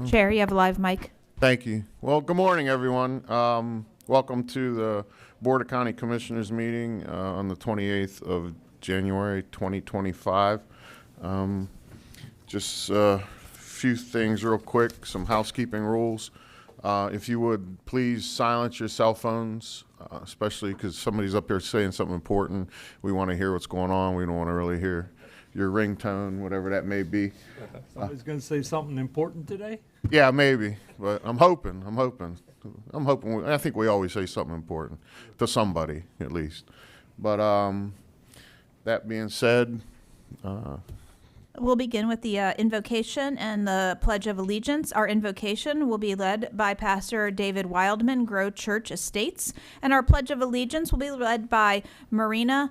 Chair, you have a live mic. Thank you. Well, good morning, everyone. Welcome to the Board of County Commissioners meeting on the 28th of January, 2025. Just a few things real quick, some housekeeping rules. If you would please silence your cell phones, especially because somebody's up here saying something important. We want to hear what's going on. We don't want to really hear your ringtone, whatever that may be. Somebody's going to say something important today? Yeah, maybe, but I'm hoping. I think we always say something important to somebody, at least. But that being said, We'll begin with the invocation and the Pledge of Allegiance. Our invocation will be led by Pastor David Wildman, Grow Church Estates, and our Pledge of Allegiance will be led by Marina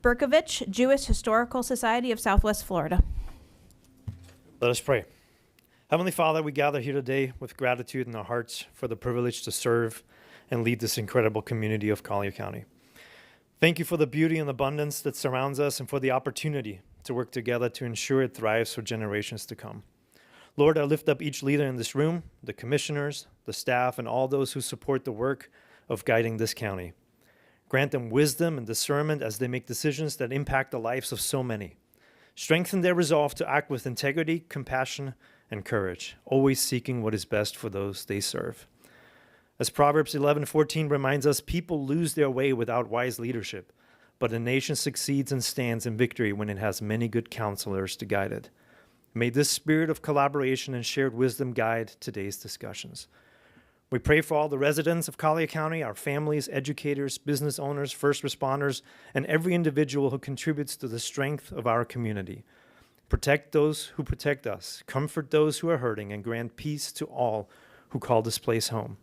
Berkovich, Jewish Historical Society of Southwest Florida. Let us pray. Heavenly Father, we gather here today with gratitude in our hearts for the privilege to serve and lead this incredible community of Collier County. Thank you for the beauty and abundance that surrounds us and for the opportunity to work together to ensure it thrives for generations to come. Lord, I lift up each leader in this room, the commissioners, the staff, and all those who support the work of guiding this county. Grant them wisdom and discernment as they make decisions that impact the lives of so many. Strengthen their resolve to act with integrity, compassion, and courage, always seeking what is best for those they serve. As Proverbs 11:14 reminds us, people lose their way without wise leadership, but a nation succeeds and stands in victory when it has many good counselors to guide it. May this spirit of collaboration and shared wisdom guide today's discussions. We pray for all the residents of Collier County, our families, educators, business owners, first responders, and every individual who contributes to the strength of our community. Protect those who protect us, comfort those who are hurting, and grant peace to all who call this place home.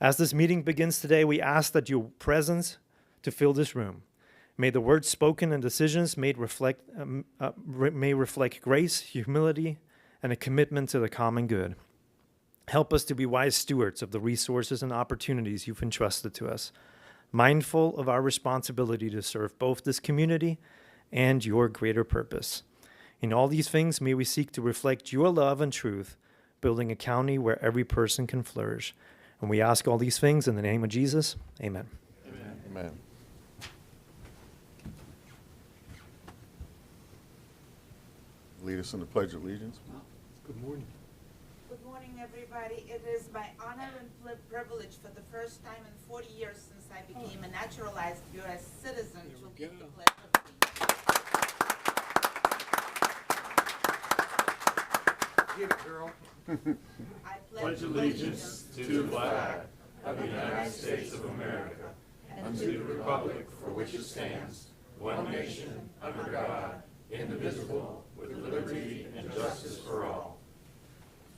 As this meeting begins today, we ask that your presence to fill this room. May the words spoken and decisions made may reflect grace, humility, and a commitment to the common good. Help us to be wise stewards of the resources and opportunities you've entrusted to us, mindful of our responsibility to serve both this community and your greater purpose. In all these things, may we seek to reflect your love and truth, building a county where every person can flourish. And we ask all these things in the name of Jesus. Amen. Amen. Amen. Lead us in the Pledge of Allegiance. Good morning. Good morning, everybody. It is my honor and privilege for the first time in 40 years since I became a naturalized U.S. citizen to lead the Pledge of Allegiance. Get it, girl. I pledge allegiance to the flag of the United States of America and to the republic for which it stands, one nation, under God, indivisible, with liberty and justice for all.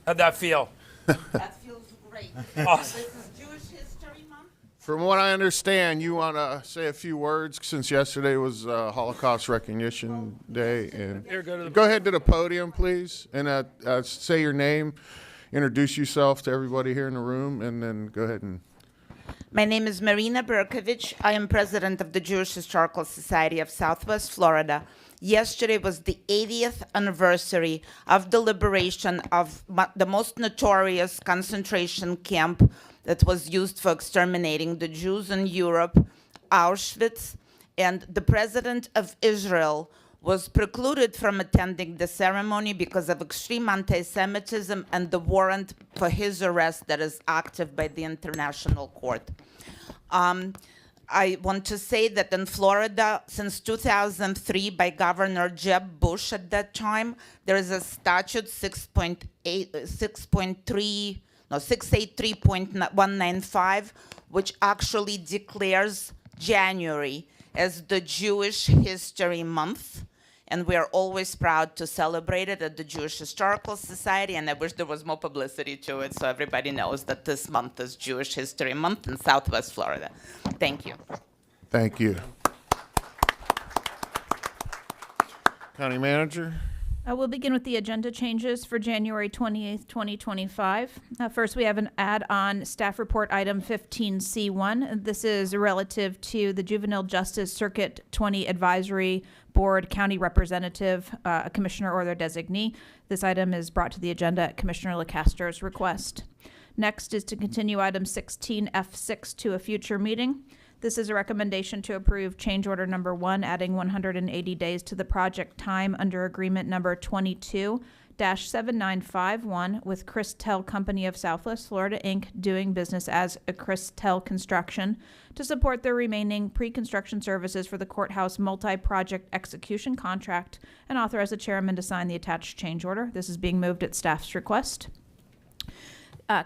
How'd that feel? That feels great. Awesome. This is Jewish History Month. From what I understand, you want to say a few words since yesterday was Holocaust Recognition Day. And Here, go to the go ahead to the podium, please, and say your name, introduce yourself to everybody here in the room, and then go ahead and. My name is Marina Berkovich. I am president of the Jewish Historical Society of Southwest Florida. Yesterday was the 80th anniversary of the liberation of the most notorious concentration camp that was used for exterminating the Jews in Europe, Auschwitz, and the president of Israel was precluded from attending the ceremony because of extreme anti-Semitism and the warrant for his arrest that is active by the International Court. I want to say that in Florida, since 2003, by Governor Jeb Bush at that time, there is a statute 683.195, which actually declares January as the Jewish History Month. And we are always proud to celebrate it at the Jewish Historical Society, and I wish there was more publicity to it so everybody knows that this month is Jewish History Month in Southwest Florida. Thank you. Thank you. County Manager. We'll begin with the agenda changes for January 28th, 2025. First, we have an add-on staff report item 15C1. This is relative to the Juvenile Justice Circuit 20 Advisory Board County Representative, a commissioner or their designee. This item is brought to the agenda at Commissioner LaCastro's request. Next is to continue item 16F6 to a future meeting. This is a recommendation to approve change order number 1, adding 180 days to the project time under agreement number 22-7951 with Christel Company of Southwest Florida, Inc., doing business as a Christel Construction to support the remaining pre-construction services for the courthouse multi-project execution contract and authorize the chairman to sign the attached change order. This is being moved at staff's request.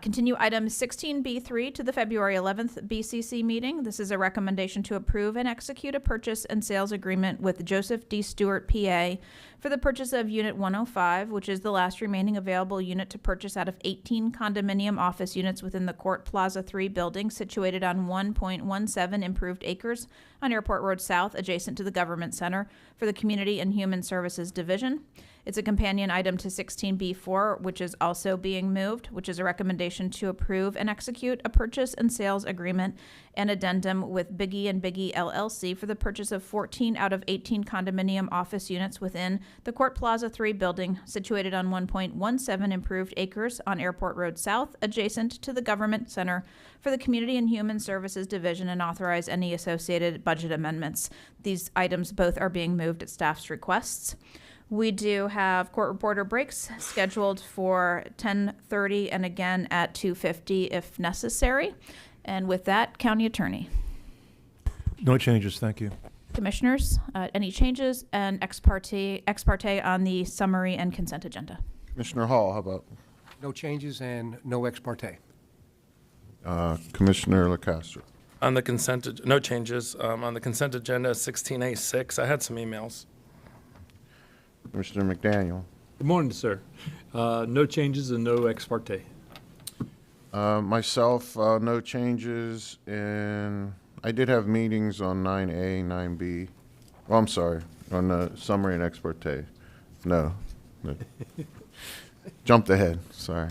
Continue item 16B3 to the February 11th BCC meeting. This is a recommendation to approve and execute a purchase and sales agreement with Joseph D. Stewart, PA, for the purchase of Unit 105, which is the last remaining available unit to purchase out of 18 condominium office units within the Court Plaza 3 building situated on 1.17 improved acres on Airport Road South, adjacent to the Government Center, for the Community and Human Services Division. It's a companion item to 16B4, which is also being moved, which is a recommendation to approve and execute a purchase and sales agreement and addendum with Biggie and Biggie LLC for the purchase of 14 out of 18 condominium office units within the Court Plaza 3 building situated on 1.17 improved acres on Airport Road South, adjacent to the Government Center, for the Community and Human Services Division, and authorize any associated budget amendments. These items both are being moved at staff's requests. We do have court reporter breaks scheduled for 10:30 and again at 2:50 if necessary. And with that, County Attorney. No changes, thank you. Commissioners, any changes? And ex parte on the summary and consent agenda. Commissioner Hall, how about No changes and no ex parte. Commissioner LaCastro? On the consent, no changes. On the consent agenda, 16A6, I had some emails. Commissioner McDaniel? Good morning, sir. No changes and no ex parte. Myself, no changes, and I did have meetings on 9A, 9B. Oh, I'm sorry, on the summary and ex parte. No. Jumped ahead, sorry.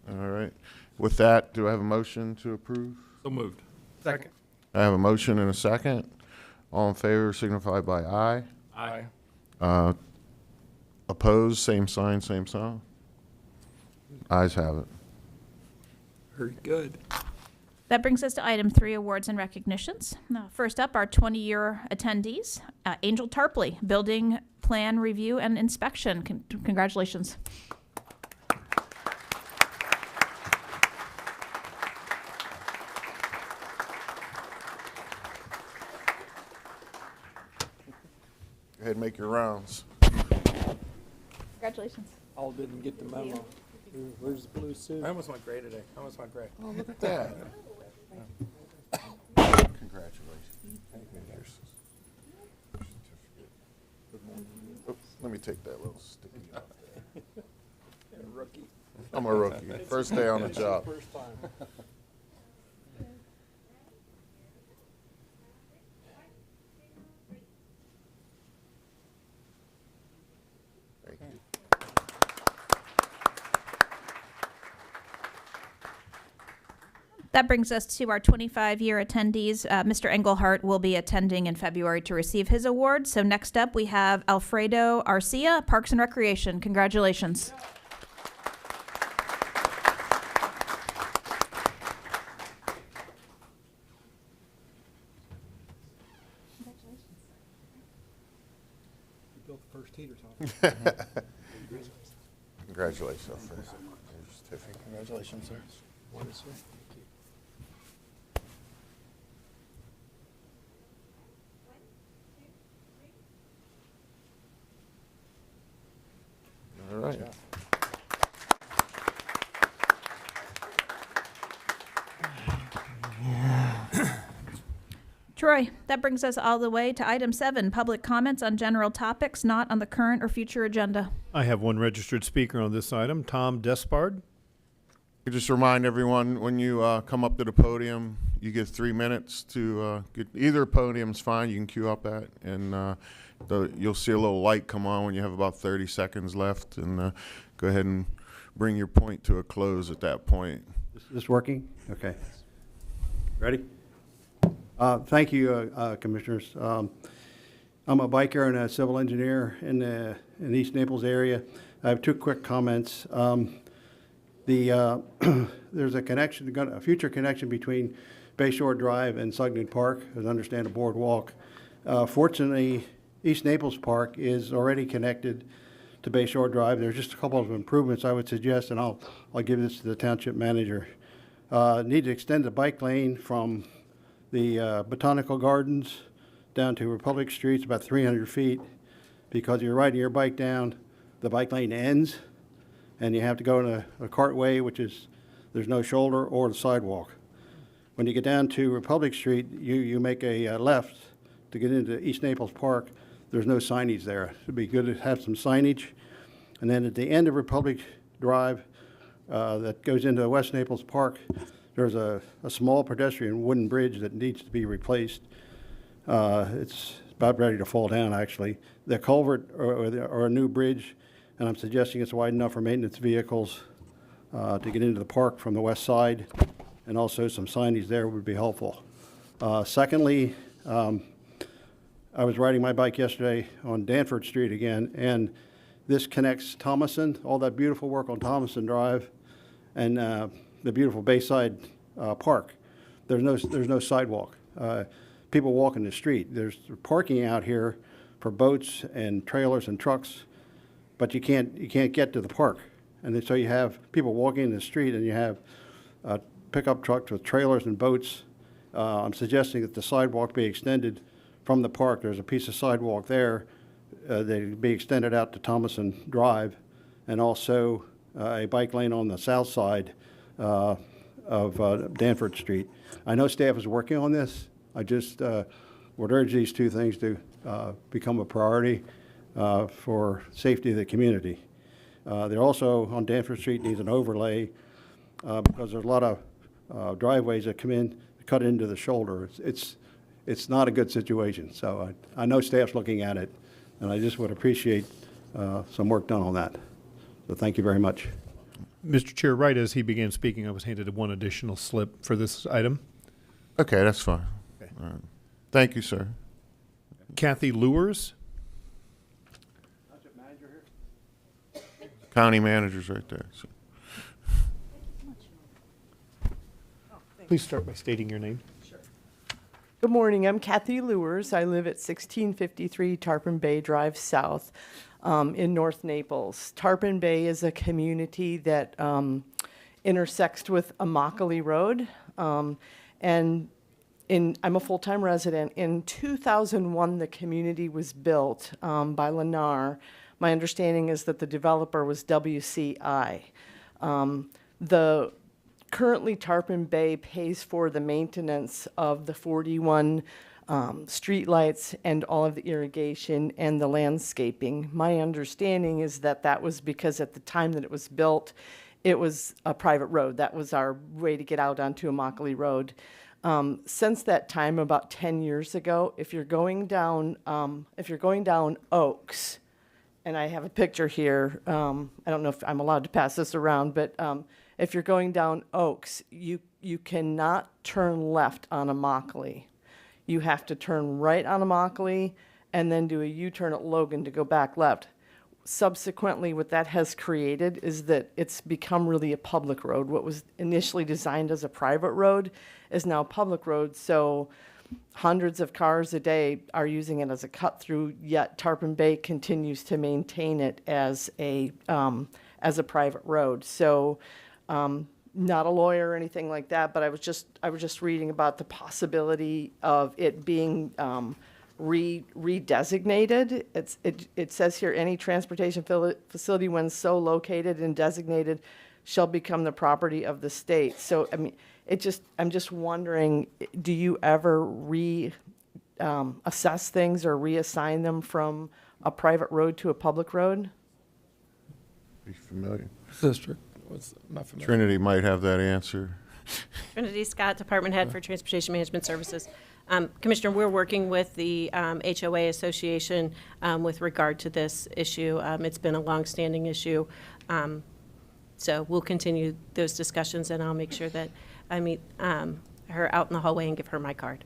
All right. With that, do I have a motion to approve? So moved. Second. I have a motion and a second. All in favor signify by aye. Aye. Opposed, same sign, same sign. Ayes have it. Very good. That brings us to item 3, awards and recognitions. Now, first up, our 20-year attendees. Angel Tarpley, Building Plan Review and Inspection. Congratulations. Go ahead and make your rounds. Congratulations. All didn't get the memo. Where's the blue suit? I almost went gray today. I almost went gray. Oh, look at that. Congratulations. Oh, let me take that little sticky off there. Rookie. I'm a rookie. First day on the job. First time. Thank you. That brings us to our 25-year attendees. Mr. Engelhardt will be attending in February to receive his award. So next up, we have Alfredo Arcia, Parks and Recreation. Congratulations. You built the first heater, Tom. Congratulations, Alfred. Here's your certificate. Congratulations, sir. All right. Troy, that brings us all the way to item 7, public comments on general topics not on the current or future agenda. I have one registered speaker on this item, Tom Despard. Just remind everyone, when you come up to the podium, you get 3 minutes to get either podium's fine. You can queue up at, and you'll see a little light come on when you have about 30 seconds left, and go ahead and bring your point to a close at that point. Is this working? Okay. Ready? Thank you, Commissioners. I'm a biker and a civil engineer in East Naples area. I have two quick comments. There's a future connection between Bayshore Drive and Sugden Park, as I understand a boardwalk. Fortunately, East Naples Park is already connected to Bayshore Drive. There's just a couple of improvements I would suggest, and I'll give this to the township manager. Need to extend the bike lane from the Botanical Gardens down to Republic Street. It's about 300 feet, because you're riding your bike down, the bike lane ends, and you have to go in a cartway, which is, there's no shoulder or the sidewalk. When you get down to Republic Street, you make a left to get into East Naples Park. There's no signage there. It'd be good to have some signage. And then at the end of Republic Drive, that goes into West Naples Park, there's a small pedestrian wooden bridge that needs to be replaced. It's about ready to fall down, actually. The culvert or a new bridge, and I'm suggesting it's wide enough for maintenance vehicles to get into the park from the west side, and also some signage there would be helpful. Secondly, I was riding my bike yesterday on Danford Street again, and this connects Thomason, all that beautiful work on Thomason Drive, and the beautiful Bayside Park. There's no sidewalk. People walk in the street. There's parking out here for boats and trailers and trucks, but you can't get to the park. And then, so you have people walking in the street, and you have pickup trucks with trailers and boats. I'm suggesting that the sidewalk be extended from the park. There's a piece of sidewalk there that be extended out to Thomason Drive, and also a bike lane on the south side of Danford Street. I know staff is working on this. I just would urge these two things to become a priority for safety of the community. They're also on Danford Street needs an overlay because there's a lot of driveways that come in, cut into the shoulder. It's not a good situation. So I know staff's looking at it, and I just would appreciate some work done on that. So thank you very much. Mr. Chair, right as he began speaking, I was handed one additional slip for this item. Okay, that's fine. Okay. All right. Thank you, sir. Kathy Lewers. County manager's right there. So. Please start by stating your name. Good morning. I'm Kathy Lewers. I live at 1653 Tarpon Bay Drive South in North Naples. Tarpon Bay is a community that intersects with Immokalee Road. And I'm a full-time resident. In 2001, the community was built by Lennar. My understanding is that the developer was WCI. Currently, Tarpon Bay pays for the maintenance of the 41 streetlights and all of the irrigation and the landscaping. My understanding is that that was because at the time that it was built, it was a private road. That was our way to get out onto Immokalee Road. Since that time, about 10 years ago, if you're going down Oaks, and I have a picture here. I don't know if I'm allowed to pass this around, but if you're going down Oaks, you cannot turn left on Immokalee. You have to turn right on Immokalee and then do a U-turn at Logan to go back left. Subsequently, what that has created is that it's become really a public road. What was initially designed as a private road is now a public road. So hundreds of cars a day are using it as a cut through, yet Tarpon Bay continues to maintain it as a private road. So not a lawyer or anything like that, but I was just reading about the possibility of it being redesignated. It says here, any transportation facility when so located and designated shall become the property of the state. So, I mean, I'm just wondering, do you ever assess things or reassign them from a private road to a public road? Be familiar. District. I'm not familiar. Trinity might have that answer. Trinity Scott, Department Head for Transportation Management Services. Commissioner, we're working with the HOA Association with regard to this issue. It's been a longstanding issue. So we'll continue those discussions, and I'll make sure that I meet her out in the hallway and give her my card.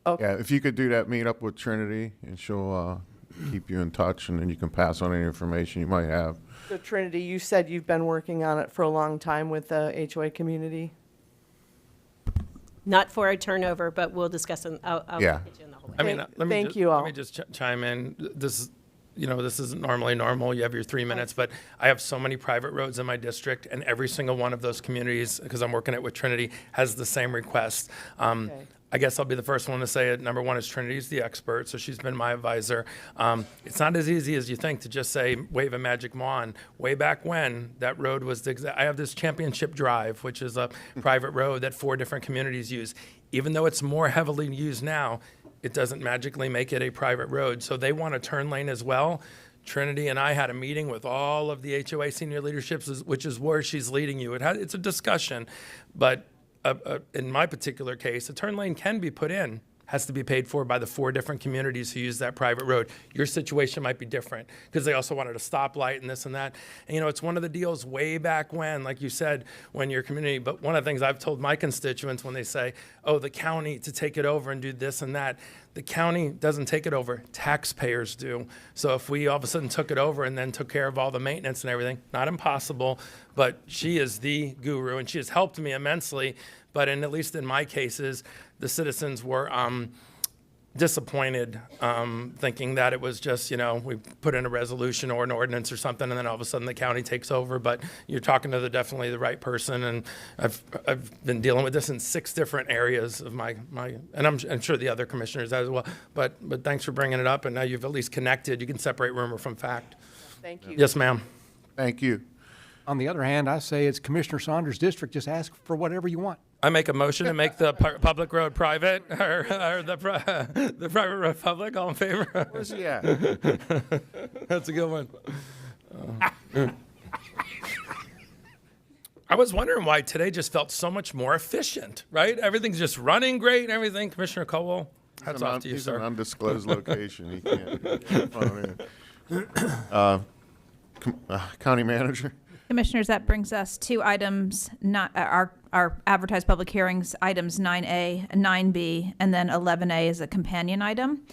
Yeah, if you could do that, meet up with Trinity, and she'll keep you in touch, and then you can pass on any information you might have. So Trinity, you said you've been working on it for a long time with the HOA community? Not for a turnover, but we'll discuss. I'll Yeah. get you in the hallway. I mean, Thank you all. Let me just chime in. This is, this isn't normally normal. You have your 3 minutes, but I have so many private roads in my district, and every single one of those communities, because I'm working it with Trinity, has the same request. Okay. I guess I'll be the first one to say it. Number one is Trinity's the expert, so she's been my advisor. It's not as easy as you think to just say, wave a magic wand. Way back when, that road was I have this Championship Drive, which is a private road that 4 different communities use. Even though it's more heavily used now, it doesn't magically make it a private road. So they want a turn lane as well. Trinity and I had a meeting with all of the HOA senior leaderships, which is where she's leading you. It's a discussion, but in my particular case, a turn lane can be put in, has to be paid for by the 4 different communities who use that private road. Your situation might be different because they also wanted a stoplight and this and that. And it's one of the deals way back when, like you said, when your community, but one of the things I've told my constituents when they say, oh, the county to take it over and do this and that, the county doesn't take it over, taxpayers do. So if we all of a sudden took it over and then took care of all the maintenance and everything, not impossible, but she is the guru and she has helped me immensely. But at least in my cases, the citizens were disappointed, thinking that it was just, we put in a resolution or an ordinance or something, and then all of a sudden the county takes over. But you're talking to definitely the right person, and I've been dealing with this in 6 different areas of my and I'm sure the other commissioners as well. But thanks for bringing it up, and now you've at least connected. You can separate rumor from fact. Thank you. Yes, ma'am. Thank you. On the other hand, I say it's Commissioner Saunders' district. Just ask for whatever you want. I make a motion to make the public road private, or the private road public. All in favor? Where's he at? That's a good one. I was wondering why today just felt so much more efficient, right? Everything's just running great and everything. Commissioner Colwell, hats off to you, He's sir. in an undisclosed location. He can't phone in. County Manager? Commissioners, that brings us to items, not our advertised public hearings, items 9A, 9B, and then 11A is a companion item.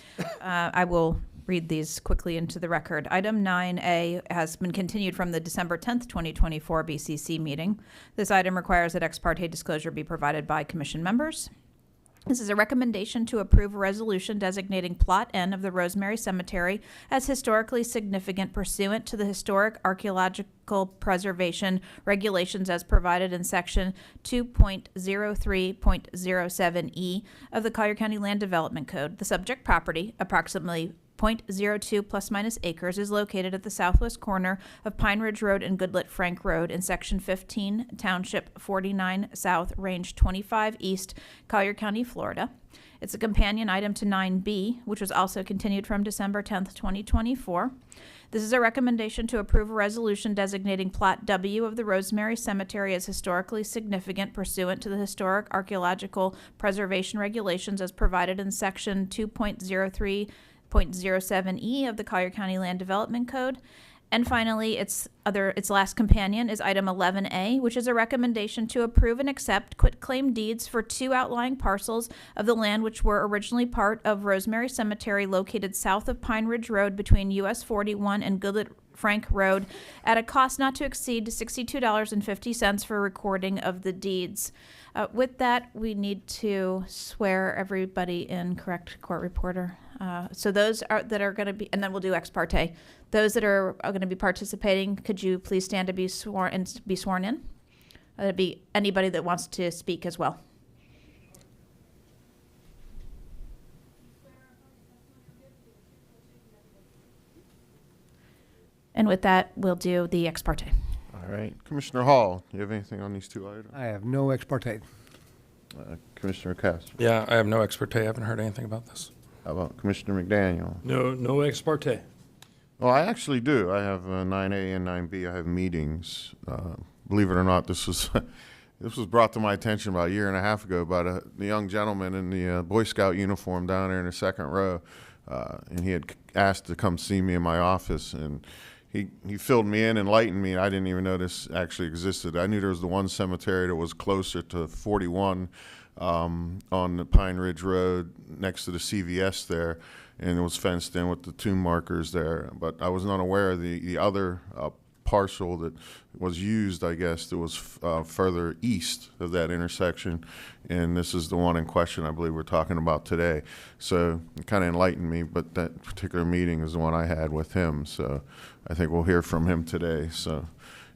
I will read these quickly into the record. Item 9A has been continued from the December 10th, 2024 BCC meeting. This item requires that ex parte disclosure be provided by commission members. This is a recommendation to approve a resolution designating Plot N of the Rosemary Cemetery as historically significant pursuant to the Historic Archaeological Preservation Regulations as provided in Section 2.03.07E of the Collier County Land Development Code. The subject property, approximately 0.02 plus minus acres, is located at the southwest corner of Pine Ridge Road and Goodlet Frank Road in Section 15, Township 49 South, Range 25 East, Collier County, Florida. It's a companion item to 9B, which was also continued from December 10th, 2024. This is a recommendation to approve a resolution designating Plot W of the Rosemary Cemetery as historically significant pursuant to the Historic Archaeological Preservation Regulations as provided in Section 2.03.07E of the Collier County Land Development Code. And finally, its last companion is item 11A, which is a recommendation to approve and accept quitclaim deeds for 2 outlying parcels of the land which were originally part of Rosemary Cemetery located south of Pine Ridge Road between US 41 and Goodlet Frank Road at a cost not to exceed $62.50 for recording of the deeds. With that, we need to swear everybody in, correct, court reporter? So those that are going to be, and then we'll do ex parte. Those that are going to be participating, could you please stand to be sworn in? That'd be anybody that wants to speak as well. And with that, we'll do the ex parte. All right. Commissioner Hall, do you have anything on these 2 items? I have no ex parte. Commissioner Castro? Yeah, I have no expertise. I haven't heard anything about this. How about Commissioner McDaniel? No ex parte. Well, I actually do. I have 9A and 9B. I have meetings. Believe it or not, this was this was brought to my attention about a year and a half ago by the young gentleman in the Boy Scout uniform down there in the second row, and he had asked to come see me in my office, and he filled me in, enlightened me. I didn't even know this actually existed. I knew there was the one cemetery that was closer to 41 on the Pine Ridge Road next to the CVS there, and it was fenced in with the tomb markers there. But I was not aware of the other parcel that was used, I guess, that was further east of that intersection, and this is the one in question I believe we're talking about today. So it kind of enlightened me, but that particular meeting is the one I had with him, so I think we'll hear from him today. So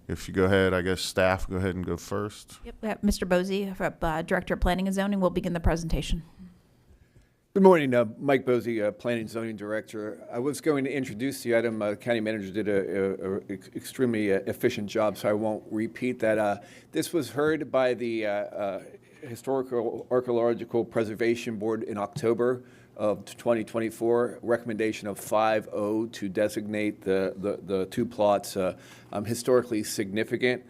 if you go ahead, I guess staff, go ahead and go first. Yep, Mr. Bosey, Director of Planning and Zoning, will begin the presentation. Good morning, Mike Bosey, Planning and Zoning Director. I was going to introduce the item. County Manager did a extremely efficient job, so I won't repeat that. This was heard by the Historical Archaeological Preservation Board in October of 2024. Recommendation of 5-0 to designate the two plots historically significant.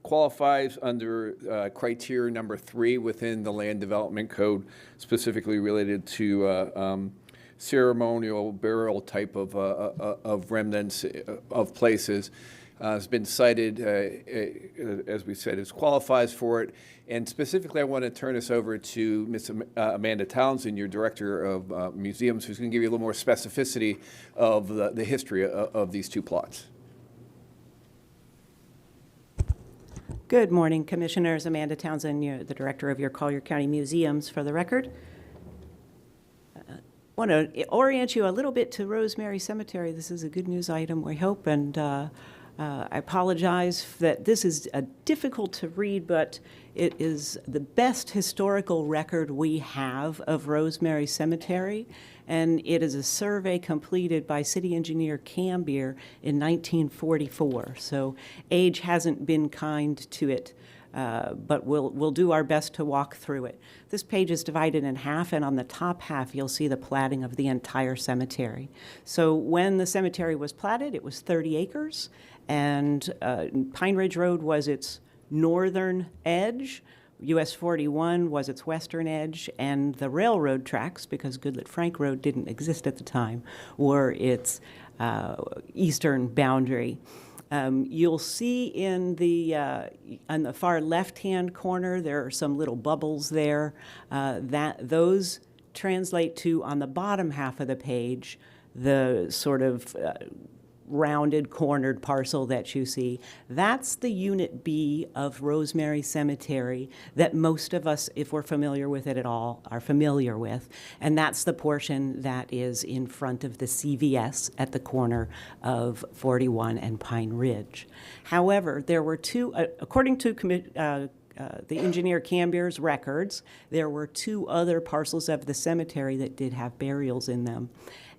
Qualifies under criteria number 3 within the Land Development Code, specifically related to ceremonial burial type of remnants of places. Has been cited, as we said, as qualifies for it. And specifically, I want to turn this over to Ms. Amanda Townsend, your Director of Museums, who's going to give you a little more specificity of the history of these two plots. Good morning, Commissioners. Amanda Townsend, you're the Director of your Collier County Museums, for the record. I want to orient you a little bit to Rosemary Cemetery. This is a good news item, we hope, and I apologize that this is difficult to read, but it is the best historical record we have of Rosemary Cemetery, and it is a survey completed by City Engineer Cambier in 1944. So age hasn't been kind to it, but we'll do our best to walk through it. This page is divided in half, and on the top half you'll see the platting of the entire cemetery. So when the cemetery was platted, it was 30 acres, and Pine Ridge Road was its northern edge. US 41 was its western edge, and the railroad tracks, because Goodlet Frank Road didn't exist at the time, were its eastern boundary. You'll see in on the far left-hand corner, there are some little bubbles there. Those translate to, on the bottom half of the page, the sort of rounded, cornered parcel that you see. That's the Unit B of Rosemary Cemetery that most of us, if we're familiar with it at all, are familiar with. And that's the portion that is in front of the CVS at the corner of 41 and Pine Ridge. However, there were two, according to the engineer Cambier's records, there were 2 other parcels of the cemetery that did have burials in them.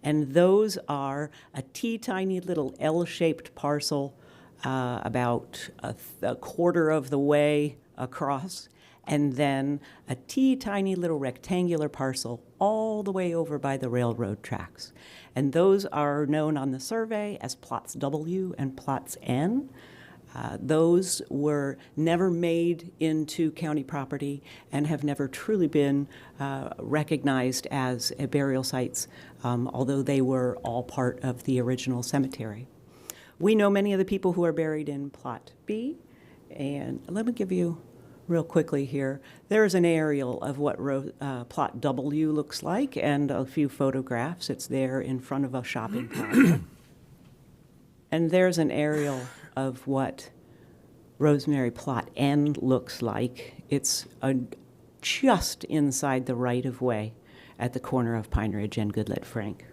And those are a teeny little L-shaped parcel about a quarter of the way across, and then a teeny little rectangular parcel all the way over by the railroad tracks. And those are known on the survey as plots W and plots N. Those were never made into county property and have never truly been recognized as burial sites, although they were all part of the original cemetery. We know many of the people who are buried in Plot B, and let me give you real quickly here. There's an aerial of what Plot W looks like and a few photographs. It's there in front of a shopping plaza. And there's an aerial of what Rosemary Plot N looks like. It's just inside the right-of-way at the corner of Pine Ridge and Goodlet Frank.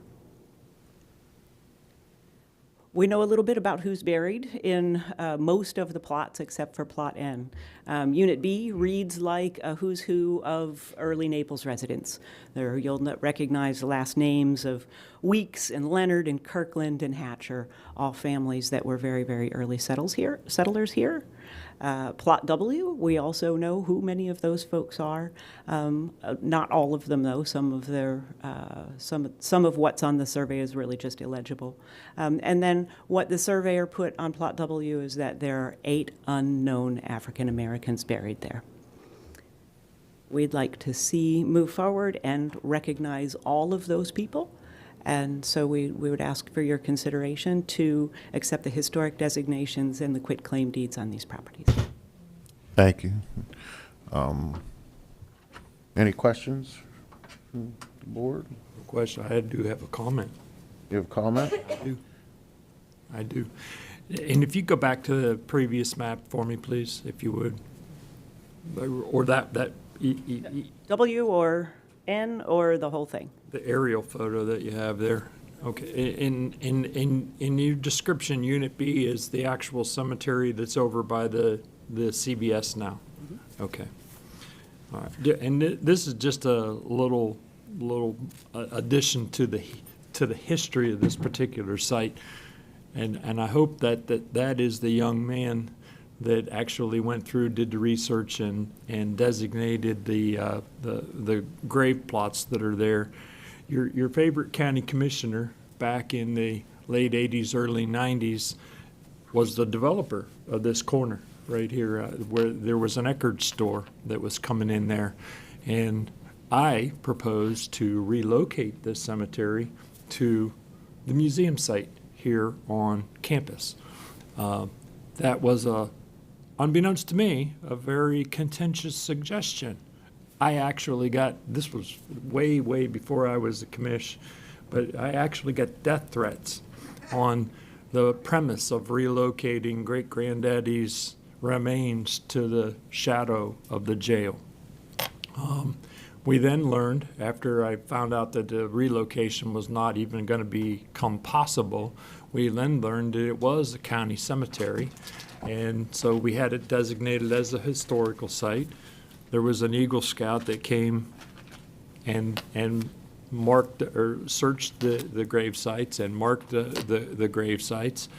We know a little bit about who's buried in most of the plots except for Plot N. Unit B reads like a who's who of early Naples residents. There you'll recognize the last names of Weeks and Leonard and Kirkland and Hatcher, all families that were very, very early settlers here. Plot W, we also know who many of those folks are. Not all of them, though. Some of what's on the survey is really just illegible. And then what the surveyor put on Plot W is that there are 8 unknown African Americans buried there. We'd like to see move forward and recognize all of those people. And so we would ask for your consideration to accept the historic designations and the quitclaim deeds on these properties. Thank you. Any questions from the board? Question, I do have a comment. You have a comment? I do. And if you go back to the previous map for me, please, if you would. Or that W or N or the whole thing? the aerial photo that you have there. Okay, in your description, Unit B is the actual cemetery that's over by the CBS now. Mm-hmm. Okay. All right. And this is just a little addition to the history of this particular site, and I hope that is the young man that actually went through, did the research, and designated the grave plots that are there. Your favorite county commissioner back in the late 80s, early 90s was the developer of this corner right here, where there was an Eckerd store that was coming in there. And I proposed to relocate this cemetery to the museum site here on campus. That was unbeknownst to me, a very contentious suggestion. I actually got, this was way, way before I was a commish, but I actually got death threats on the premise of relocating great-granddaddy's remains to the shadow of the jail. We then learned, after I found out that the relocation was not even going to become possible, we then learned that it was a county cemetery, and so we had it designated as a historical site. There was an Eagle Scout that came and marked or searched the grave sites and marked the grave sites.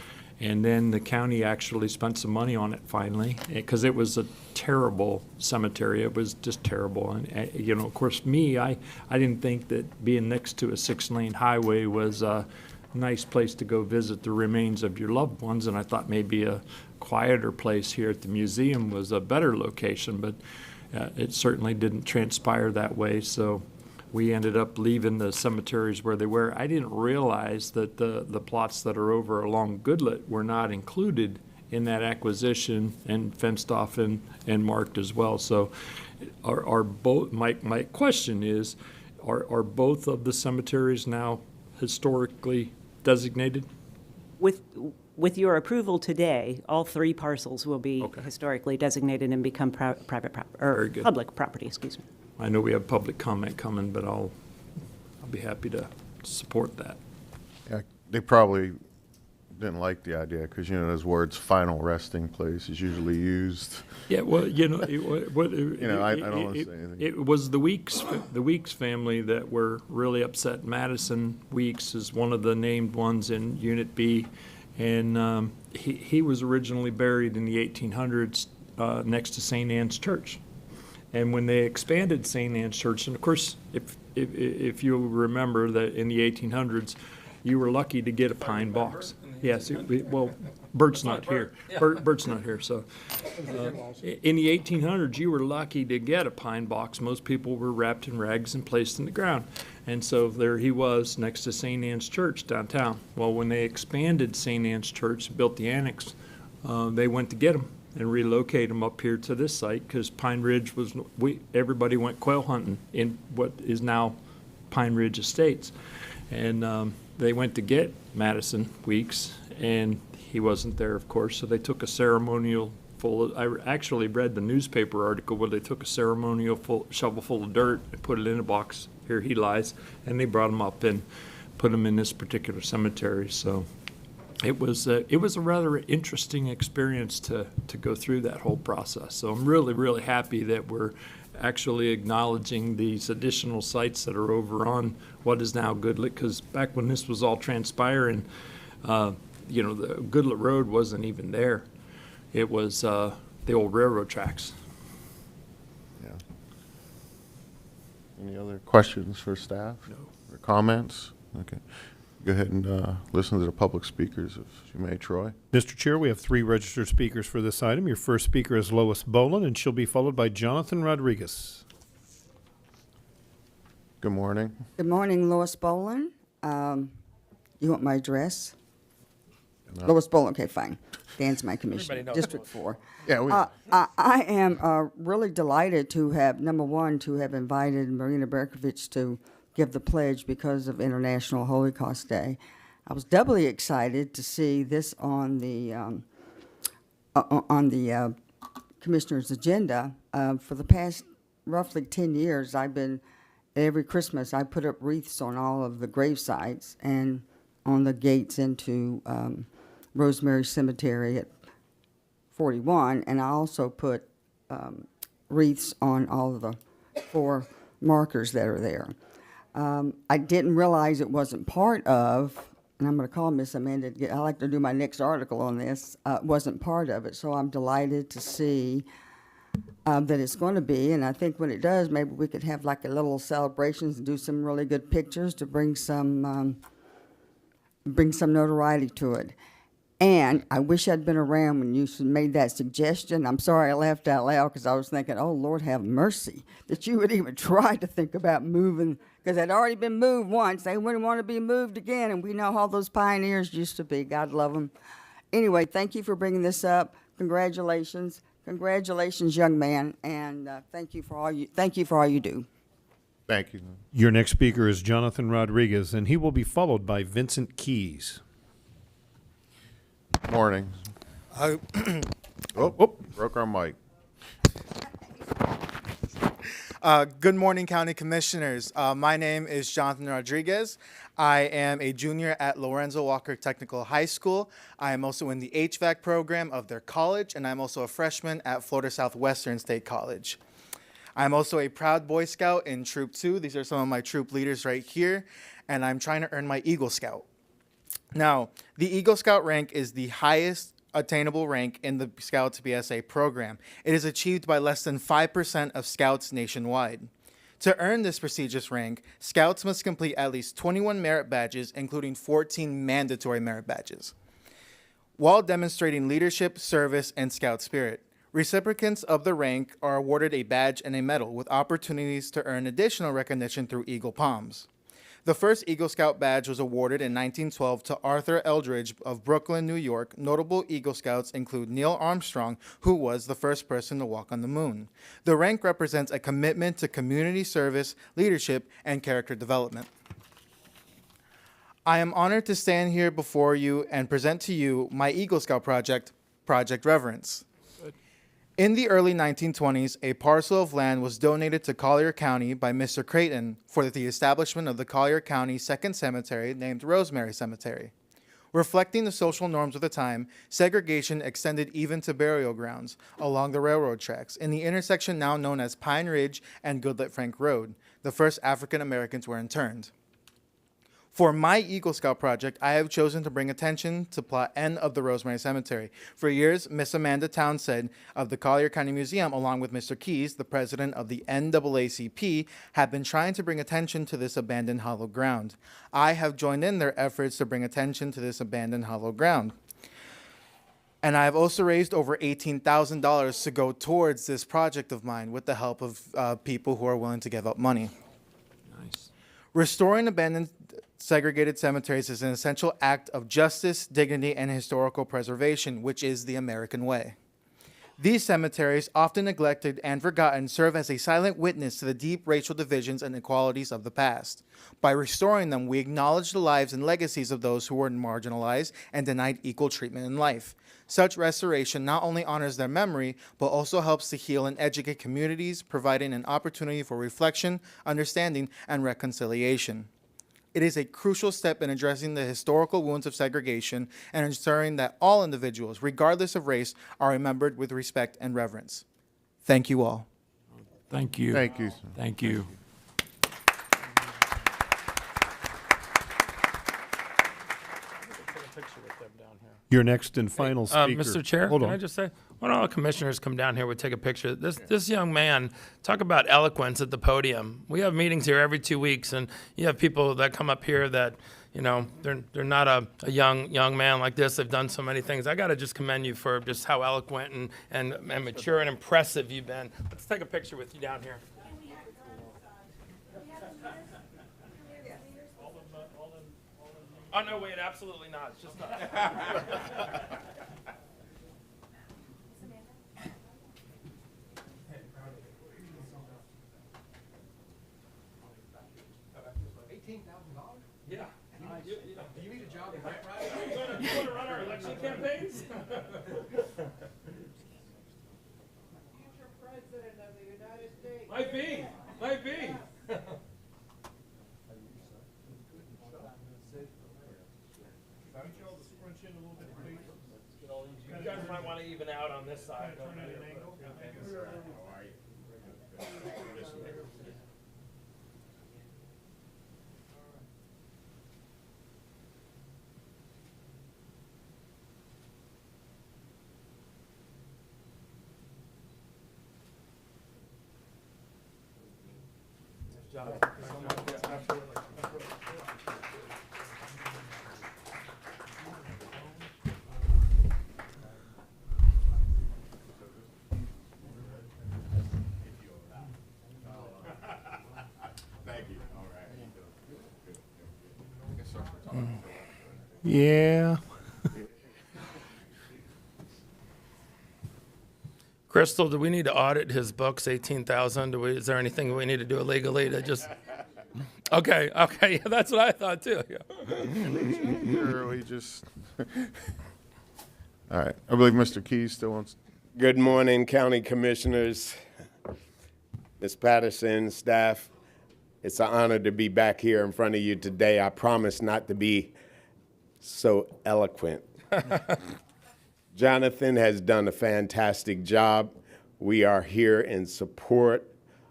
And then the county actually spent some money on it finally, because it was a terrible cemetery. It was just terrible. And, you know, of course, I didn't think that being next to a 6-lane highway was a nice place to go visit the remains of your loved ones. And I thought maybe a quieter place here at the museum was a better location, but it certainly didn't transpire that way. So we ended up leaving the cemeteries where they were. I didn't realize that the plots that are over along Goodlet were not included in that acquisition and fenced off and marked as well. So are both, my question is, are both of the cemeteries now historically designated? With your approval today, all 3 parcels will be historically designated and become private or public property, excuse me. I know we have public comment coming, but I'll be happy to support that. Yeah, they probably didn't like the idea because, you know, those words "final resting place" is usually used. Yeah, well, you know, I don't want to say anything. It was the Weeks family that were really upset. Madison Weeks is one of the named ones in Unit B, and he was originally buried in the 1800s next to St. Anne's Church. And when they expanded St. Anne's Church, and of course, if you remember that in the 1800s, you were lucky to get a pine box. Yes, well, Bert's not here. Bert's not here. So in the 1800s, you were lucky to get a pine box. Most people were wrapped in rags and placed in the ground. And so there he was next to St. Anne's Church downtown. Well, when they expanded St. Anne's Church, built the annex, they went to get him and relocate them up here to this site because Pine Ridge was, everybody went quail hunting in what is now Pine Ridge Estates. And they went to get Madison Weeks, and he wasn't there, of course, so they took a ceremonial I actually read the newspaper article where they took a ceremonial shovel full of dirt and put it in a box. Here he lies, and they brought him up and put him in this particular cemetery. So it was a rather interesting experience to go through that whole process. So I'm really, really happy that we're actually acknowledging these additional sites that are over on what is now Goodlet, because back when this was all transpiring, you know, the Goodlet Road wasn't even there. it was the old railroad tracks. Yeah. Any other questions for staff? No. Or comments? Okay. Go ahead and listen to the public speakers, if you may, Troy. Mr. Chair, we have 3 registered speakers for this item. Your first speaker is Lois Boland, and she'll be followed by Jonathan Rodriguez. Good morning. Good morning, Lois Boland. You want my address? No. Lois Boland, okay, fine. Dan's my commissioner, knows District 4. Yeah, we, I am really delighted to have, number one, to have invited Marina Berkovich to give the pledge because of International Holocaust Day. I was doubly excited to see this on the commissioner's agenda. For the past roughly 10 years, every Christmas, I put up wreaths on all of the gravesites and on the gates into Rosemary Cemetery at 41, and I also put wreaths on all of the 4 markers that are there. I didn't realize it wasn't part of, and I'm going to call Miss Amanda, I like to do my next article on this, wasn't part of it, so I'm delighted to see that it's going to be, and I think when it does, maybe we could have like a little celebrations and do some really good pictures to bring some notoriety to it. And I wish I'd been around when you made that suggestion. I'm sorry I laughed out loud because I was thinking, oh, Lord have mercy, that you would even try to think about moving, because they'd already been moved once. They wouldn't want to be moved again, and we know how those pioneers used to be. God love them. Anyway, thank you for bringing this up. Congratulations. Congratulations, young man, and thank you for all you do. thank you. Your next speaker is Jonathan Rodriguez, and he will be followed by Vincent Keys. Morning. Broke our mic. Good morning, County Commissioners. My name is Jonathan Rodriguez. I am a junior at Lorenzo Walker Technical High School. I am also in the HVAC program of their college, and I'm also a freshman at Florida Southwestern State College. I'm also a proud Boy Scout in Troop 2. These are some of my troop leaders right here, and I'm trying to earn my Eagle Scout. Now, the Eagle Scout rank is the highest attainable rank in the Scouts BSA program. It is achieved by less than 5% of Scouts nationwide. To earn this prestigious rank, Scouts must complete at least 21 merit badges, including 14 mandatory merit badges, while demonstrating leadership, service, and Scout spirit. Recipients of the rank are awarded a badge and a medal with opportunities to earn additional recognition through Eagle Palms. The first Eagle Scout badge was awarded in 1912 to Arthur Eldridge of Brooklyn, New York. Notable Eagle Scouts include Neil Armstrong, who was the first person to walk on the moon. The rank represents a commitment to community service, leadership, and character development. I am honored to stand here before you and present to you my Eagle Scout project, Project Reverence. In the early 1920s, a parcel of land was donated to Collier County by Mr. Creighton for the establishment of the Collier County Second Cemetery named Rosemary Cemetery. Reflecting the social norms of the time, segregation extended even to burial grounds along the railroad tracks in the intersection now known as Pine Ridge and Goodlet Frank Road. The first African Americans were interned. For my Eagle Scout project, I have chosen to bring attention to Plot N of the Rosemary Cemetery. For years, Miss Amanda Townsend of the Collier County Museum, along with Mr. Keys, the president of the NAACP, have been trying to bring attention to this abandoned hollow ground. I have joined in their efforts to bring attention to this abandoned hollow ground. And I have also raised over $18,000 to go towards this project of mine with the help of people who are willing to give up money. Nice. Restoring abandoned segregated cemeteries is an essential act of justice, dignity, and historical preservation, which is the American way. These cemeteries, often neglected and forgotten, serve as a silent witness to the deep racial divisions and inequalities of the past. By restoring them, we acknowledge the lives and legacies of those who were marginalized and denied equal treatment in life. Such restoration not only honors their memory, but also helps to heal and educate communities, providing an opportunity for reflection, understanding, and reconciliation. It is a crucial step in addressing the historical wounds of segregation and ensuring that all individuals, regardless of race, are remembered with respect and reverence. Thank you all. Thank you. Thank you. Thank you. picture with them down here. Your next and final speaker. Mr. Chair, Hold can on. I just say, why don't all the commissioners come down here, we'll take a picture. This young man, talk about eloquence at the podium. We have meetings here every 2 weeks, and you have people that come up here that, you know, they're not a young man like this. They've done so many things. I got to just commend you for just how eloquent and mature and impressive you've been. Let's take a picture with you down here. Oh, no, wait, absolutely not. It's just us. Yeah. Do you need a job in that, You want to run our election campaigns? Future president of the United States. Might be. Might be. You guys might want to even out on this side. Yeah. Crystal, do we need to audit his books, 18,000? Is there anything we need to do illegally to just? Okay, yeah, that's what I thought too. Yeah. We just. All right, I believe Mr. Keys still wants. Good morning, County Commissioners, Ms. Patterson, staff. It's an honor to be back here in front of you today. I promise not to be so eloquent. Jonathan has done a fantastic job. We are here in support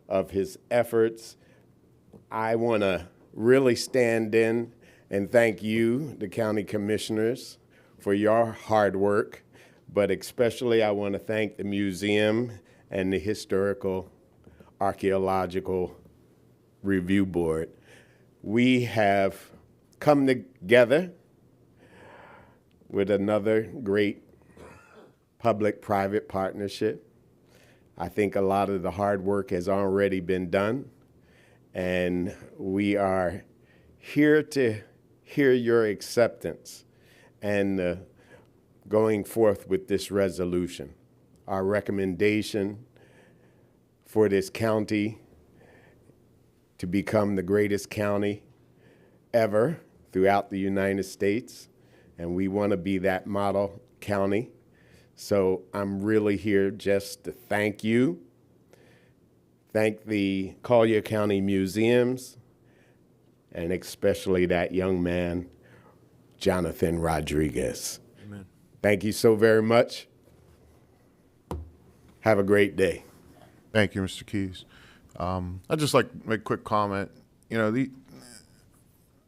of his efforts. I want to really stand in and thank you, the county commissioners, for your hard work, but especially I want to thank the museum and the Historical Archaeological Review Board. We have come together with another great public-private partnership. I think a lot of the hard work has already been done, and we are here to hear your acceptance and going forth with this resolution. Our recommendation for this county to become the greatest county ever throughout the United States, and we want to be that model county. So I'm really here just to thank you, thank the Collier County Museums, and especially that young man, Jonathan Rodriguez. Amen. Thank you so very much. Have a great day. Thank you, Mr. Keys. I'd just like to make a quick comment. You know,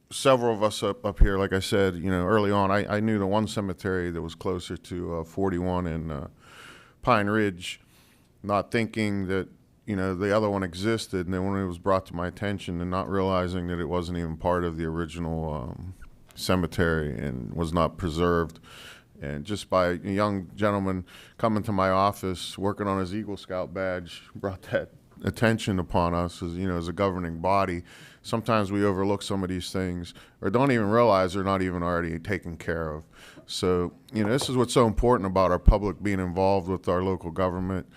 several of us up here, like I said, you know, early on, I knew the one cemetery that was closer to 41 in Pine Ridge, not thinking that, you know, the other one existed. And then when it was brought to my attention and not realizing that it wasn't even part of the original cemetery and was not preserved. And just by a young gentleman coming to my office, working on his Eagle Scout badge, brought that attention upon us as, you know, as a governing body. Sometimes we overlook some of these things or don't even realize they're not even already taken care of. So, you know, this is what's so important about our public being involved with our local government,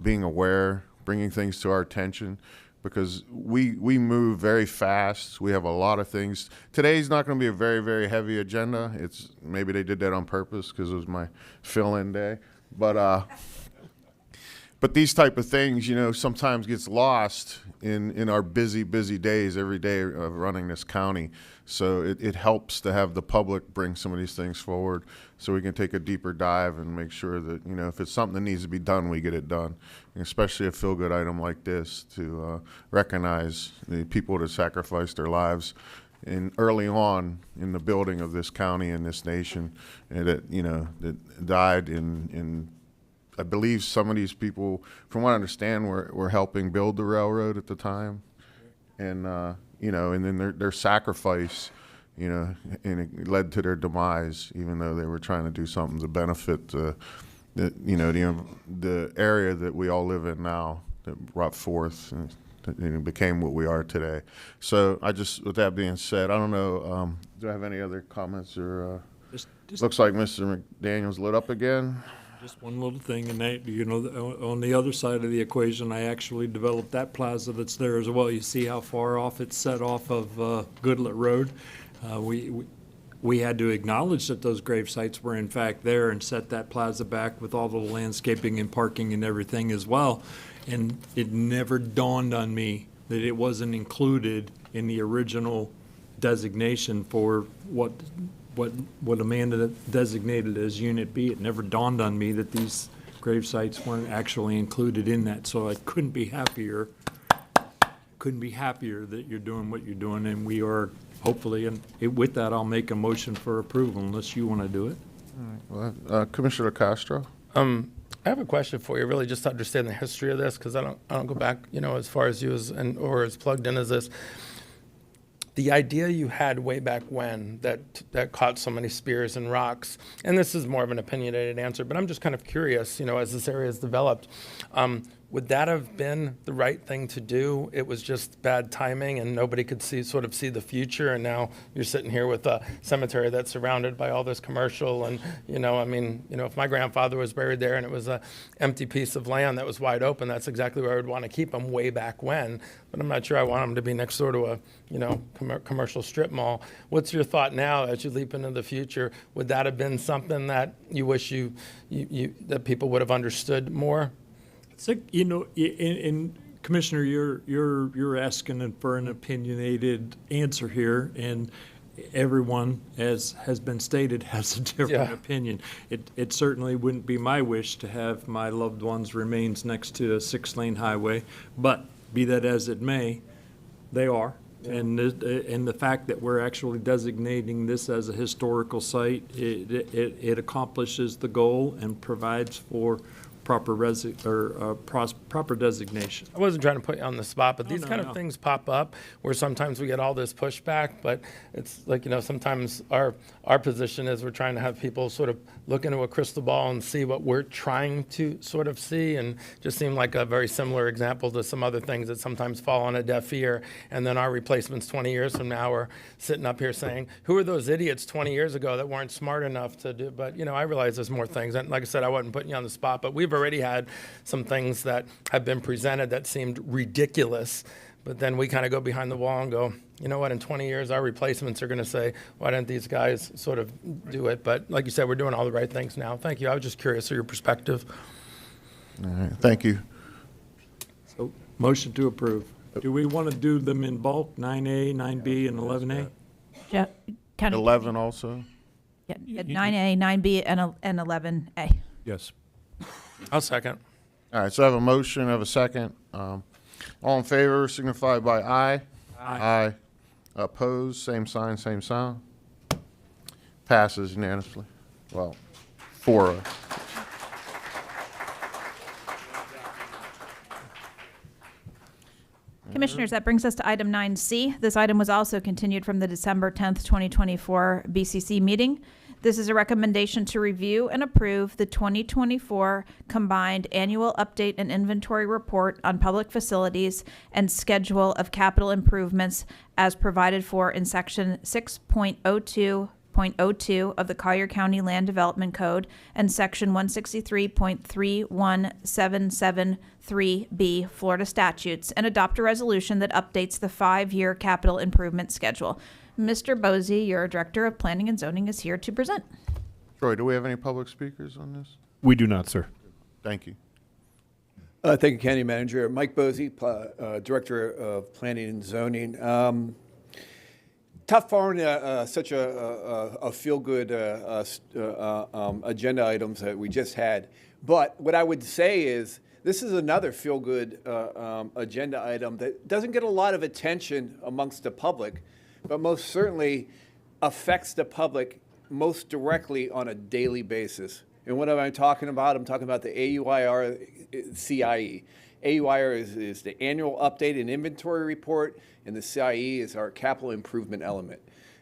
being aware, bringing things to our attention, because we move very fast. We have a lot of things. Today's not going to be a very, very heavy agenda. It's maybe they did that on purpose because it was my fill-in day. But these type of things, you know, sometimes gets lost in our busy days every day of running this county. So it helps to have the public bring some of these things forward so we can take a deeper dive and make sure that, you know, if it's something that needs to be done, we get it done. And especially a feel-good item like this to recognize the people that sacrificed their lives early on in the building of this county and this nation, and that died in I believe some of these people, from what I understand, were helping build the railroad at the time, and and then their sacrifice, and it led to their demise, even though they were trying to do something to benefit the area that we all live in now, that brought forth and became what we are today. So with that being said, I don't know, do I have any other comments or? Looks like Mr. McDaniel's lit up again. Just one little thing, and on the other side of the equation, I actually developed that plaza that's there as well. You see how far off it's set off of Goodlet Road. We had to acknowledge that those grave sites were in fact there and set that plaza back with all the landscaping and parking and everything as well. And it never dawned on me that it wasn't included in the original designation for what Amanda designated as Unit B. It never dawned on me that these grave sites weren't actually included in that. So I couldn't be happier that you're doing what you're doing, and we are hopefully, and with that, I'll make a motion for approval unless you want to do it. All right. Well, Commissioner Castro. I have a question for you, really, just to understand the history of this, because I don't go back, as far as you or as plugged in as this. The idea you had way back when that caught so many spears and rocks, and this is more of an opinionated answer, but I'm just kind of curious, as this area has developed, would that have been the right thing to do? It was just bad timing and nobody could see the future, and now you're sitting here with a cemetery that's surrounded by all this commercial, and if my grandfather was buried there and it was an empty piece of land that was wide open, that's exactly where I would want to keep him way back when, but I'm not sure I want him to be next door to a commercial strip mall. What's your thought now as you leap into the future? Would that have been something that you wish that people would have understood more? It's like, and Commissioner, you're asking for an opinionated answer here, and everyone, as has been stated, has a different opinion. It certainly wouldn't be my wish to have my loved ones' remains next to a 6-lane highway, but be that as it may, they are. And the fact that we're actually designating this as a historical site, it accomplishes the goal and provides for proper designation. I wasn't trying to put you on the spot, but these kind of things pop up where sometimes we get all this pushback, but it's like, sometimes our position is we're trying to have people sort of look into a crystal ball and see what we're trying to sort of see, and just seem like a very similar example to some other things that sometimes fall on a deaf ear, and then our replacements 20 years from now are sitting up here saying, who are those idiots 20 years ago that weren't smart enough to do, but I realize there's more things, and like I said, I wasn't putting you on the spot, but we've already had some things that have been presented that seemed ridiculous, but then we kind of go behind the wall and go, you know what, in 20 years, our replacements are going to say, why didn't these guys sort of do it? But like you said, we're doing all the right things now. Thank you. I was just curious of your perspective. All right, thank you. So, motion to approve. Do we want to do them in bulk, 9A, 9B, and 11A? Yeah, 11 also? Yeah, 9A, 9B, and 11A. Yes. I'll second. All right, so I have a motion, I have a second. All in favor signify by aye. Aye. Opposed, same sign, same sound. Passes unanimously. Well, 4-0. Commissioners, that brings us to item 9C. This item was also continued from the December 10th, 2024 BCC meeting. This is a recommendation to review and approve the 2024 combined annual update and inventory report on public facilities and schedule of capital improvements as provided for in section 6.02.02 of the Collier County Land Development Code and section 163.31773B Florida statutes, and adopt a resolution that updates the 5-year capital improvement schedule. Mr. Bosey, your Director of Planning and Zoning, is here to present. Troy, do we have any public speakers on this? We do not, sir. Thank you. Thank you, County Manager. Mike Bosey, Director of Planning and Zoning. Tough following such a feel-good agenda items that we just had. But what I would say is this is another feel-good agenda item that doesn't get a lot of attention amongst the public, but most certainly affects the public most directly on a daily basis. And what am I talking about? I'm talking about the AUIR CIE. AUIR is the annual update and inventory report, and the CIE is our capital improvement element.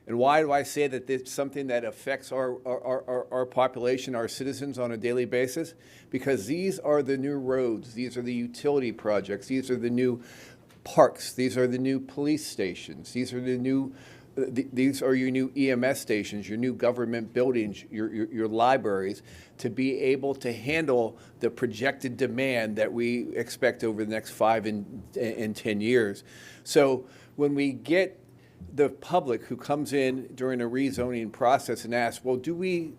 And why do I say that it's something that affects our population, our citizens on a daily basis? Because these are the new roads, these are the utility projects, these are the new parks, these are the new police stations, these are the new these are your new EMS stations, your new government buildings, your libraries, to be able to handle the projected demand that we expect over the next 5 and 10 years. So when we get the public who comes in during a rezoning process and asks, well, do we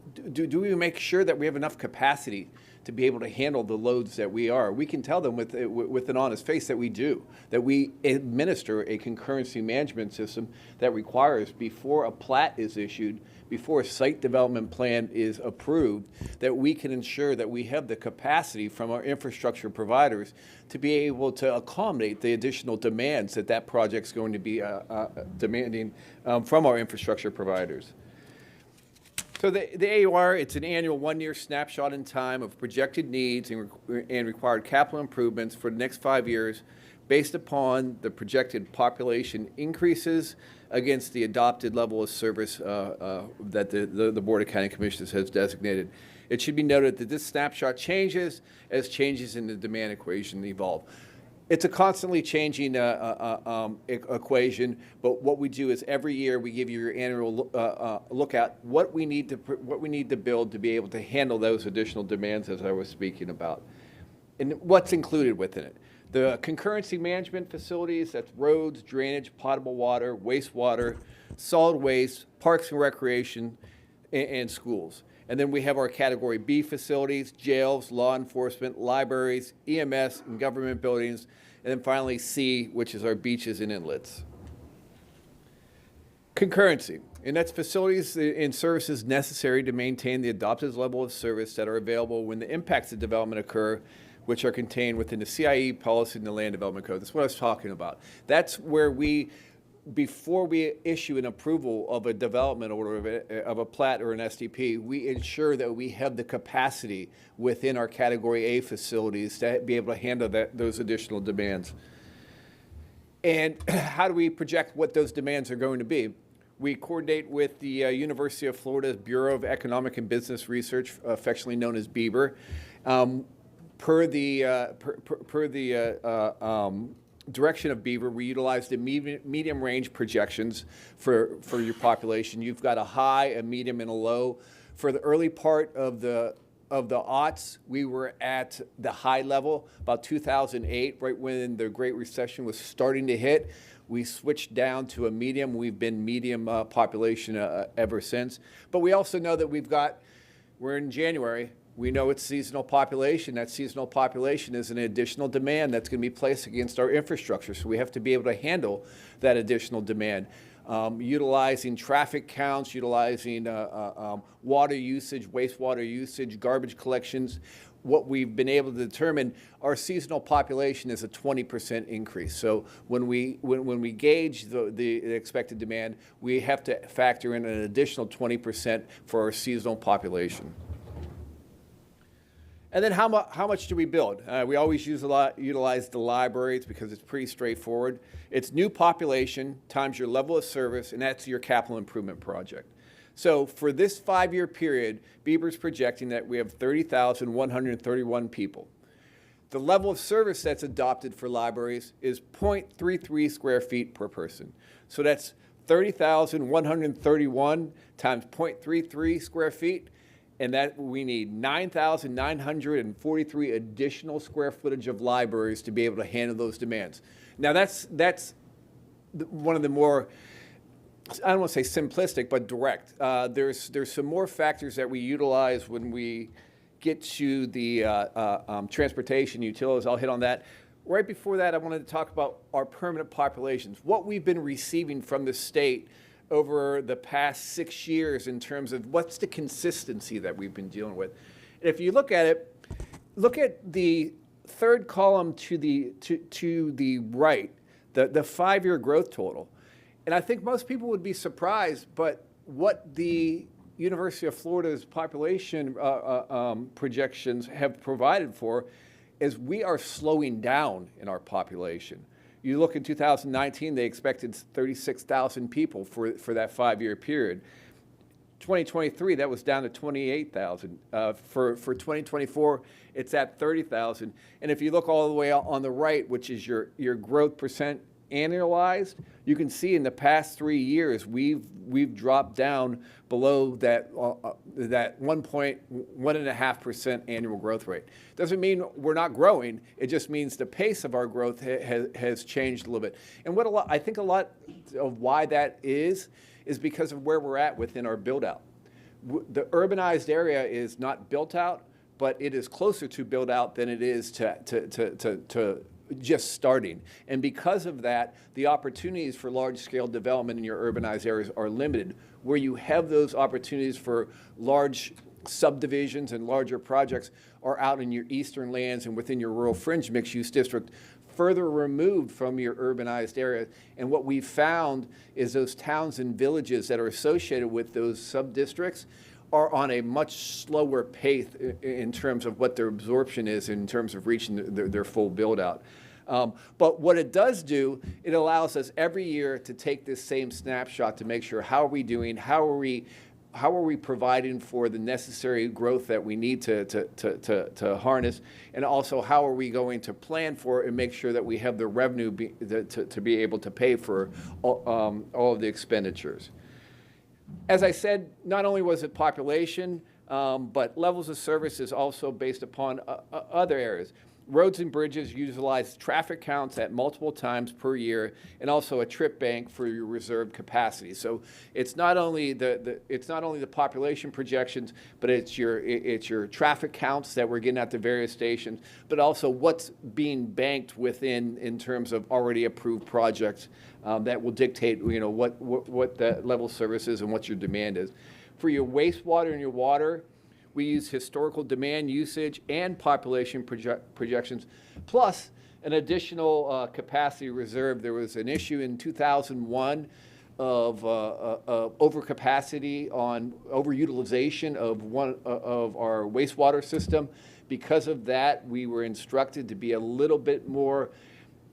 make sure that we have enough capacity to be able to handle the loads that we are? We can tell them with an honest face that we do, that we administer a concurrency management system that requires, before a plat is issued, before a site development plan is approved, that we can ensure that we have the capacity from our infrastructure providers to be able to accommodate the additional demands that project's going to be demanding from our infrastructure providers. So the AUR, it's an annual 1-year snapshot in time of projected needs and required capital improvements for the next 5 years based upon the projected population increases against the adopted level of service that the Board of County Commissioners has designated. It should be noted that this snapshot changes as changes in the demand equation evolve. It's a constantly changing equation, but what we do is every year we give you your annual look at what we need to build to be able to handle those additional demands, as I was speaking about, and what's included within it. The concurrency management facilities, that's roads, drainage, potable water, wastewater, solid waste, parks and recreation, and schools. And then we have our Category B facilities, jails, law enforcement, libraries, EMS, and government buildings. And then finally C, which is our beaches and inlets. Concurrency, and that's facilities and services necessary to maintain the adopted level of service that are available when the impacts of development occur, which are contained within the CIE policy and the Land Development Code. That's what I was talking about. That's where before we issue an approval of a development order of a plat or an SDP, we ensure that we have the capacity within our Category A facilities to be able to handle those additional demands. And how do we project what those demands are going to be? We coordinate with the University of Florida's Bureau of Economic and Business Research, affectionately known as BEBR. Per the direction of BEBR, we utilize the medium range projections for your population. You've got a high, a medium, and a low. For the early part of the aughts, we were at the high level, about 2008, right when the Great Recession was starting to hit. We switched down to a medium. We've been medium population ever since. But we also know that we're in January. We know it's seasonal population. That seasonal population is an additional demand that's going to be placed against our infrastructure. So we have to be able to handle that additional demand. Utilizing traffic counts, utilizing water usage, wastewater usage, garbage collections. What we've been able to determine, our seasonal population is a 20% increase. So when we gauge the expected demand, we have to factor in an additional 20% for our seasonal population. And then how much do we build? We always utilize the libraries because it's pretty straightforward. It's new population times your level of service, and that's your capital improvement project. So for this 5-year period, BEBR's projecting that we have 30,131 people. The level of service that's adopted for libraries is 0.33 square feet per person. So that's 30,131 times 0.33 square feet. And that we need 9,943 additional square footage of libraries to be able to handle those demands. Now that's one of the more, I don't want to say simplistic, but direct. There's some more factors that we utilize when we get to the transportation utilities. I'll hit on that. Right before that, I wanted to talk about our permanent populations, what we've been receiving from the state over the past 6 years in terms of what's the consistency that we've been dealing with. And if you look at it, look at the third column to the right, the 5-year growth total. And I think most people would be surprised, but what the University of Florida's population projections have provided for is we are slowing down in our population. You look in 2019, they expected 36,000 people for that 5-year period. 2023, that was down to 28,000. For 2024, it's at 30,000. And if you look all the way on the right, which is your growth percent annualized, you can see in the past 3 years we've dropped down below that 1.5% annual growth rate. Doesn't mean we're not growing. It just means the pace of our growth has changed a little bit. And I think a lot of why that is because of where we're at within our build out. The urbanized area is not built out, but it is closer to build out than it is to just starting. And because of that, the opportunities for large-scale development in your urbanized areas are limited. Where you have those opportunities for large subdivisions and larger projects are out in your eastern lands and within your rural fringe mixed-use district, further removed from your urbanized area. And what we've found is those towns and villages that are associated with those sub-districts are on a much slower pace in terms of what their absorption is in terms of reaching their full build-out. But what it does do, it allows us every year to take this same snapshot to make sure how are we doing, how are we providing for the necessary growth that we need to harness, and also how are we going to plan for it and make sure that we have the revenue to be able to pay for all of the expenditures. As I said, not only was it population, but levels of service is also based upon other areas. Roads and bridges utilize traffic counts at multiple times per year, and also a trip bank for your reserved capacity. So it's not only the population projections, but it's your traffic counts that we're getting at the various stations, but also what's being banked within in terms of already approved projects that will dictate what the level of service is and what your demand is. For your wastewater and your water, we use historical demand, usage, and population projections, plus an additional capacity reserve. There was an issue in 2001 of overcapacity on overutilization of one of our wastewater system. Because of that, we were instructed to be a little bit more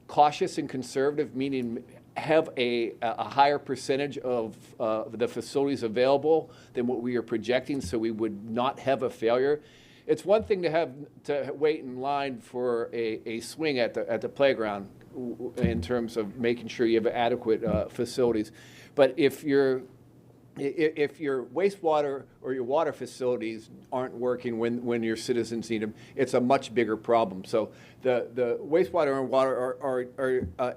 cautious and conservative, meaning have a higher percentage of the facilities available than what we are projecting, so we would not have a failure. It's one thing to have to wait in line for a swing at the playground in terms of making sure you have adequate facilities, but if your wastewater or your water facilities aren't working when your citizens need them, it's a much bigger problem. So the wastewater and water are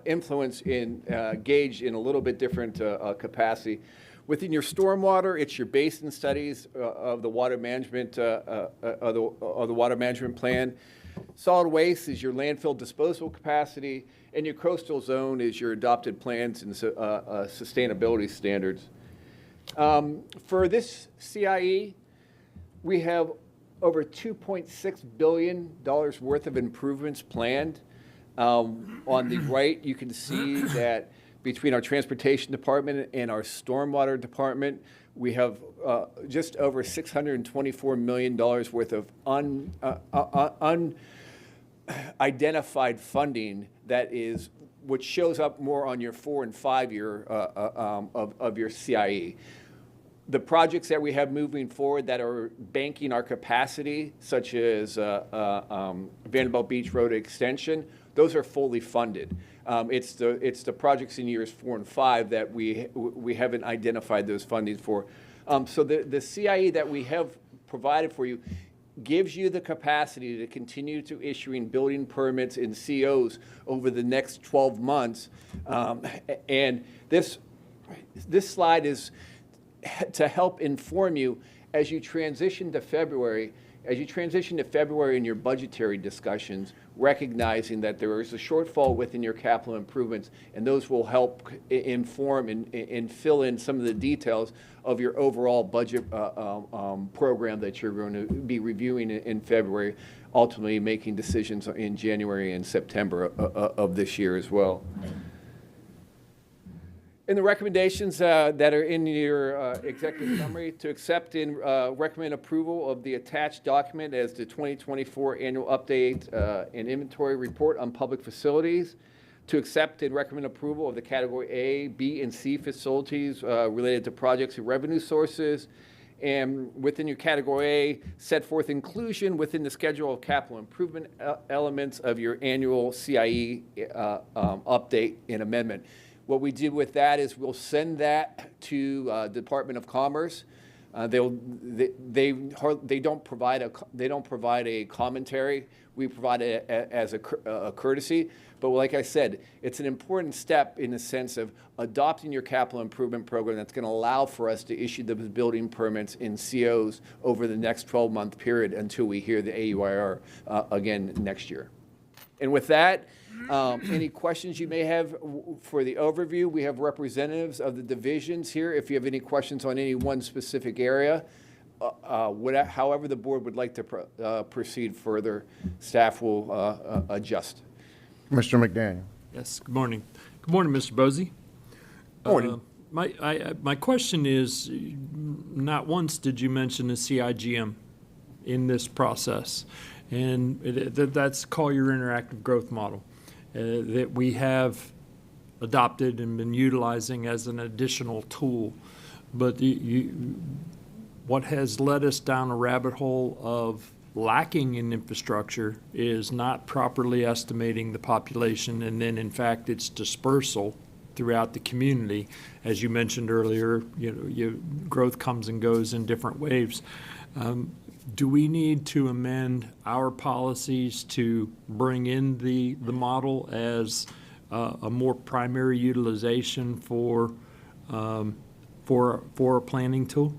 influenced in gauged in a little bit different capacity. Within your stormwater, it's your basin studies of the water management of the water management plan. Solid waste is your landfill disposal capacity, and your coastal zone is your adopted plans and sustainability standards. For this CIE, we have over $2.6 billion worth of improvements planned. On the right, you can see that between our transportation department and our stormwater department, we have just over $624 million worth of unidentified funding which shows up more on your 4 and 5 year of your CIE. The projects that we have moving forward that are banking our capacity, such as Vanderbilt Beach Road Extension, those are fully funded. It's the projects in years 4 and 5 that we haven't identified those fundings for. So the CIE that we have provided for you gives you the capacity to continue to issuing building permits and COs over the next 12 months. And this slide is to help inform you as you transition to February. As you transition to February in your budgetary discussions, recognizing that there is a shortfall within your capital improvements, and those will help inform and fill in some of the details of your overall budget program that you're going to be reviewing in February, ultimately making decisions in January and September of this year as well. In the recommendations that are in your executive summary, to accept and recommend approval of the attached document as the 2024 annual update and inventory report on public facilities, to accept and recommend approval of the category A, B, and C facilities related to projects and revenue sources, and within your category A, set forth inclusion within the schedule of capital improvement elements of your annual CIE update and amendment. What we do with that is we'll send that to Department of Commerce. They don't provide a commentary. We provide it as a courtesy. But like I said, it's an important step in the sense of adopting your capital improvement program that's going to allow for us to issue those building permits in COs over the next 12-month period until we hear the AUIR again next year. And with that, any questions you may have for the overview? We have representatives of the divisions here. If you have any questions on any one specific area, however the board would like to proceed further, staff will adjust. Mr. McDaniel. Yes, good morning. Good morning, Mr. Bosey. Morning. My question is, not once did you mention the CIGM in this process, and that's Collier Interactive Growth Model that we have adopted and been utilizing as an additional tool. But what has led us down a rabbit hole of lacking in infrastructure is not properly estimating the population, and then in fact its dispersal throughout the community. As you mentioned earlier, growth comes and goes in different waves. Do we need to amend our policies to bring in the model as a more primary utilization for a planning tool?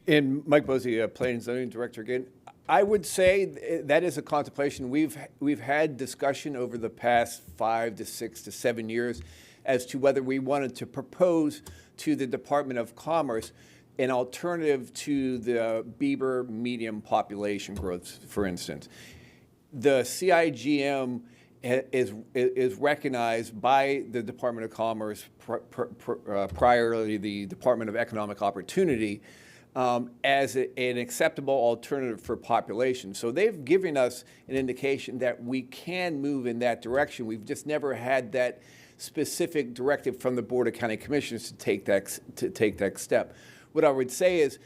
And Mike Bosey, Planning and Zoning Director again. I would say that is a contemplation. We've had discussion over the past 5 to 6 to 7 years as to whether we wanted to propose to the Department of Commerce an alternative to the Bieber medium population growth, for instance. The CIGM is recognized by the Department of Commerce, priorly the Department of Economic Opportunity, as an acceptable alternative for population. So they've given us an indication that we can move in that direction. We've just never had that specific directive from the Board of County Commissioners to take that step. What I would say is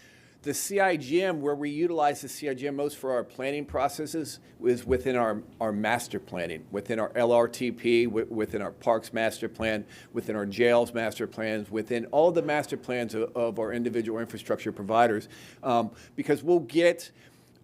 the CIGM, where we utilize the CIGM most for our planning processes, is within our master planning, within our LRTP, within our parks master plan, within our jails master plans, within all the master plans of our individual infrastructure providers, because we'll get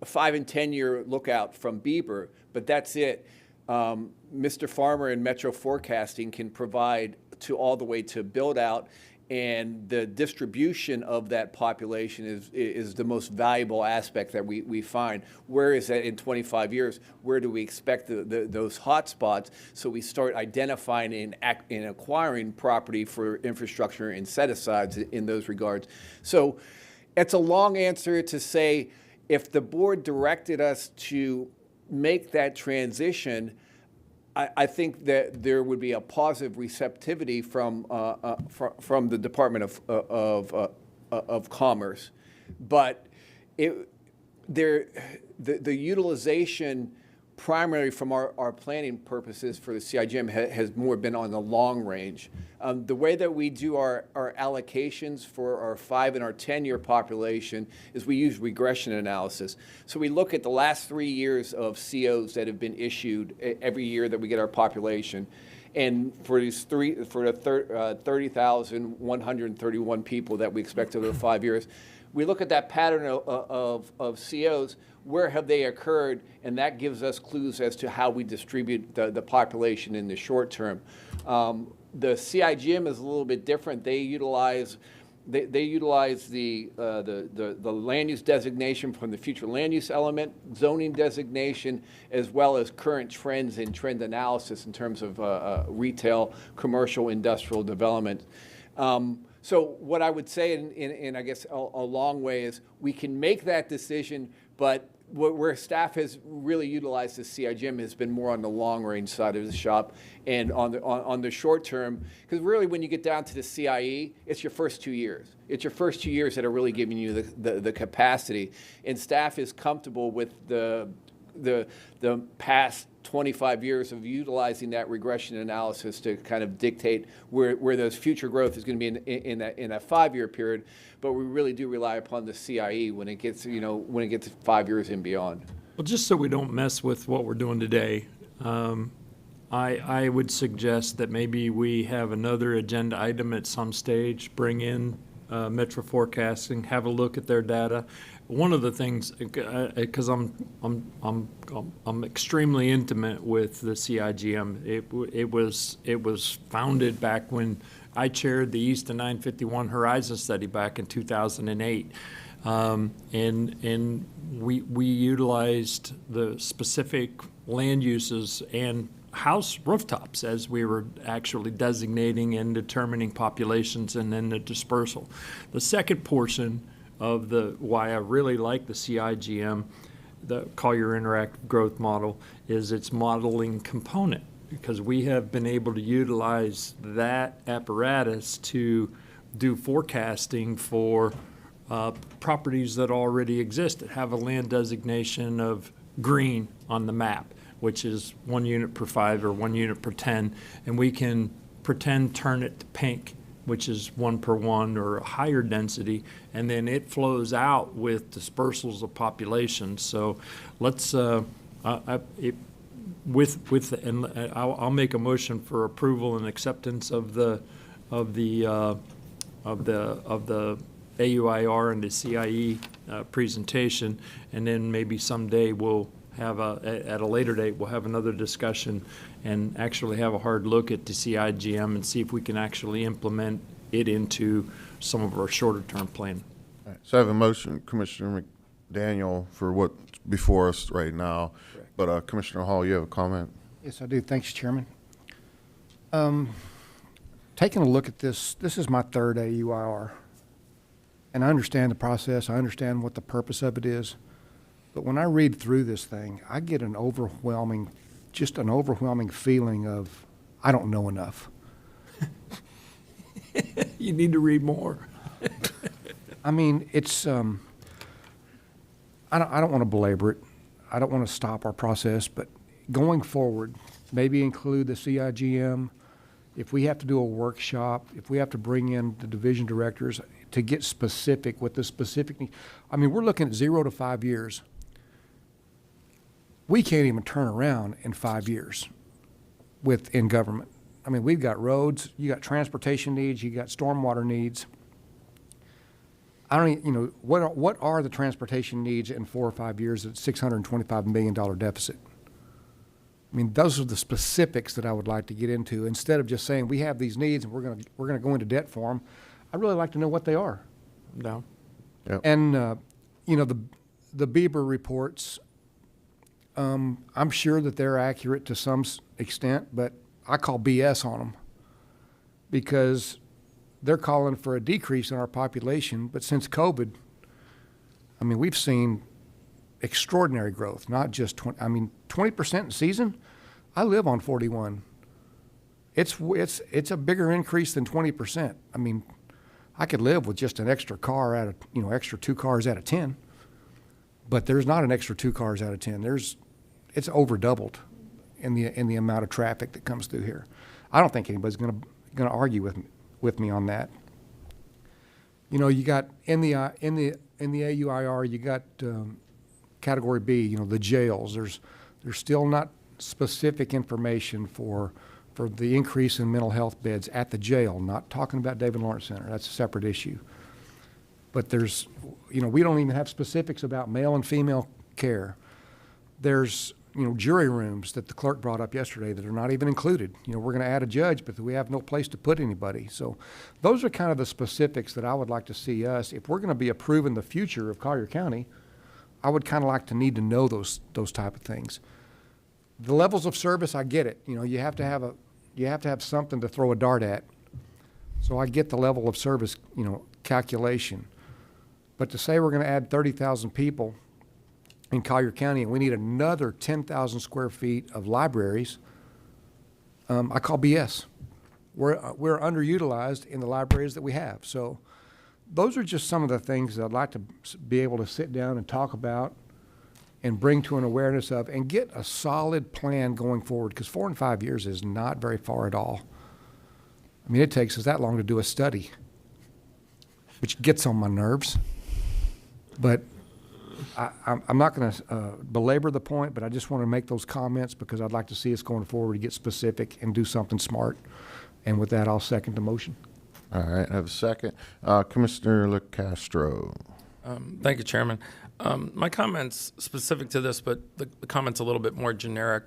a 5 and 10 year lookout from Bieber, but that's it. Mr. Farmer and Metro Forecasting can provide to all the way to build out, and the distribution of that population is the most valuable aspect that we find. Where is that in 25 years? Where do we expect those hot spots? So we start identifying and acquiring property for infrastructure and set-asides in those regards. So it's a long answer to say, if the board directed us to make that transition, I think that there would be a positive receptivity from the Department of Commerce, but the utilization primarily from our planning purposes for the CIGM has more been on the long range. The way that we do our allocations for our 5 and our 10 year population is we use regression analysis. So we look at the last 3 years of COs that have been issued every year that we get our population. And for the 30,131 people that we expect over 5 years, we look at that pattern of COs. Where have they occurred? And that gives us clues as to how we distribute the population in the short term. The CIGM is a little bit different. They utilize the land use designation from the future land use element, zoning designation, as well as current trends and trend analysis in terms of retail, commercial, industrial development. So what I would say, in I guess a long way, is we can make that decision, but where staff has really utilized the CIGM has been more on the long range side of the shop and on the short term, because really when you get down to the CIE, it's your first 2 years. It's your first 2 years that are really giving you the capacity, and staff is comfortable with the past 25 years of utilizing that regression analysis to kind of dictate where those future growth is going to be in that 5-year period. But we really do rely upon the CIE when it gets, when it gets 5 years and beyond. Well, just so we don't mess with what we're doing today, I would suggest that maybe we have another agenda item at some stage, bring in Metro Forecasting, have a look at their data. One of the things, because I'm extremely intimate with the CIGM. It was founded back when I chaired the East and 951 Horizon Study back in 2008, and we utilized the specific land uses and house rooftops as we were actually designating and determining populations and then the dispersal. The second portion of why I really like the CIGM, the Collier Interactive Growth Model, is its modeling component, because we have been able to utilize that apparatus to do forecasting for properties that already exist, that have a land designation of green on the map, which is 1 unit per 5 or 1 unit per 10, and we can pretend turn it to pink, which is 1 per 1 or a higher density, and then it flows out with dispersals of population. So let's I'll make a motion for approval and acceptance of the AUIR and the CIE presentation, and then maybe someday we'll have at a later date, we'll have another discussion and actually have a hard look at the CIGM and see if we can actually implement it into some of our shorter term plan. All right, so I have a motion, Commissioner McDaniel, for what's before us right now. Correct. But Commissioner Hall, you have a comment? Yes, I do. Thanks, Chairman. Taking a look at this is my third AUIR. And I understand the process. I understand what the purpose of it is. But when I read through this thing, I get an overwhelming feeling of, I don't know enough. You need to read more. I mean, it's, I don't want to belabor it. I don't want to stop our process, but going forward, maybe include the CIGM. If we have to do a workshop, if we have to bring in the division directors to get specific with the specific need. I mean, we're looking at 0 to 5 years. We can't even turn around in 5 years in government. I mean, we've got roads, you got transportation needs, you got stormwater needs. I don't even, what are the transportation needs in 4 or 5 years at $625 million deficit? I mean, those are the specifics that I would like to get into. Instead of just saying we have these needs and we're gonna go into debt for them, I'd really like to know what they are. No. Yep. And the Bieber reports, I'm sure that they're accurate to some extent, but I call BS on them because they're calling for a decrease in our population. But since COVID, I mean, we've seen extraordinary growth, not just 20% in season. I live on 41. It's a bigger increase than 20%. I mean, I could live with just an extra car extra 2 cars out of 10, but there's not an extra 2 cars out of 10. It's over doubled in the amount of traffic that comes through here. I don't think anybody's going to argue with me on that. You got in the AUIR, you got Category B, the jails. There's still not specific information for the increase in mental health beds at the jail. Not talking about David Lawrence Center. That's a separate issue. But there's, we don't even have specifics about male and female care. There's, jury rooms that the clerk brought up yesterday that are not even included. We're going to add a judge, but we have no place to put anybody. So those are kind of the specifics that I would like to see us, if we're going to be approving the future of Collier County, I would kind of need to know those type of things. The levels of service, I get it. You have to have something to throw a dart at. So I get the level of service, calculation. But to say we're going to add 30,000 people in Collier County, and we need another 10,000 square feet of libraries, I call BS. We're underutilized in the libraries that we have. So those are just some of the things that I'd like to be able to sit down and talk about and bring to an awareness of and get a solid plan going forward, because 4 and 5 years is not very far at all. I mean, it takes us that long to do a study, which gets on my nerves. But I'm not going to belabor the point, but I just want to make those comments because I'd like to see us going forward to get specific and do something smart. And with that, I'll second the motion. All right, I have a second. Commissioner LaCastro. Thank you, Chairman. My comments specific to this, but the comment's a little bit more generic.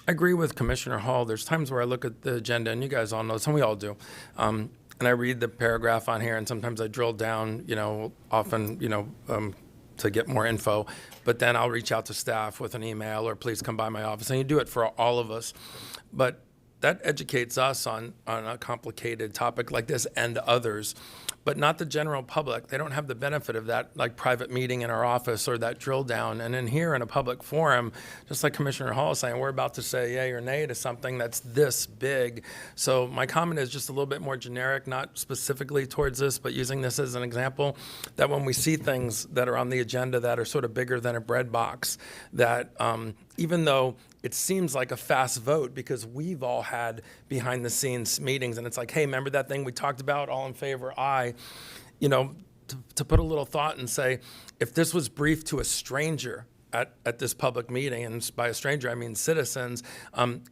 I agree with Commissioner Hall. There's times where I look at the agenda, and you guys all know this, and we all do, and I read the paragraph on here, and sometimes I drill down, often, to get more info, but then I'll reach out to staff with an email or please come by my office, and you do it for all of us. But that educates us on a complicated topic like this and others, but not the general public. They don't have the benefit of that like private meeting in our office or that drill down. And in here in a public forum, just like Commissioner Hall is saying, we're about to say yay or nay to something that's this big. So my comment is just a little bit more generic, not specifically towards this, but using this as an example, that when we see things that are on the agenda that are sort of bigger than a bread box, that even though it seems like a fast vote because we've all had behind the scenes meetings and it's like, hey, remember that thing we talked about? All in favor, aye. To put a little thought and say, if this was briefed to a stranger at this public meeting, and by a stranger I mean citizens,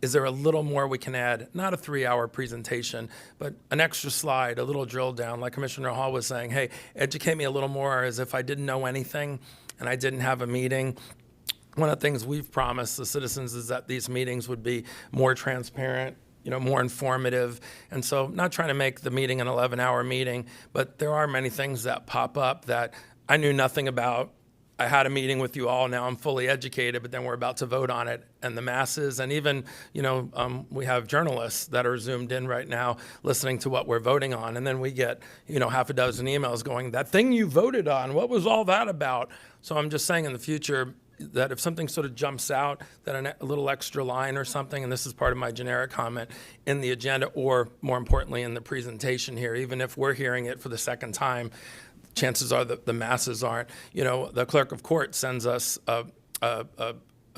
is there a little more we can add? Not a 3-hour presentation, but an extra slide, a little drill down, like Commissioner Hall was saying, hey, educate me a little more as if I didn't know anything and I didn't have a meeting. One of the things we've promised the citizens is that these meetings would be more transparent, more informative. And so not trying to make the meeting an 11-hour meeting, but there are many things that pop up that I knew nothing about. I had a meeting with you all, now I'm fully educated, but then we're about to vote on it. And the masses, and even, we have journalists that are zoomed in right now listening to what we're voting on. And then we get, half a dozen emails going, that thing you voted on, what was all that about? So I'm just saying in the future, that if something sort of jumps out, that a little extra line or something, and this is part of my generic comment, in the agenda, or more importantly in the presentation here, even if we're hearing it for the second time, chances are that the masses aren't. The clerk of court sends us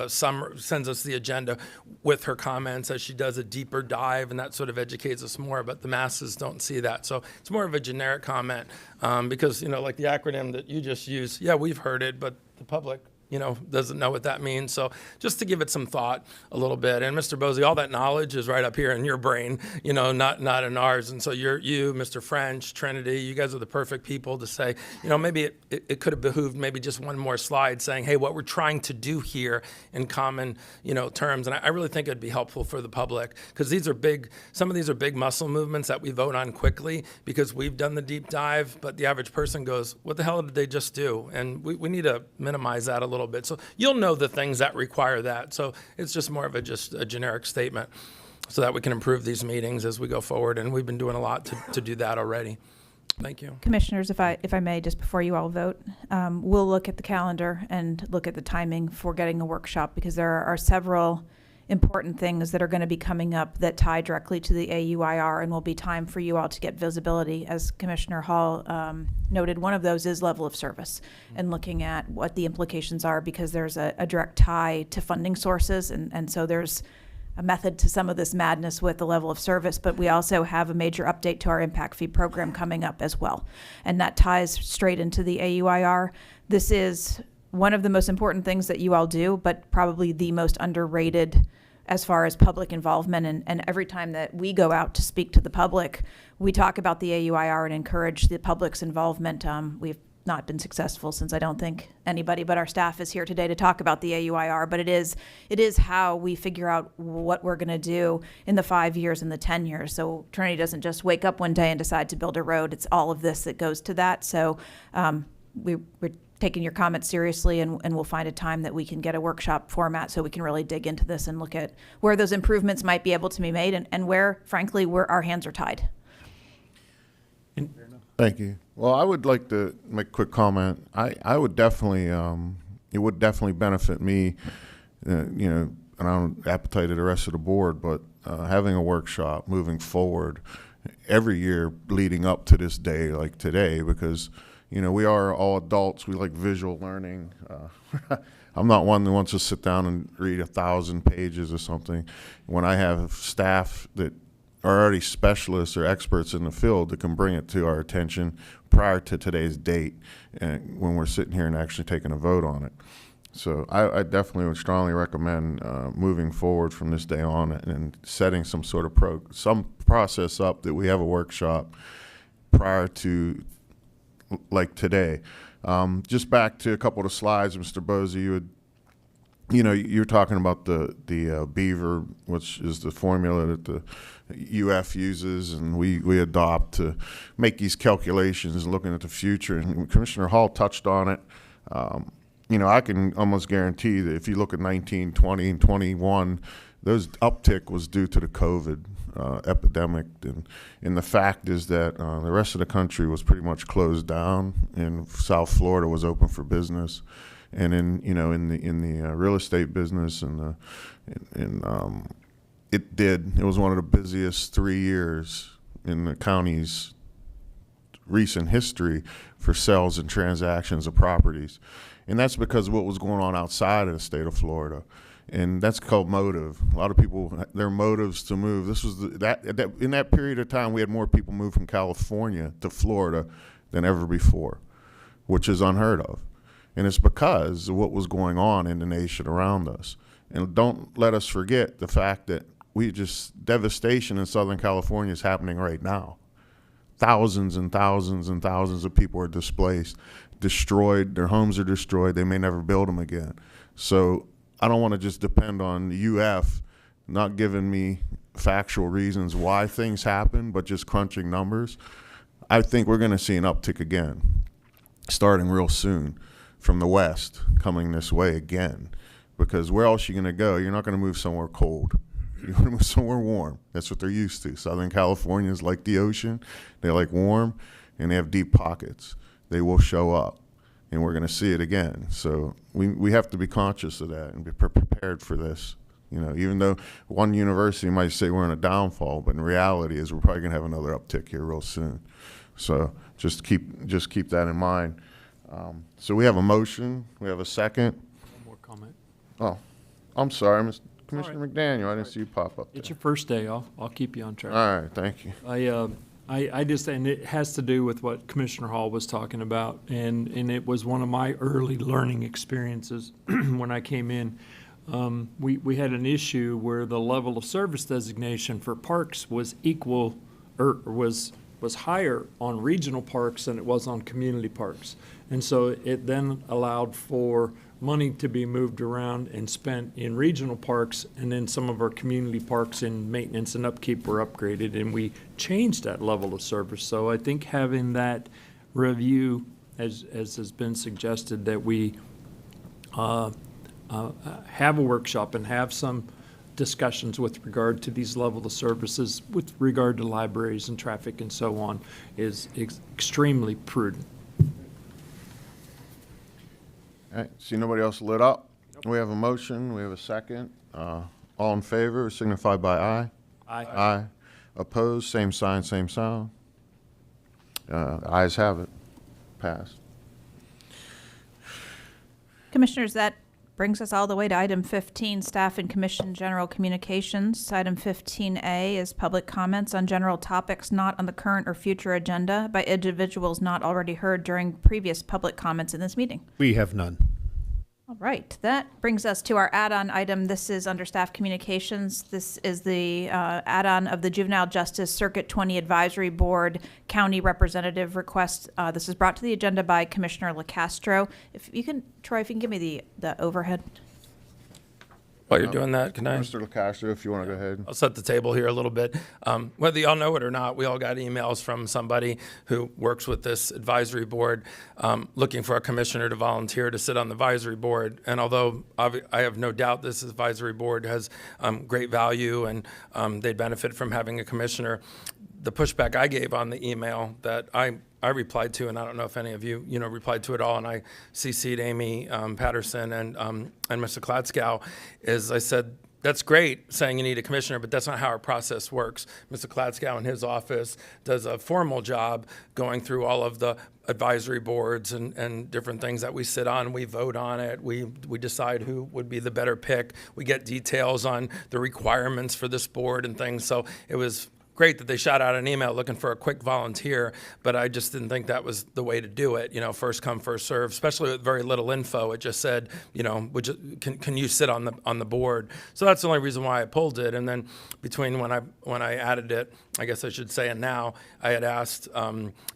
sends us the agenda with her comments as she does a deeper dive, and that sort of educates us more, but the masses don't see that. So it's more of a generic comment because, like the acronym that you just used, yeah, we've heard it, but the public doesn't know what that means. So just to give it some thought a little bit. And Mr. Bosey, all that knowledge is right up here in your brain, not in ours. And so you, Mr. French, Trinity, you guys are the perfect people to say, maybe it could have behooved maybe just one more slide saying, hey, what we're trying to do here in common, terms. And I really think it'd be helpful for the public because some of these are big muscle movements that we vote on quickly because we've done the deep dive, but the average person goes, what the hell did they just do? And we need to minimize that a little bit. So you'll know the things that require that. So it's just more of just a generic statement so that we can improve these meetings as we go forward. And we've been doing a lot to do that already. Thank you. Commissioners, if I may, just before you all vote, we'll look at the calendar and look at the timing for getting a workshop because there are several important things that are going to be coming up that tie directly to the AUIR and will be time for you all to get visibility. As Commissioner Hall noted, one of those is level of service and looking at what the implications are because there's a direct tie to funding sources. And so there's a method to some of this madness with the level of service, but we also have a major update to our impact fee program coming up as well. And that ties straight into the AUIR. This is one of the most important things that you all do, but probably the most underrated as far as public involvement. And every time that we go out to speak to the public, we talk about the AUIR and encourage the public's involvement. We've not been successful since I don't think anybody but our staff is here today to talk about the AUIR, but it is how we figure out what we're going to do in the 5 years and the 10 years. So Trinity doesn't just wake up one day and decide to build a road. It's all of this that goes to that. So we're taking your comments seriously, and we'll find a time that we can get a workshop format so we can really dig into this and look at where those improvements might be able to be made and where, frankly, our hands are tied. Thank you. Well, I would like to make a quick comment. I would definitely, it would definitely benefit me, you know, and I don't appetite of the rest of the board, but having a workshop moving forward every year leading up to this day, like today, because, you know, we are all adults. We like visual learning. I'm not one that wants to sit down and read 1,000 pages or something. When I have staff that are already specialists or experts in the field that can bring it to our attention prior to today's date, and when we're sitting here and actually taking a vote on it. So I definitely would strongly recommend moving forward from this day on and setting some sort of some process up that we have a workshop prior to like today. Just back to a couple of the slides, Mr. Bosey, you're talking about the Beaver, which is the formula that the UF uses and we adopt to make these calculations looking at the future. And Commissioner Hall touched on it. You know, I can almost guarantee that if you look at 19, 20, and 21, those uptick was due to the COVID epidemic. And the fact is that the rest of the country was pretty much closed down, and South Florida was open for business. And in the real estate business it was one of the busiest 3 years in the county's recent history for sales and transactions of properties. And that's because of what was going on outside of the state of Florida. And that's called motive. A lot of people, their motives to move. This was in that period of time, we had more people move from California to Florida than ever before, which is unheard of. And it's because of what was going on in the nation around us. And don't let us forget the fact that devastation in Southern California is happening right now. Thousands and thousands and thousands of people are displaced, destroyed, their homes are destroyed, they may never build them again. So I don't want to just depend on the UF not giving me factual reasons why things happen, but just crunching numbers. I think we're going to see an uptick again, starting real soon from the West, coming this way again. Because where else are you going to go? You're not going to move somewhere cold. You're going to move somewhere warm. That's what they're used to. Southern California is like the ocean. They like warm, and they have deep pockets. They will show up, and we're going to see it again. So we have to be conscious of that and be prepared for this. You know, even though one university might say we're in a downfall, but in reality is we're probably going to have another uptick here real soon. So just keep that in mind. So we have a motion. We have a second. One more comment. Oh, I'm sorry, Mr. Commissioner McDaniel. I didn't see you pop up there. It's your first day. I'll keep you on track. All right, thank you. I just, and it has to do with what Commissioner Hall was talking about, and it was one of my early learning experiences when I came in. We had an issue where the level of service designation for parks was equal, or was higher on regional parks than it was on community parks. And so it then allowed for money to be moved around and spent in regional parks, and then some of our community parks in maintenance and upkeep were upgraded, and we changed that level of service. So I think having that review, as has been suggested, that we have a workshop and have some discussions with regard to these level of services with regard to libraries and traffic and so on is extremely prudent. All right, see nobody else lit up? Nope. We have a motion, we have a second. All in favor signify by aye. Aye. Aye. Opposed, same sign, same sound. Ayes have it. Passed. Commissioners, that brings us all the way to item 15, Staff and Commission General Communications. Item 15A is public comments on general topics not on the current or future agenda by individuals not already heard during previous public comments in this meeting. We have none. All right, that brings us to our add-on item. This is under Staff Communications. This is the add-on of the Juvenile Justice Circuit 20 Advisory Board County Representative request. This is brought to the agenda by Commissioner LaCastro. If you can, Troy, if you can give me the overhead. While you're doing that, can I? Mr. LaCastro, if you want to go ahead. I'll set the table here a little bit. Whether y'all know it or not, we all got emails from somebody who works with this advisory board looking for a commissioner to volunteer to sit on the advisory board. And although I have no doubt this advisory board has great value and they'd benefit from having a commissioner, the pushback I gave on the email that I replied to, and I don't know if any of you, replied to it all, and I CC'd Amy Patterson and Mr. Klatskow, is I said, that's great saying you need a commissioner, but that's not how our process works. Mr. Klatskow in his office does a formal job going through all of the advisory boards and different things that we sit on. We vote on it. We decide who would be the better pick. We get details on the requirements for this board and things. So it was great that they shot out an email looking for a quick volunteer, but I just didn't think that was the way to do it. First come, first serve, especially with very little info. It just said, can you sit on the board? So that's the only reason why I pulled it. And then between when I added it, I guess I should say, and now I had asked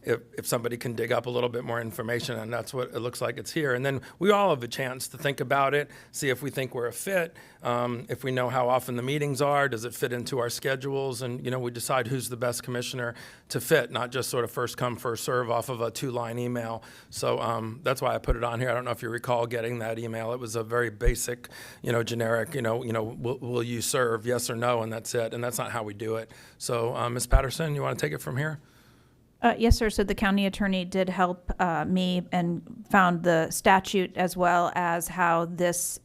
if somebody can dig up a little bit more information, and that's what it looks like it's here. And then we all have a chance to think about it, see if we think we're a fit, if we know how often the meetings are, does it fit into our schedules, and we decide who's the best commissioner to fit, not just sort of first come, first serve off of a 2-line email. So that's why I put it on here. I don't know if you recall getting that email. It was a very basic, generic, will you serve, yes or no, and that's it. And that's not how we do it. So Ms. Patterson, you want to take it from here? Yes, sir. So the county attorney did help me and found the statute as well as how this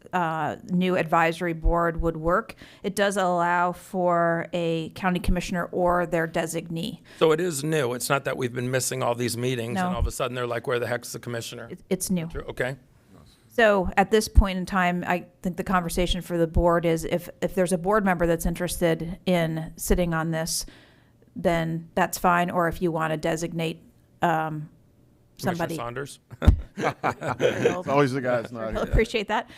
new advisory board would work. It does allow for a county commissioner or their designee. So it is new. It's not that we've been missing all these meetings No. and all of a sudden they're like, where the heck's the commissioner? It's new. Okay. So at this point in time, I think the conversation for the board is if there's a board member that's interested in sitting on this, then that's fine. Or if you want to designate somebody. Commissioner Saunders? It's always the guy that's not He'll here. appreciate that.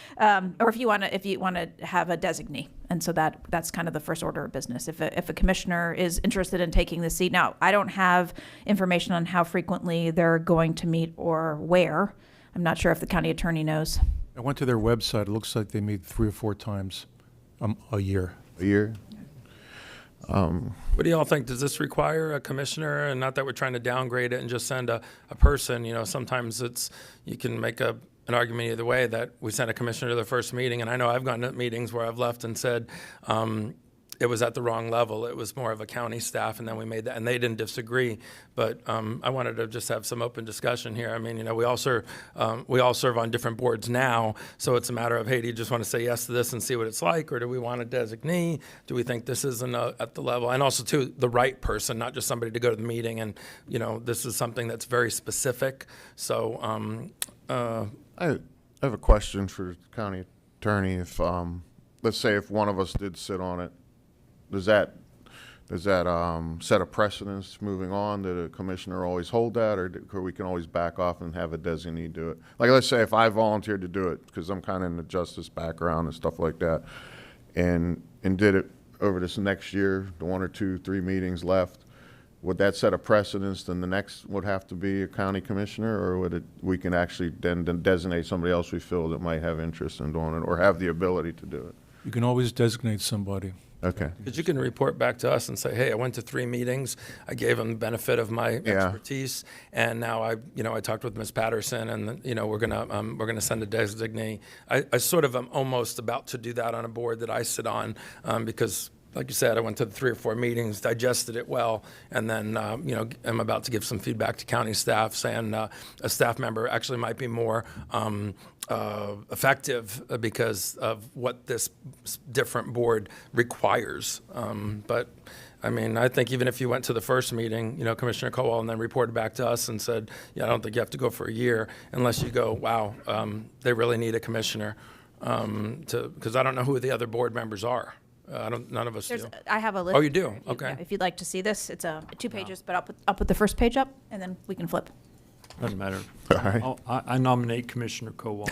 Or if you want to have a designee. And so that's kind of the first order of business. If a commissioner is interested in taking the seat. Now, I don't have information on how frequently they're going to meet or where. I'm not sure if the county attorney knows. I went to their website. It looks like they meet 3 or 4 times a year. A year? What do y'all think? Does this require a commissioner? And not that we're trying to downgrade it and just send a person. Sometimes you can make an argument either way that we send a commissioner to the first meeting. And I know I've gone to meetings where I've left and said it was at the wrong level. It was more of a county staff, and then we made that, and they didn't disagree. But I wanted to just have some open discussion here. I mean, we all serve on different boards now, so it's a matter of, hey, do you just want to say yes to this and see what it's like, or do we want a designee? Do we think this isn't at the level? And also, too, the right person, not just somebody to go to the meeting. And this is something that's very specific. So I have a question for the county attorney. If let's say if one of us did sit on it, does that set a precedence moving on? Did a commissioner always hold that, or we can always back off and have a designee do it? Like, let's say if I volunteered to do it because I'm kind of in the justice background and stuff like that, and did it over this next year, the 1 or 2, 3 meetings left, would that set a precedence? Then the next would have to be a county commissioner, or we can actually then designate somebody else we feel that might have interest in doing it or have the ability to do it? You can always designate somebody. Okay. Because you can report back to us and say, hey, I went to 3 meetings. I gave them the benefit of my expertise, and now I talked with Ms. Patterson, and we're gonna send a designee. I sort of am almost about to do that on a board that I sit on because, like you said, I went to the 3 or 4 meetings, digested it well, and then I'm about to give some feedback to county staff saying a staff member actually might be more effective because of what this different board requires. But I mean, I think even if you went to the first meeting, Commissioner Cowell, and then reported back to us and said, I don't think you have to go for a year unless you go, wow, they really need a commissioner, because I don't know who the other board members are. None of us do. I have a list. Oh, you do? here. Okay. Yeah, if you'd like to see this, it's 2 pages, but I'll put the first page up, and then we can flip. Doesn't matter. All right. I nominate Commissioner Cowell.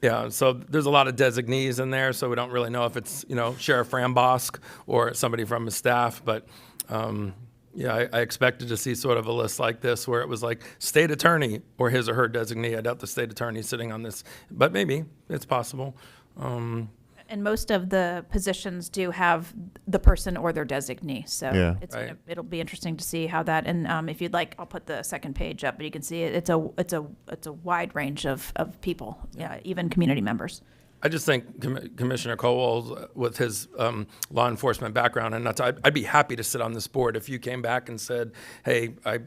Yeah, so there's a lot of designees in there, so we don't really know if it's, Sheriff Rambosk or somebody from his staff, but I expected to see sort of a list like this where it was like state attorney or his or her designee. I doubt the state attorney sitting on this, but maybe it's possible. And most of the positions do have the person or their designee, so Yeah. Right. it'll be interesting to see how that. And if you'd like, I'll put the second page up, but you can see it's a wide range of people, even community members. I just think Commissioner Colwell, with his law enforcement background, and I'd be happy to sit on this board if you came back and said, hey, I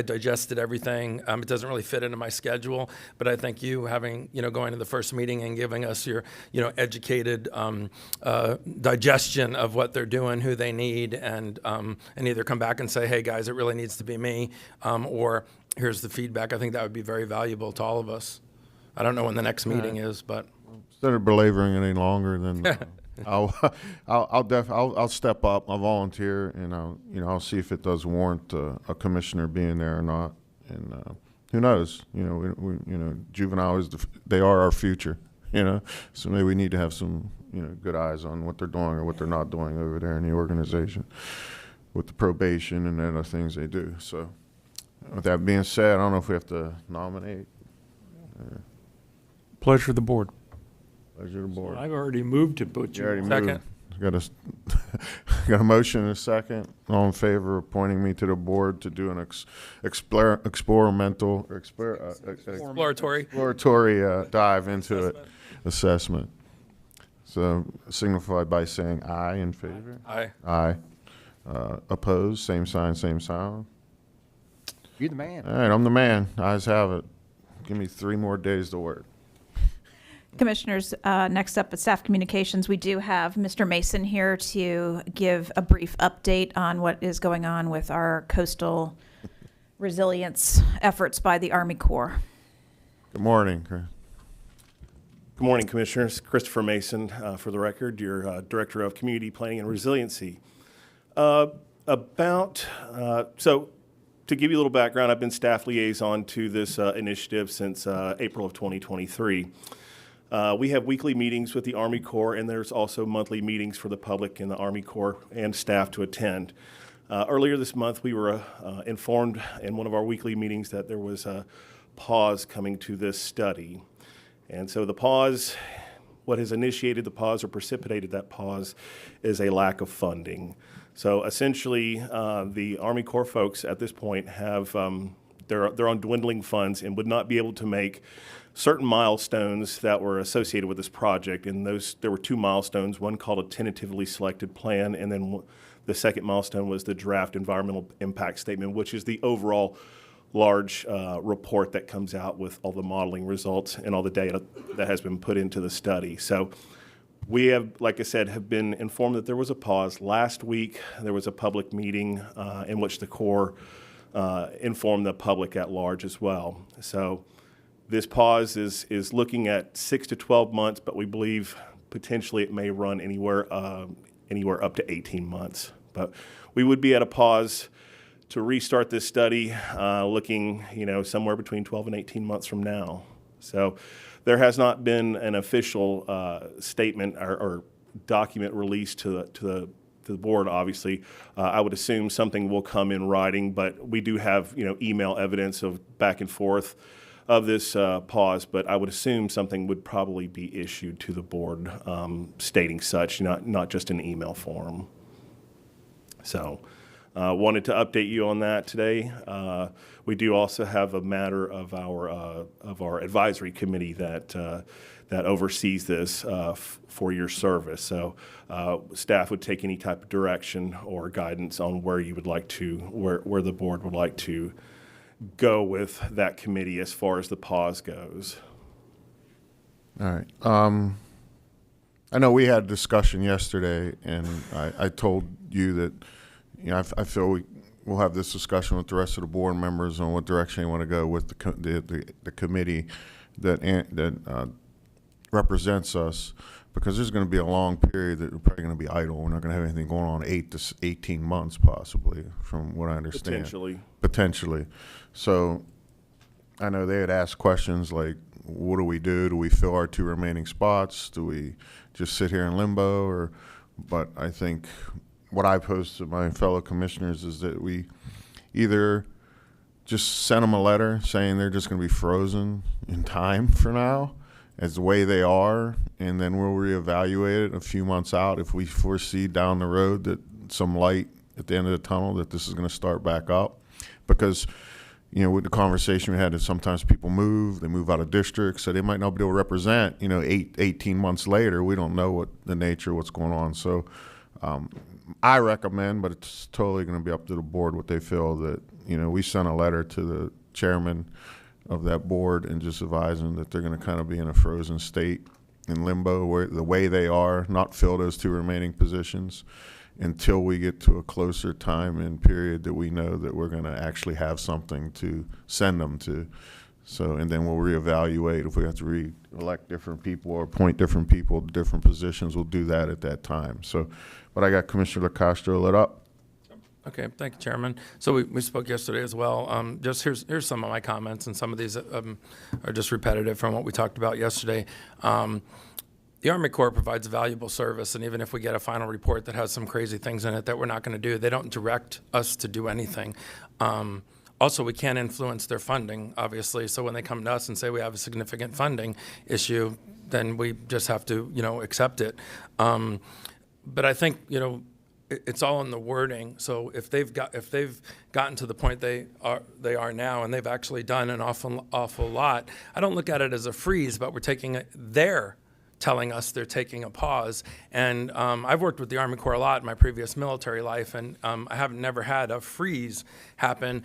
digested everything. It doesn't really fit into my schedule, but I think you having, going to the first meeting and giving us your, educated digestion of what they're doing, who they need, and either come back and say, hey, guys, it really needs to be me, or here's the feedback. I think that would be very valuable to all of us. I don't know when the next meeting is, but. Instead of belaboring it any longer, then I'll step up. I'll volunteer, and I'll see if it does warrant a commissioner being there or not. And who knows? Juvenile they are our future. So maybe we need to have some good eyes on what they're doing or what they're not doing over there in the organization with the probation and other things they do. So with that being said, I don't know if we have to nominate. Pleasure of the board. Pleasure of the board. I've already moved to put you. Second. Got a motion and a second. All in favor of appointing me to the board to do an exploratory dive into it, assessment. So signify by saying aye in favor. Aye. Aye. Opposed, same sign, same sound. You're the man. All right, I'm the man. Ayes have it. Give me 3 more days to work. Commissioners, next up at Staff Communications, we do have Mr. Mason here to give a brief update on what is going on with our coastal resilience efforts by the Army Corps. Good morning, Chris. Good morning, Commissioners. Christopher Mason, for the record, your Director of Community Planning and Resiliency. So to give you a little background, I've been staff liaison to this initiative since April of 2023. We have weekly meetings with the Army Corps, and there's also monthly meetings for the public in the Army Corps and staff to attend. Earlier this month, we were informed in one of our weekly meetings that there was a pause coming to this study. And so the pause, what has initiated the pause or precipitated that pause is a lack of funding. So essentially, the Army Corps folks at this point have, they're on dwindling funds and would not be able to make certain milestones that were associated with this project. And there were 2 milestones, one called a tentatively selected plan, and then the second milestone was the draft environmental impact statement, which is the overall large report that comes out with all the modeling results and all the data that has been put into the study. So we have, like I said, have been informed that there was a pause. Last week, there was a public meeting in which the Corps informed the public at large as well. So this pause is looking at 6 to 12 months, but we believe potentially it may run anywhere up to 18 months. But we would be at a pause to restart this study, looking somewhere between 12 and 18 months from now. So there has not been an official statement or document released to the board. Obviously, I would assume something will come in writing, but we do have email evidence of back and forth of this pause, but I would assume something would probably be issued to the board stating such, not just in email form. So wanted to update you on that today. We do also have a matter of our advisory committee that oversees this for your service. So staff would take any type of direction or guidance on where you would like to, where the board would like to go with that committee as far as the pause goes. All right. I know we had a discussion yesterday, and I told you that I feel we'll have this discussion with the rest of the board members on what direction you want to go with the committee that represents us, because there's going to be a long period that we're probably going to be idle. We're not going to have anything going on 8 to 18 months possibly, from what I understand. Potentially. So I know they had asked questions like, what do we do? Do we fill our 2 remaining spots? Do we just sit here in limbo? But I think what I posed to my fellow commissioners is that we either just send them a letter saying they're just going to be frozen in time for now, as the way they are, and then we'll reevaluate it a few months out if we foresee down the road that some light at the end of the tunnel that this is going to start back up. Because you know, with the conversation we had, that sometimes people move, they move out of districts, so they might not be able to represent, you know, 18 months later. We don't know what the nature of what's going on. So I recommend, but it's totally going to be up to the board what they feel, that, you know, we sent a letter to the chairman of that board and just advising that they're going to kind of be in a frozen state, in limbo, where the way they are, not fill those 2 remaining positions until we get to a closer time and period that we know that we're going to actually have something to send them to. So, and then we'll reevaluate. If we have to re-elect different people or appoint different people to different positions, we'll do that at that time. So, but I got Commissioner LaCastro lit up. Okay, thank you, Chairman. So we spoke yesterday as well. Just here's some of my comments, and some of these are just repetitive from what we talked about yesterday. The Army Corps provides a valuable service, and even if we get a final report that has some crazy things in it that we're not going to do, they don't direct us to do anything. Also, we can't influence their funding, obviously, so when they come to us and say we have a significant funding issue, then we just have to, you know, accept it. But I think, you know, it's all in the wording. So if they've gotten to the point they are now, and they've actually done an awful lot, I don't look at it as a freeze, but they're telling us they're taking a pause. And I've worked with the Army Corps a lot in my previous military life, and I have never had a freeze happen.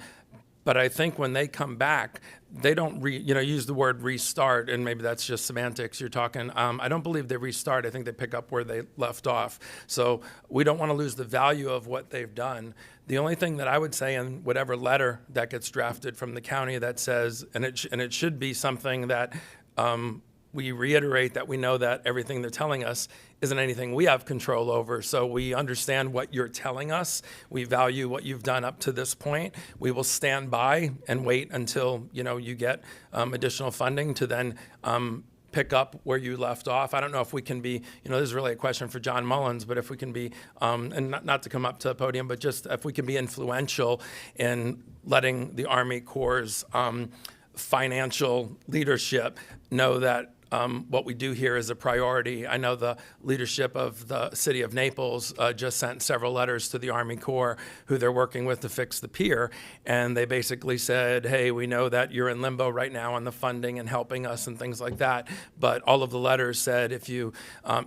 But I think when they come back, they don't use the word restart, and maybe that's just semantics you're talking. I don't believe they restart. I think they pick up where they left off. So we don't want to lose the value of what they've done. The only thing that I would say in whatever letter that gets drafted from the county that says, and it should be something that we reiterate that we know that everything they're telling us isn't anything we have control over. So we understand what you're telling us. We value what you've done up to this point. We will stand by and wait until, you know, you get additional funding to then pick up where you left off. I don't know if we can be, you know, this is really a question for John Mullins, but if we can be, and not to come up to the podium, but just if we can be influential in letting the Army Corps' financial leadership know that what we do here is a priority. I know the leadership of the city of Naples just sent several letters to the Army Corps who they're working with to fix the pier. And they basically said, hey, we know that you're in limbo right now on the funding and helping us and things like that. But all of the letters said, if you,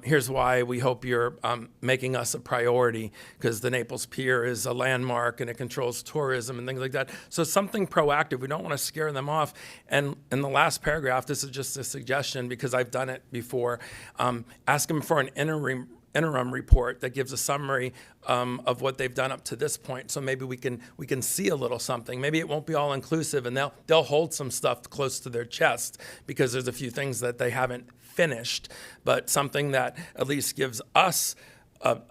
here's why we hope you're making us a priority, because the Naples Pier is a landmark and it controls tourism and things like that. So something proactive. We don't want to scare them off. And in the last paragraph, this is just a suggestion, because I've done it before, ask them for an interim report that gives a summary of what they've done up to this point. So maybe we can see a little something. Maybe it won't be all inclusive, and they'll hold some stuff close to their chest because there's a few things that they haven't finished, but something that at least gives us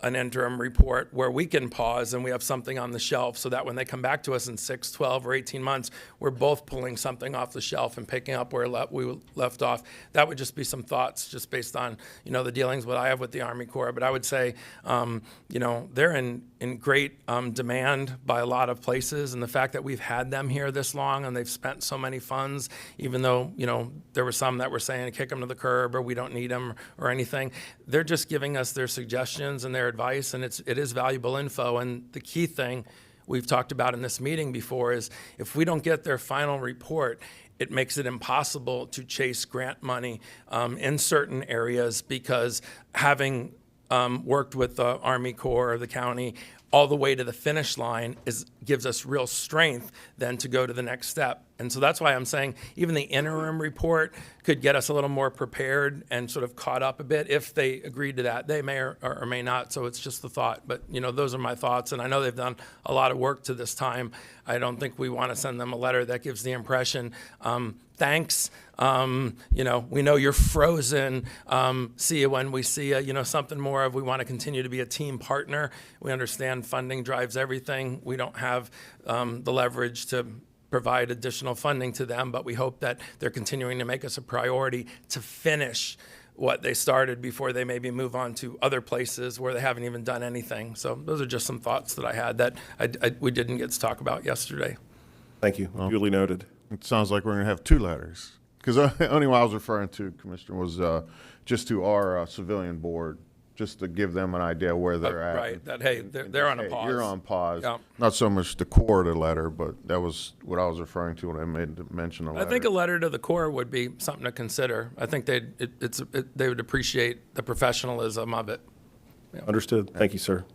an interim report where we can pause and we have something on the shelf, so that when they come back to us in 6, 12, or 18 months, we're both pulling something off the shelf and picking up where we left off. That would just be some thoughts just based on, you know, the dealings what I have with the Army Corps. But I would say, you know, they're in great demand by a lot of places, and the fact that we've had them here this long and they've spent so many funds, even though, you know, there were some that were saying kick them to the curb or we don't need them or anything, they're just giving us their suggestions and their advice, and it is valuable info. And the key thing we've talked about in this meeting before is if we don't get their final report, it makes it impossible to chase grant money in certain areas, because having worked with the Army Corps or the county all the way to the finish line gives us real strength then to go to the next step. And so that's why I'm saying even the interim report could get us a little more prepared and sort of caught up a bit if they agreed to that. They may or may not, so it's just the thought. But, you know, those are my thoughts, and I know they've done a lot of work to this time. I don't think we want to send them a letter that gives the impression, thanks, you know, we know you're frozen, see you when we see you, you know, something more of we want to continue to be a team partner. We understand funding drives everything. We don't have the leverage to provide additional funding to them, but we hope that they're continuing to make us a priority to finish what they started before they maybe move on to other places where they haven't even done anything. So those are just some thoughts that I had that we didn't get to talk about yesterday. Thank you. Well, Duly noted. It sounds like we're going to have 2 letters, because the only one I was referring to, Commissioner, was just to our civilian board just to give them an idea where they're at. Right, that, hey, they're on a Hey, pause. you're on pause. Yeah. Not so much the core of the letter, but that was what I was referring to when I made mention of the I letter. think a letter to the Corps would be something to consider. I think they would appreciate the professionalism of it. Understood. Thank you, sir.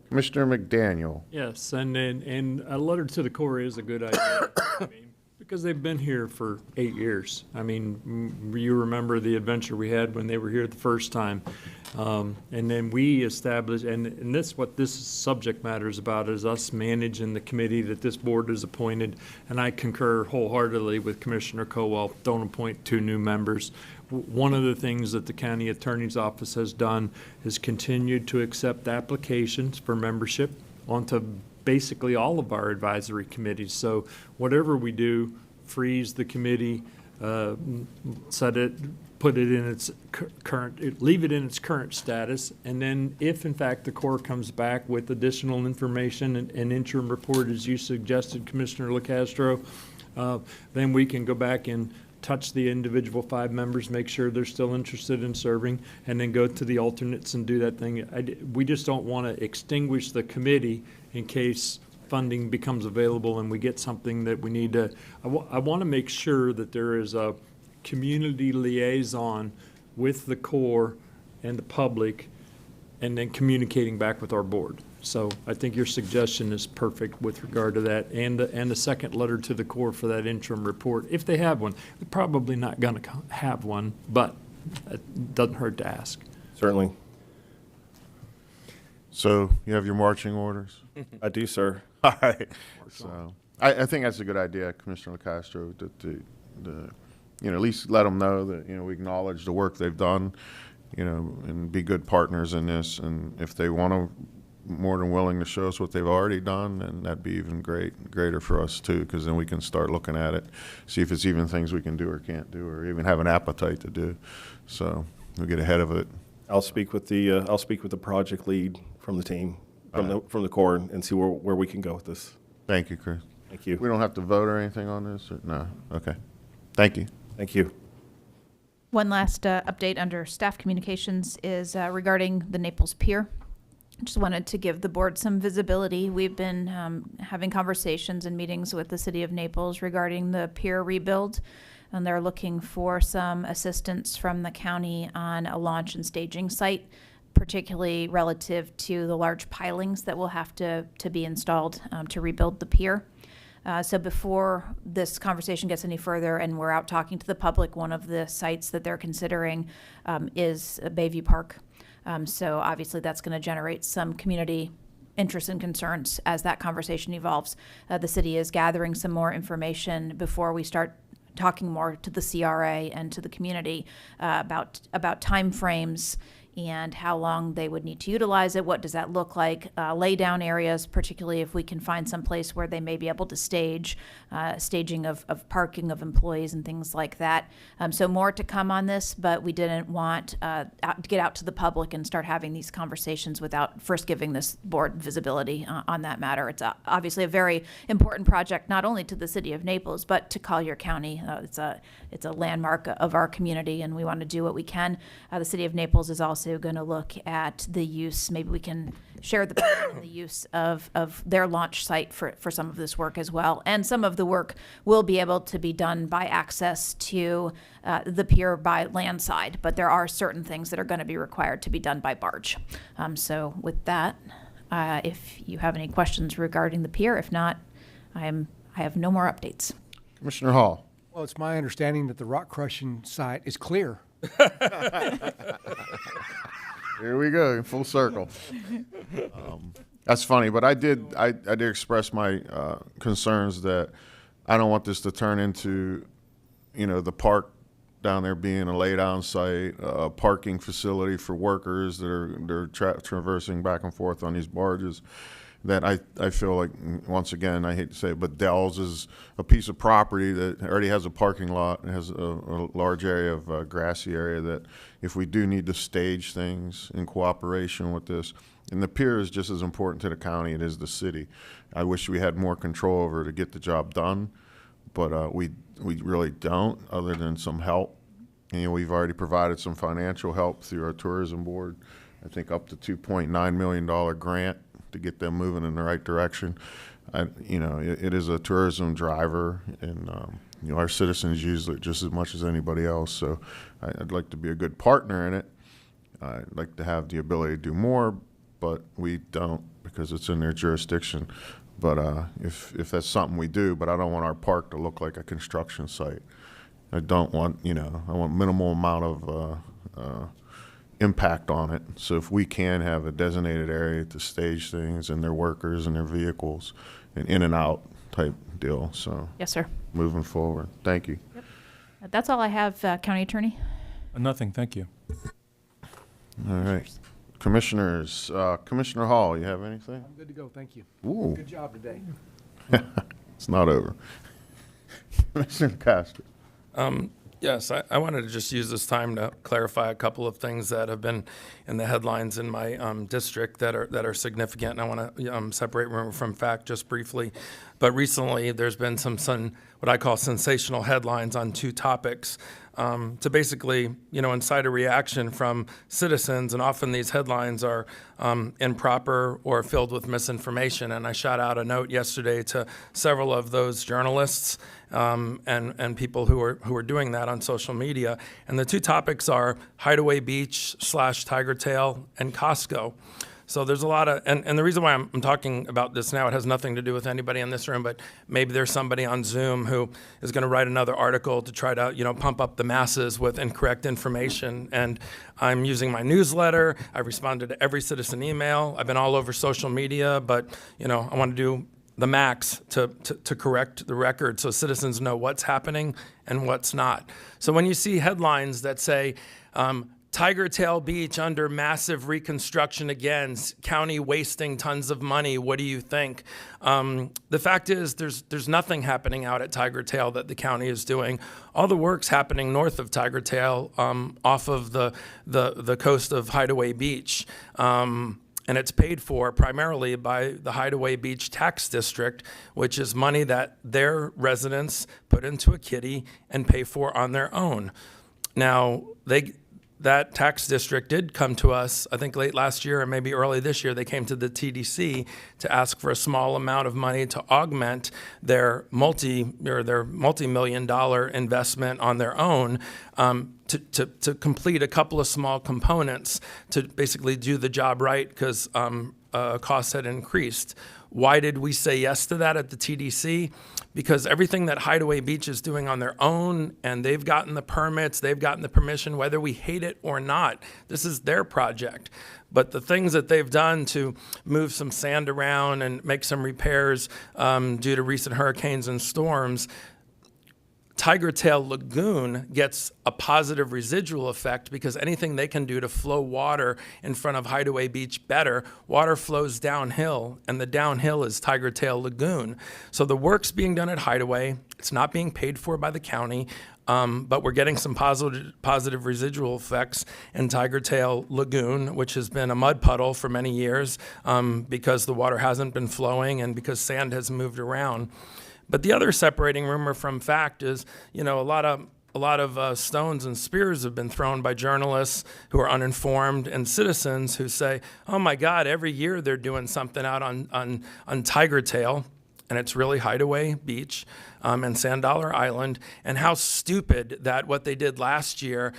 Commissioner McDaniel. Yes, and a letter to the Corps is a good idea. I mean, because they've been here for 8 years. I mean, you remember the adventure we had when they were here the first time. And then we established, and this, what this subject matter is about, is us managing the committee that this board has appointed. And I concur wholeheartedly with Commissioner Cowell, don't appoint 2 new members. One of the things that the county attorney's office has done is continued to accept applications for membership onto basically all of our advisory committees. So whatever we do, freeze the committee, set it, put it in its current, leave it in its current status, and then if in fact the Corps comes back with additional information and an interim report, as you suggested, Commissioner LaCastro, then we can go back and touch the individual 5 members, make sure they're still interested in serving, and then go to the alternates and do that thing. We just don't want to extinguish the committee in case funding becomes available and we get something that we need to. I want to make sure that there is a community liaison with the Corps and the public, and then communicating back with our board. So I think your suggestion is perfect with regard to that, and the second letter to the Corps for that interim report, if they have one. They're probably not going to have one, but it doesn't hurt to ask. Certainly. So you have your marching orders? I do, sir. All right. So I think that's a good idea, Commissioner LaCastro, to at least let them know that, we acknowledge the work they've done, and be good partners in this. And if they want to, more than willing to show us what they've already done, and that'd be even greater for us too, because then we can start looking at it, see if it's even things we can do or can't do, or even have an appetite to do. So we'll get ahead of it. I'll speak with the project lead from the team, from the Corps, and see where we can go with this. Thank you, Chris. Thank you. We don't have to vote or anything on this? Or, no? Okay. Thank you. Thank you. One last update under staff communications is regarding the Naples Pier. Just wanted to give the board some visibility. We've been having conversations and meetings with the city of Naples regarding the pier rebuild, and they're looking for some assistance from the county on a launch and staging site, particularly relative to the large pilings that will have to be installed to rebuild the pier. So before this conversation gets any further and we're out talking to the public, one of the sites that they're considering is Bayview Park. So obviously that's going to generate some community interest and concerns as that conversation evolves. The city is gathering some more information before we start talking more to the CRA and to the community about timeframes and how long they would need to utilize it. What does that look like? Lay down areas, particularly if we can find some place where they may be able to stage, staging of parking of employees and things like that. So more to come on this, but we didn't want to get out to the public and start having these conversations without first giving this board visibility on that matter. It's obviously a very important project, not only to the city of Naples, but to Collier County. It's a landmark of our community, and we want to do what we can. The city of Naples is also going to look at the use, maybe we can share the use of their launch site for some of this work as well. And some of the work will be able to be done by access to the pier by landside, but there are certain things that are going to be required to be done by barge. So with that, if you have any questions regarding the pier, if not, I have no more updates. Commissioner Hall. Well, it's my understanding that the rock crushing site is clear. Here we go, full circle. That's funny, but I did express my concerns that I don't want this to turn into, the park down there being a lay-down site, a parking facility for workers that are traversing back and forth on these barges. That I feel like, once again, I hate to say it, but Dell's is a piece of property that already has a parking lot and has a large area of grassy area that if we do need to stage things in cooperation with this, and the pier is just as important to the county as it is the city. I wish we had more control over it to get the job done, but we really don't, other than some help. We've already provided some financial help through our tourism board I think, up to $2.9 million grant to get them moving in the right direction. It is a tourism driver, and our citizens use it just as much as anybody else. So I'd like to be a good partner in it. I'd like to have the ability to do more, but we don't because it's in their jurisdiction. But if that's something we do, but I don't want our park to look like a construction site. I don't want, I want minimal amount of impact on it. So if we can have a designated area to stage things and their workers and their vehicles, an in and out type deal. So Yes, sir. moving forward. Thank you. That's all I have, County Attorney. Nothing, thank you. All right. Commissioners, Commissioner Hall, you have anything? I'm good to go, thank you. Ooh. Good job today. It's not over. Commissioner Castro. Yes, I wanted to just use this time to clarify a couple of things that have been in the headlines in my district that are significant, and I want to separate rumor from fact just briefly. But recently, there's been some what I call sensational headlines on two topics to basically, incite a reaction from citizens, and often these headlines are improper or filled with misinformation. And I shot out a note yesterday to several of those journalists and people who are doing that on social media. And the two topics are Hideaway Beach / Tiger Tail and Costco. So there's a lot of, and the reason why I'm talking about this now, it has nothing to do with anybody in this room, but maybe there's somebody on Zoom who is going to write another article to try to, pump up the masses with incorrect information. And I'm using my newsletter. I've responded to every citizen email. I've been all over social media, but, I want to do the max to correct the record so citizens know what's happening and what's not. So when you see headlines that say, Tiger Tail Beach under massive reconstruction again, county wasting tons of money, what do you think? The fact is there's nothing happening out at Tiger Tail that the county is doing. All the work's happening north of Tiger Tail, off of the coast of Hideaway Beach. And it's paid for primarily by the Hideaway Beach Tax District, which is money that their residents put into a kitty and pay for on their own. Now, that tax district did come to us, I think late last year or maybe early this year. They came to the TDC to ask for a small amount of money to augment their multi-million-dollar investment on their own, to complete a couple of small components to basically do the job right because costs had increased. Why did we say yes to that at the TDC? Because everything that Hideaway Beach is doing on their own, and they've gotten the permits, they've gotten the permission, whether we hate it or not, this is their project. But the things that they've done to move some sand around and make some repairs due to recent hurricanes and storms, Tiger Tail Lagoon gets a positive residual effect because anything they can do to flow water in front of Hideaway Beach better, water flows downhill, and the downhill is Tiger Tail Lagoon. So the work's being done at Hideaway. It's not being paid for by the county, but we're getting some positive residual effects in Tiger Tail Lagoon, which has been a mud puddle for many years because the water hasn't been flowing and because sand has moved around. But the other separating rumor from fact is, a lot of stones and spears have been thrown by journalists who are uninformed and citizens who say, "Oh my God, every year they're doing something out on Tiger Tail." And it's really Hideaway Beach and Sand Dollar Island, and how stupid that what they did last year,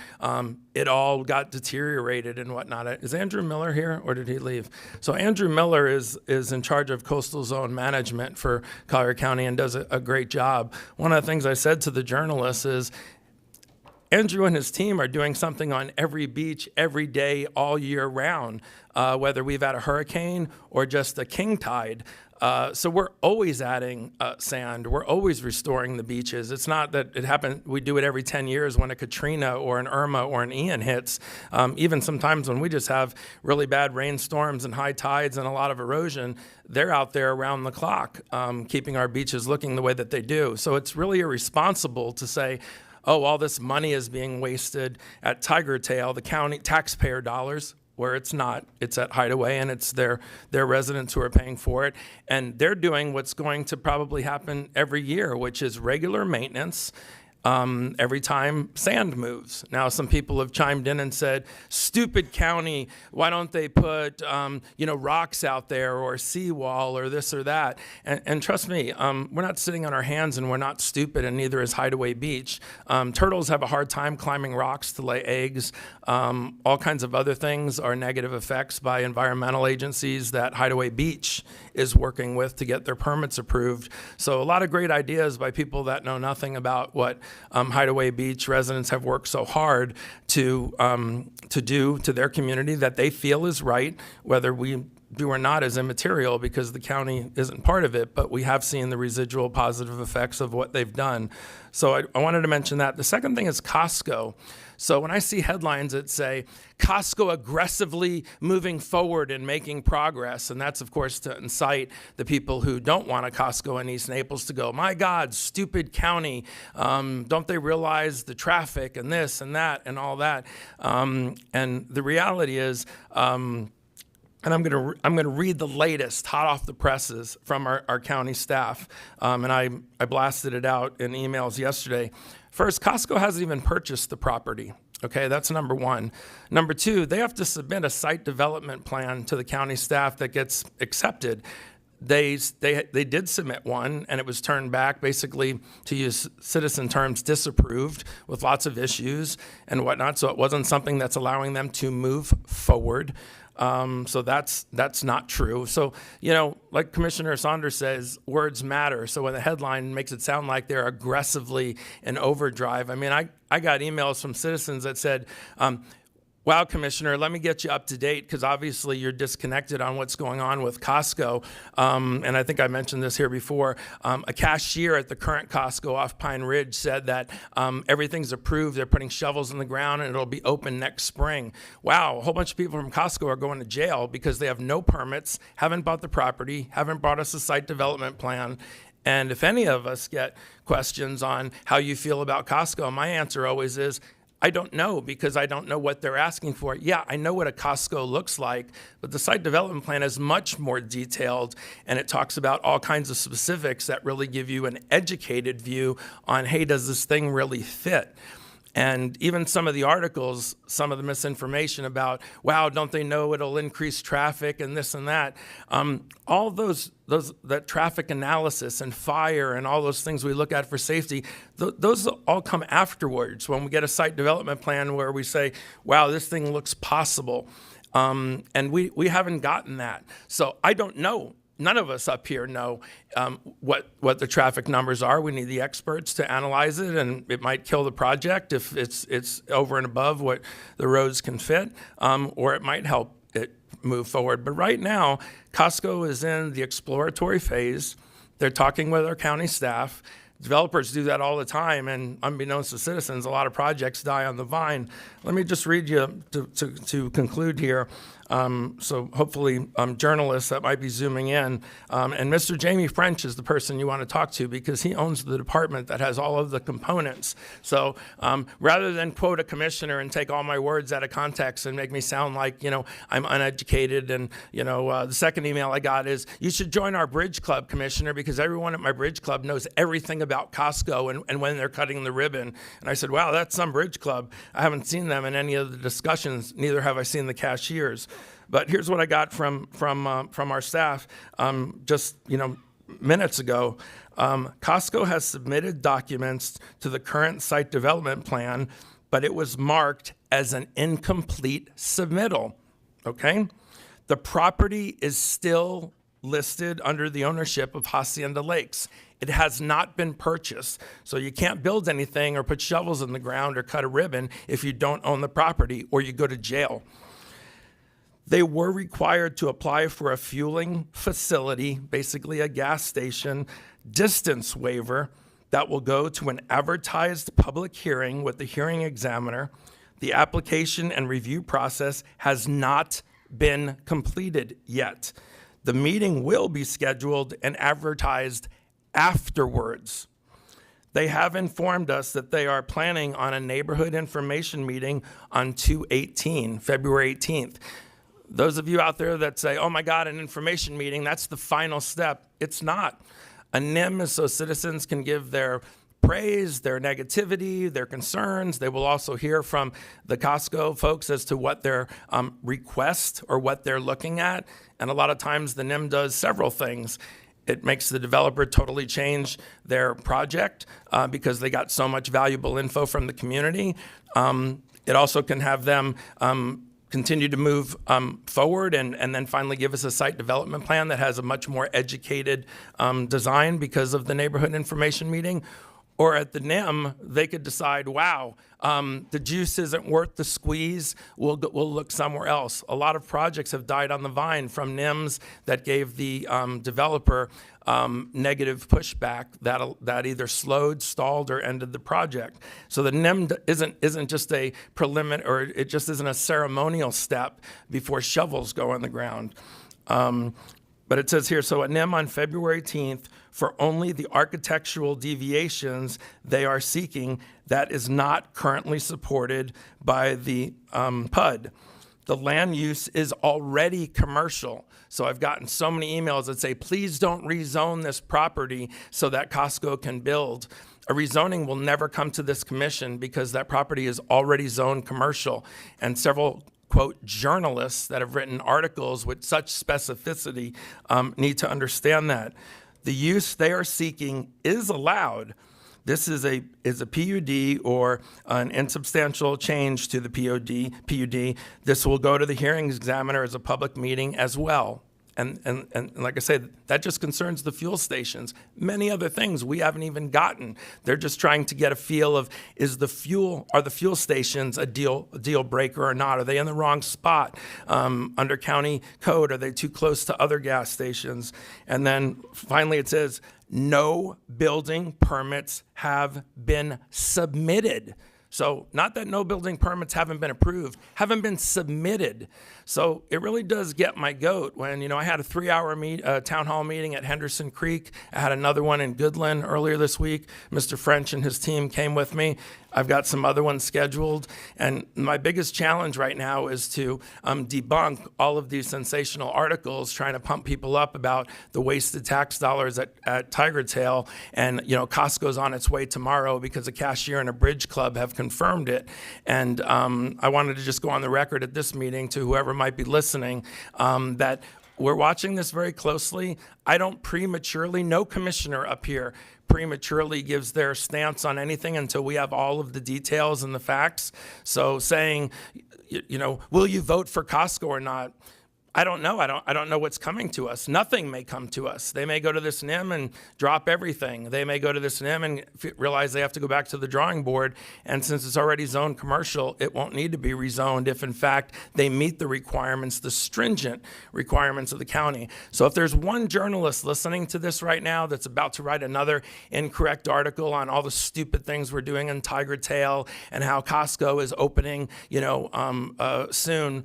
it all got deteriorated and whatnot. Is Andrew Miller here, or did he leave? So Andrew Miller is in charge of coastal zone management for Collier County and does a great job. One of the things I said to the journalists is, Andrew and his team are doing something on every beach, every day, all year round, whether we've had a hurricane or just a king tide. So we're always adding sand. We're always restoring the beaches. It's not that it happened, we do it every 10 years when a Katrina or an Irma or an Ian hits. Even sometimes when we just have really bad rainstorms and high tides and a lot of erosion, they're out there around the clock, keeping our beaches looking the way that they do. So it's really irresponsible to say, oh, all this money is being wasted at Tiger Tail, the county taxpayer dollars, where it's not. It's at Hideaway, and it's their residents who are paying for it. And they're doing what's going to probably happen every year, which is regular maintenance every time sand moves. Now, some people have chimed in and said, stupid county, why don't they put, rocks out there or a seawall or this or that? And trust me, we're not sitting on our hands and we're not stupid, and neither is Hideaway Beach. Turtles have a hard time climbing rocks to lay eggs. All kinds of other things are negative effects by environmental agencies that Hideaway Beach is working with to get their permits approved. So a lot of great ideas by people that know nothing about what Hideaway Beach residents have worked so hard to do to their community that they feel is right, whether we do or not is immaterial because the county isn't part of it, but we have seen the residual positive effects of what they've done. So I wanted to mention that. The second thing is Costco. So when I see headlines that say, Costco aggressively moving forward and making progress, and that's, of course, to incite the people who don't want a Costco in East Naples to go, my God, stupid county, don't they realize the traffic and this and that and all that? And the reality is, and I'm gonna read the latest, hot off the presses from our county staff. And I blasted it out in emails yesterday. First, Costco hasn't even purchased the property. Okay, that's number one. Number two, they have to submit a site development plan to the county staff that gets accepted. They did submit one, and it was turned back, basically, to use citizen terms, disapproved, with lots of issues and whatnot. So it wasn't something that's allowing them to move forward. So that's not true. So, like Commissioner Saunders says, words matter. So when the headline makes it sound like they're aggressively in overdrive, I mean, I got emails from citizens that said, wow, Commissioner, let me get you up to date because obviously you're disconnected on what's going on with Costco. And I think I mentioned this here before. A cashier at the current Costco off Pine Ridge said that everything's approved. They're putting shovels in the ground and it'll be open next spring. Wow, a whole bunch of people from Costco are going to jail because they have no permits, haven't bought the property, haven't brought us a site development plan. And if any of us get questions on how you feel about Costco, my answer always is, I don't know because I don't know what they're asking for. Yeah, I know what a Costco looks like, but the site development plan is much more detailed and it talks about all kinds of specifics that really give you an educated view on, hey, does this thing really fit? And even some of the articles, some of the misinformation about, wow, don't they know it'll increase traffic and this and that? All that traffic analysis and fire and all those things we look at for safety, those all come afterwards when we get a site development plan where we say, wow, this thing looks possible. And we haven't gotten that. So I don't know. None of us up here know what the traffic numbers are. We need the experts to analyze it, and it might kill the project if it's over and above what the roads can fit, or it might help it move forward. But right now, Costco is in the exploratory phase. They're talking with our county staff. Developers do that all the time, and unbeknownst to citizens, a lot of projects die on the vine. Let me just read you to conclude here. So hopefully journalists that might be zooming in. And Mr. Jamie French is the person you want to talk to because he owns the department that has all of the components. So rather than quote a commissioner and take all my words out of context and make me sound like, I'm uneducated and, the second email I got is, you should join our Bridge Club, Commissioner, because everyone at my Bridge Club knows everything about Costco and when they're cutting the ribbon. And I said, wow, that's some Bridge Club. I haven't seen them in any of the discussions. Neither have I seen the cashiers. But here's what I got from our staff just minutes ago. Costco has submitted documents to the current site development plan, but it was marked as an incomplete submittal. Okay, the property is still listed under the ownership of Hacienda Lakes. It has not been purchased, so you can't build anything or put shovels in the ground or cut a ribbon if you don't own the property, or you go to jail. They were required to apply for a fueling facility, basically a gas station, distance waiver that will go to an advertised public hearing with the hearing examiner. The application and review process has not been completed yet. The meeting will be scheduled and advertised afterwards. They have informed us that they are planning on a neighborhood information meeting on February 18th. Those of you out there that say, oh my God, an information meeting, that's the final step. It's not. A NIM is so citizens can give their praise, their negativity, their concerns. They will also hear from the Costco folks as to what their request or what they're looking at. And a lot of times the NIM does several things. It makes the developer totally change their project because they got so much valuable info from the community. It also can have them continue to move forward and then finally give us a site development plan that has a much more educated design because of the neighborhood information meeting. Or at the NIM, they could decide, wow, the juice isn't worth the squeeze, we'll look somewhere else. A lot of projects have died on the vine from NIMs that gave the developer negative pushback that either slowed, stalled, or ended the project. So the NIM isn't just a preliminary, or it just isn't a ceremonial step before shovels go on the ground. But it says here, so at NIM on February 18th, for only the architectural deviations they are seeking that is not currently supported by the PUD. The land use is already commercial. So I've gotten so many emails that say, please don't rezone this property so that Costco can build. A rezoning will never come to this commission because that property is already zoned commercial. And several quote, journalists that have written articles with such specificity need to understand that. The use they are seeking is allowed. This is a PUD or an insubstantial change to the PUD. This will go to the hearing examiner as a public meeting as well. And like I said, that just concerns the fuel stations. Many other things we haven't even gotten. They're just trying to get a feel of, are the fuel stations a deal breaker or not? Are they in the wrong spot? Under county code, are they too close to other gas stations? And then finally it says, no building permits have been submitted. So not that no building permits haven't been approved, haven't been submitted. So it really does get my goat when, I had a 3-hour town hall meeting at Henderson Creek. I had another one in Goodland earlier this week. Mr. French and his team came with me. I've got some other ones scheduled. And my biggest challenge right now is to debunk all of these sensational articles trying to pump people up about the wasted tax dollars at Tiger Tail. And, Costco's on its way tomorrow because a cashier and a bridge club have confirmed it. And I wanted to just go on the record at this meeting to whoever might be listening that we're watching this very closely. I don't prematurely, no commissioner up here prematurely gives their stance on anything until we have all of the details and the facts. So saying, will you vote for Costco or not? I don't know. I don't know what's coming to us. Nothing may come to us. They may go to this NIM and drop everything. They may go to this NIM and realize they have to go back to the drawing board. And since it's already zoned commercial, it won't need to be rezoned if, in fact, they meet the requirements, the stringent requirements of the county. So if there's one journalist listening to this right now that's about to write another incorrect article on all the stupid things we're doing in Tiger Tail and how Costco is opening, soon,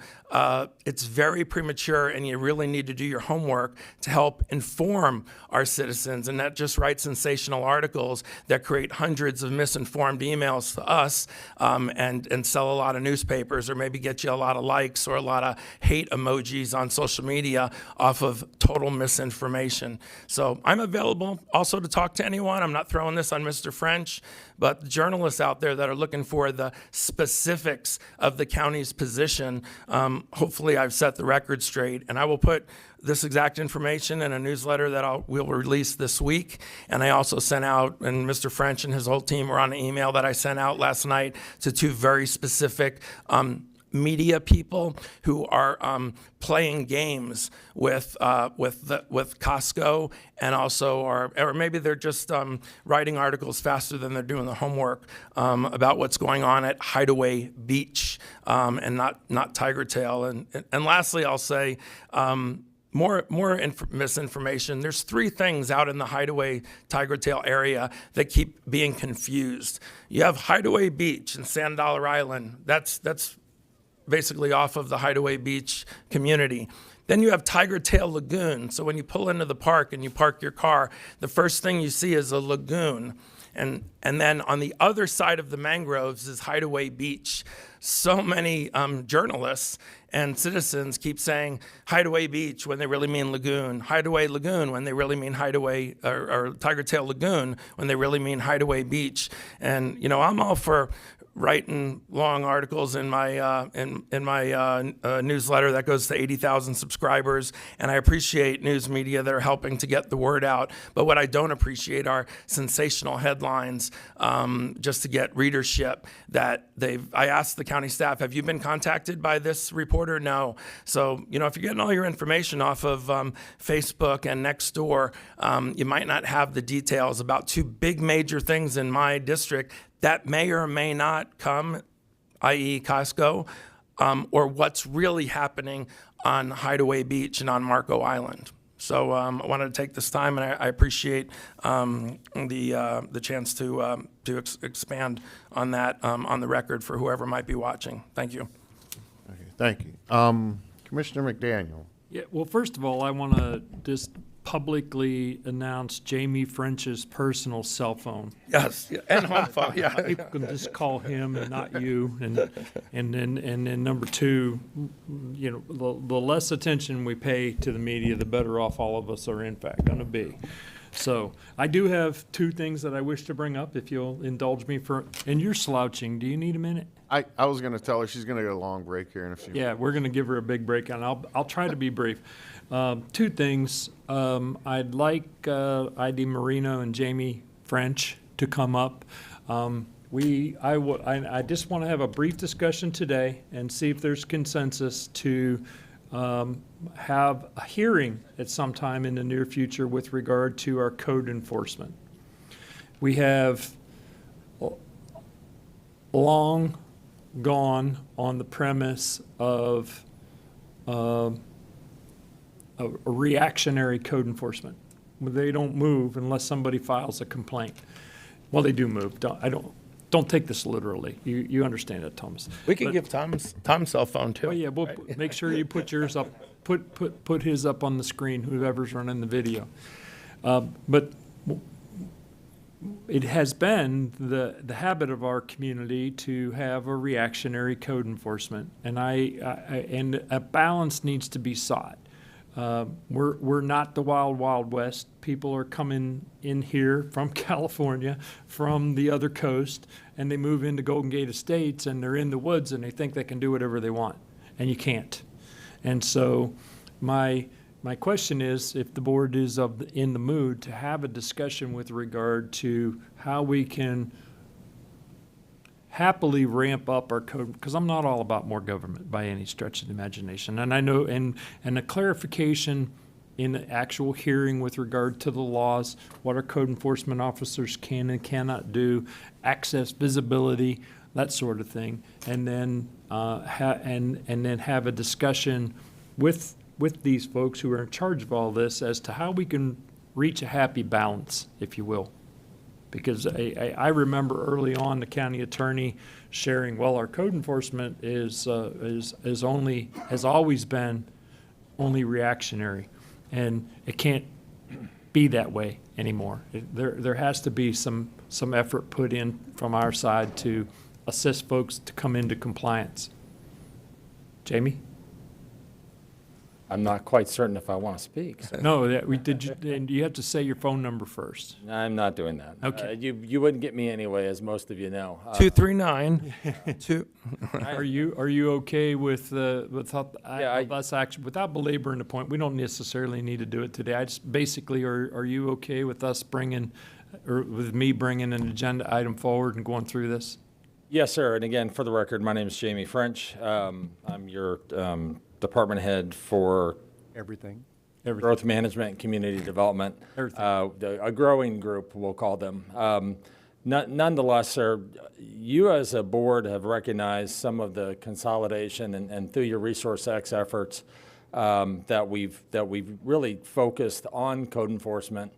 it's very premature, and you really need to do your homework to help inform our citizens and not just write sensational articles that create hundreds of misinformed emails to us and sell a lot of newspapers or maybe get you a lot of likes or a lot of hate emojis on social media off of total misinformation. So I'm available also to talk to anyone. I'm not throwing this on Mr. French, but the journalists out there that are looking for the specifics of the county's position, hopefully I've set the record straight, and I will put this exact information in a newsletter that we'll release this week. And I also sent out, and Mr. French and his whole team were on an email that I sent out last night to 2 very specific media people who are playing games with Costco, and also or maybe they're just writing articles faster than they're doing the homework about what's going on at Hideaway Beach and not Tiger Tail. And lastly, I'll say more misinformation. There's 3 things out in the Hideaway Tiger Tail area that keep being confused. You have Hideaway Beach in Sand Dollar Island. That's basically off of the Hideaway Beach community. Then you have Tiger Tail Lagoon. So when you pull into the park and you park your car, the first thing you see is a lagoon. And then on the other side of the mangroves is Hideaway Beach. So many journalists and citizens keep saying Hideaway Beach when they really mean Lagoon, Hideaway Lagoon when they really mean Hideaway or Tiger Tail Lagoon when they really mean Hideaway Beach. And I'm all for writing long articles in my newsletter that goes to 80,000 subscribers, and I appreciate news media that are helping to get the word out. But what I don't appreciate are sensational headlines just to get readership. I asked the county staff, have you been contacted by this reporter? No. So if you're getting all your information off of Facebook and Nextdoor, you might not have the details about two big major things in my district that may or may not come, i.e. Costco, or what's really happening on Hideaway Beach and on Marco Island. So I wanted to take this time, and I appreciate the chance to expand on that on the record for whoever might be watching. Thank you. Okay, thank you. Commissioner McDaniel. Yeah, well, first of all, I want to just publicly announce Jamie French's personal cell phone. Yes, and home phone. Yeah, people can just call him and not you. And then number two, the less attention we pay to the media, the better off all of us are in fact going to be. So I do have two things that I wish to bring up, if you'll indulge me and you're slouching. Do you need a minute? I was going to tell her she's going to get a long break here in a few minutes. Yeah, we're going to give her a big break, and I'll try to be brief. Two things. I'd like ID Marino and Jamie French to come up. I just want to have a brief discussion today and see if there's consensus to have a hearing at some time in the near future with regard to our code enforcement. We have long gone on the premise of a reactionary code enforcement. They don't move unless somebody files a complaint. Well, they do move. Don't take this literally. You understand that, Thomas. We can give Tom's cell phone too. Oh yeah, we'll make sure you put yours up. Put his up on the screen. Whoever's running the video. But it has been the habit of our community to have a reactionary code enforcement, and and a balance needs to be sought. We're not the wild, wild west. People are coming in here from California, from the other coast, and they move into Golden Gate Estates, and they're in the woods, and they think they can do whatever they want, and you can't. And so my question is, if the board is in the mood to have a discussion with regard to how we can happily ramp up our code, because I'm not all about more government by any stretch of the imagination. And I know, and a clarification in the actual hearing with regard to the laws, what our code enforcement officers can and cannot do, access, visibility, that sort of thing, and then then have a discussion with these folks who are in charge of all this as to how we can reach a happy balance, if you will. Because I remember early on the county attorney sharing, well, our code enforcement has always been only reactionary, and it can't be that way anymore. There has to be some effort put in from our side to assist folks to come into compliance. Jamie? I'm not quite certain if I want to speak. So. No, and you have to say your phone number first. I'm not doing that. Okay. You wouldn't get me anyway, as most of you know. 239. Are you okay with us actually, without belaboring the point? We don't necessarily need to do it today. I just basically, are you okay with us with me bringing an agenda item forward and going through this? Yes, sir. And again, for the record, my name is Jamie French. I'm your department head for everything. Growth management and community development. A growing group, we'll call them. Nonetheless, sir, you as a board have recognized some of the consolidation and through your Resource X efforts that we've really focused on code enforcement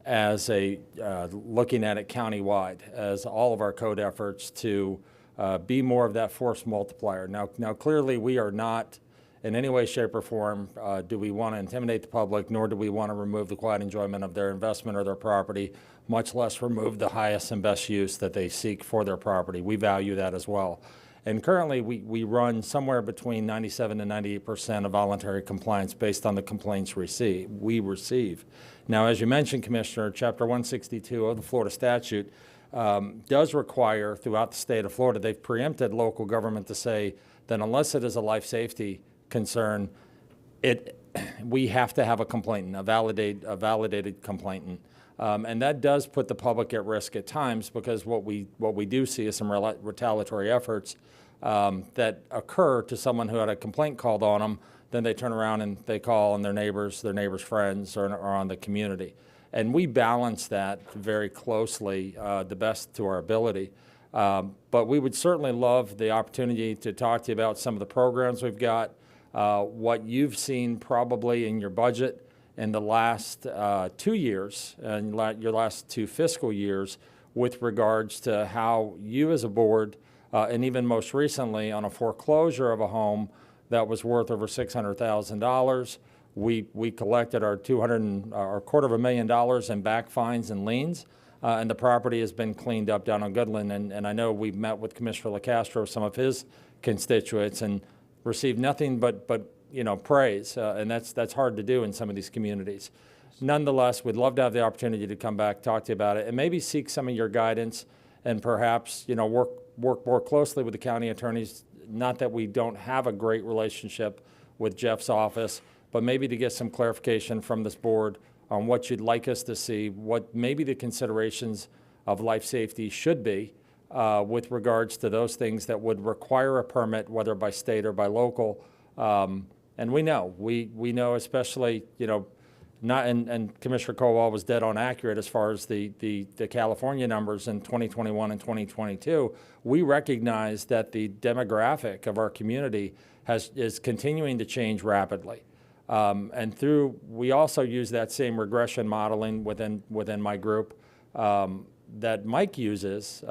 as looking at it countywide as all of our code efforts to be more of that force multiplier. Now clearly we are not in any way, shape, or form do we want to intimidate the public, nor do we want to remove the quiet enjoyment of their investment or their property, much less remove the highest and best use that they seek for their property. We value that as well. And currently, we run somewhere between 97 to 98% of voluntary compliance based on the complaints we receive. Now, as you mentioned, Commissioner, Chapter 162 of the Florida statute does require, throughout the state of Florida, they've preempted local government to say that unless it is a life safety concern, we have to have a complainant, a validated complainant. And that does put the public at risk at times, because what we do see is some retaliatory efforts that occur to someone who had a complaint called on them. Then they turn around and they call on their neighbors' friends, or on the community. And we balance that very closely, the best to our ability. But we would certainly love the opportunity to talk to you about some of the programs we've got, what you've seen probably in your budget in the last 2 years, and your last 2 fiscal years, with regards to how you as a board, and even most recently on a foreclosure of a home that was worth over $600,000, we collected our $250,000 in back fines and liens, and the property has been cleaned up down on Goodland. And I know we've met with Commissioner LaCastro, some of his constituents, and received nothing but praise, and that's hard to do in some of these communities. Nonetheless, we'd love to have the opportunity to come back, talk to you about it, and maybe seek some of your guidance, and perhaps work more closely with the county attorneys. Not that we don't have a great relationship with Jeff's office, but maybe to get some clarification from this board on what you'd like us to see, what maybe the considerations of life safety should be with regards to those things that would require a permit, whether by state or by local. And we know, especially, and Commissioner Colwell was dead on accurate as far as the California numbers in 2021 and 2022. We recognize that the demographic of our community is continuing to change rapidly. And we also use that same regression modeling within my group that Mike uses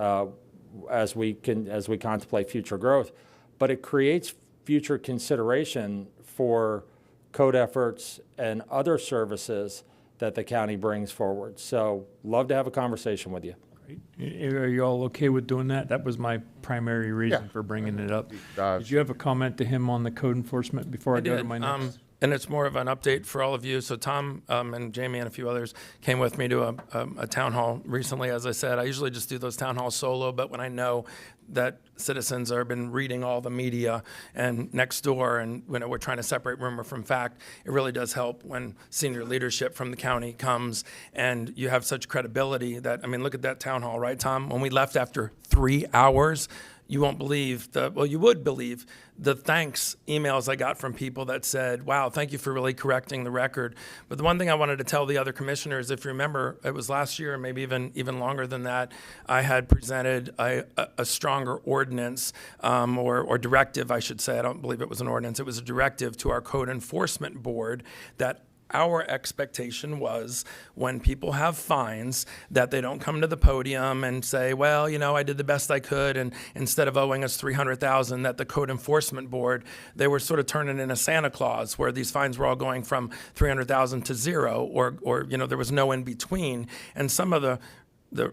as we contemplate future growth, but it creates future consideration for code efforts and other services that the county brings forward. So love to have a conversation with you. Great. Are you all okay with doing that? That was my primary reason for bringing it up. Did you have a comment to him on the code enforcement before I go to my next? And it's more of an update for all of you. So Tom and Jamie and a few others came with me to a town hall recently. As I said, I usually just do those town halls solo, but when I know that citizens have been reading all the media and next door, and we're trying to separate rumor from fact, it really does help when senior leadership from the county comes and you have such credibility that, look at that town hall, right, Tom? When we left after 3 hours, you won't believe you would believe the thanks emails I got from people that said, wow, thank you for really correcting the record. But the one thing I wanted to tell the other commissioners, if you remember, it was last year, maybe even longer than that, I had presented a stronger ordinance or directive, I should say. I don't believe it was an ordinance. It was a directive to our code enforcement board that our expectation was when people have fines that they don't come to the podium and say, well, I did the best I could, and instead of owing us $300,000, that the code enforcement board, they were sort of turning into Santa Claus, where these fines were all going from $300,000 to zero, or there was no in between. And some of the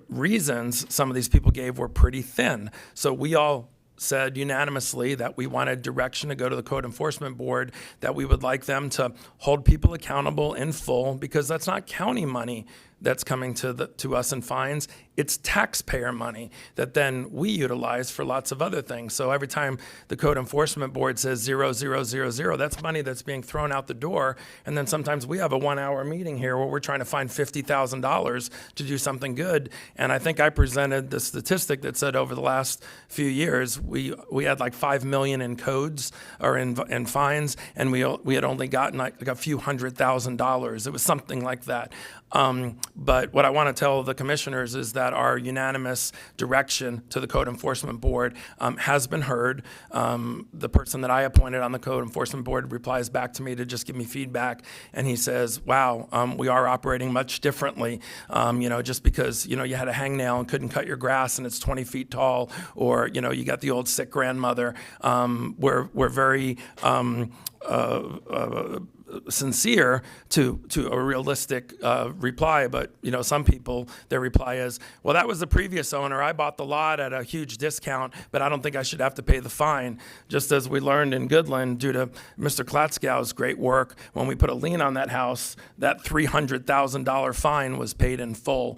reasons some of these people gave were pretty thin. So we all said unanimously that we wanted direction to go to the code enforcement board, that we would like them to hold people accountable in full, because that's not county money that's coming to us in fines. It's taxpayer money that then we utilize for lots of other things. So every time the code enforcement board says 0, 0, 0, 0, that's money that's being thrown out the door. And then sometimes we have a 1-hour meeting here where we're trying to find $50,000 to do something good. And I think I presented the statistic that said over the last few years, we had like 5 million in codes or in fines, and we had only gotten like a few $100,000. It was something like that. But what I want to tell the commissioners is that our unanimous direction to the Code Enforcement Board has been heard. The person that I appointed on the Code Enforcement Board replies back to me to just give me feedback, and he says, wow, we are operating much differently. Just because, you had a hangnail and couldn't cut your grass and it's 20 feet tall, or, you got the old sick grandmother. We're very sincere to a realistic reply. But some people, their reply is, well, that was the previous owner. I bought the lot at a huge discount, but I don't think I should have to pay the fine. Just as we learned in Goodland, due to Mr. Klatzkow's great work, when we put a lien on that house, that $300,000 fine was paid in full.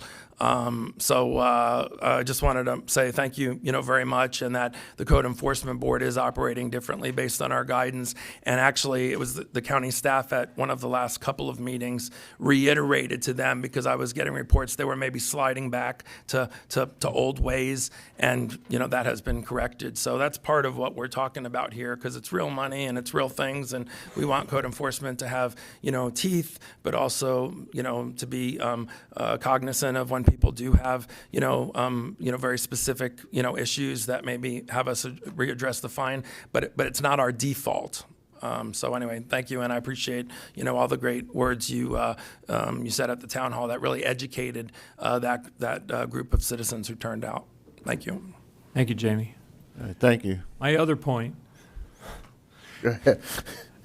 So I just wanted to say thank you, very much, and that the Code Enforcement Board is operating differently based on our guidance. And actually, it was the county staff at one of the last couple of meetings reiterated to them, because I was getting reports they were maybe sliding back to old ways, and that has been corrected. So that's part of what we're talking about here, because it's real money and it's real things, and we want code enforcement to have teeth, but also to be cognizant of when people do have very specific issues that maybe have us readdress the fine, but it's not our default. So anyway, thank you, and I appreciate all the great words you said at the town hall that really educated that group of citizens who turned out. Thank you. Thank you, Jamie. Thank you. My other point. Go ahead.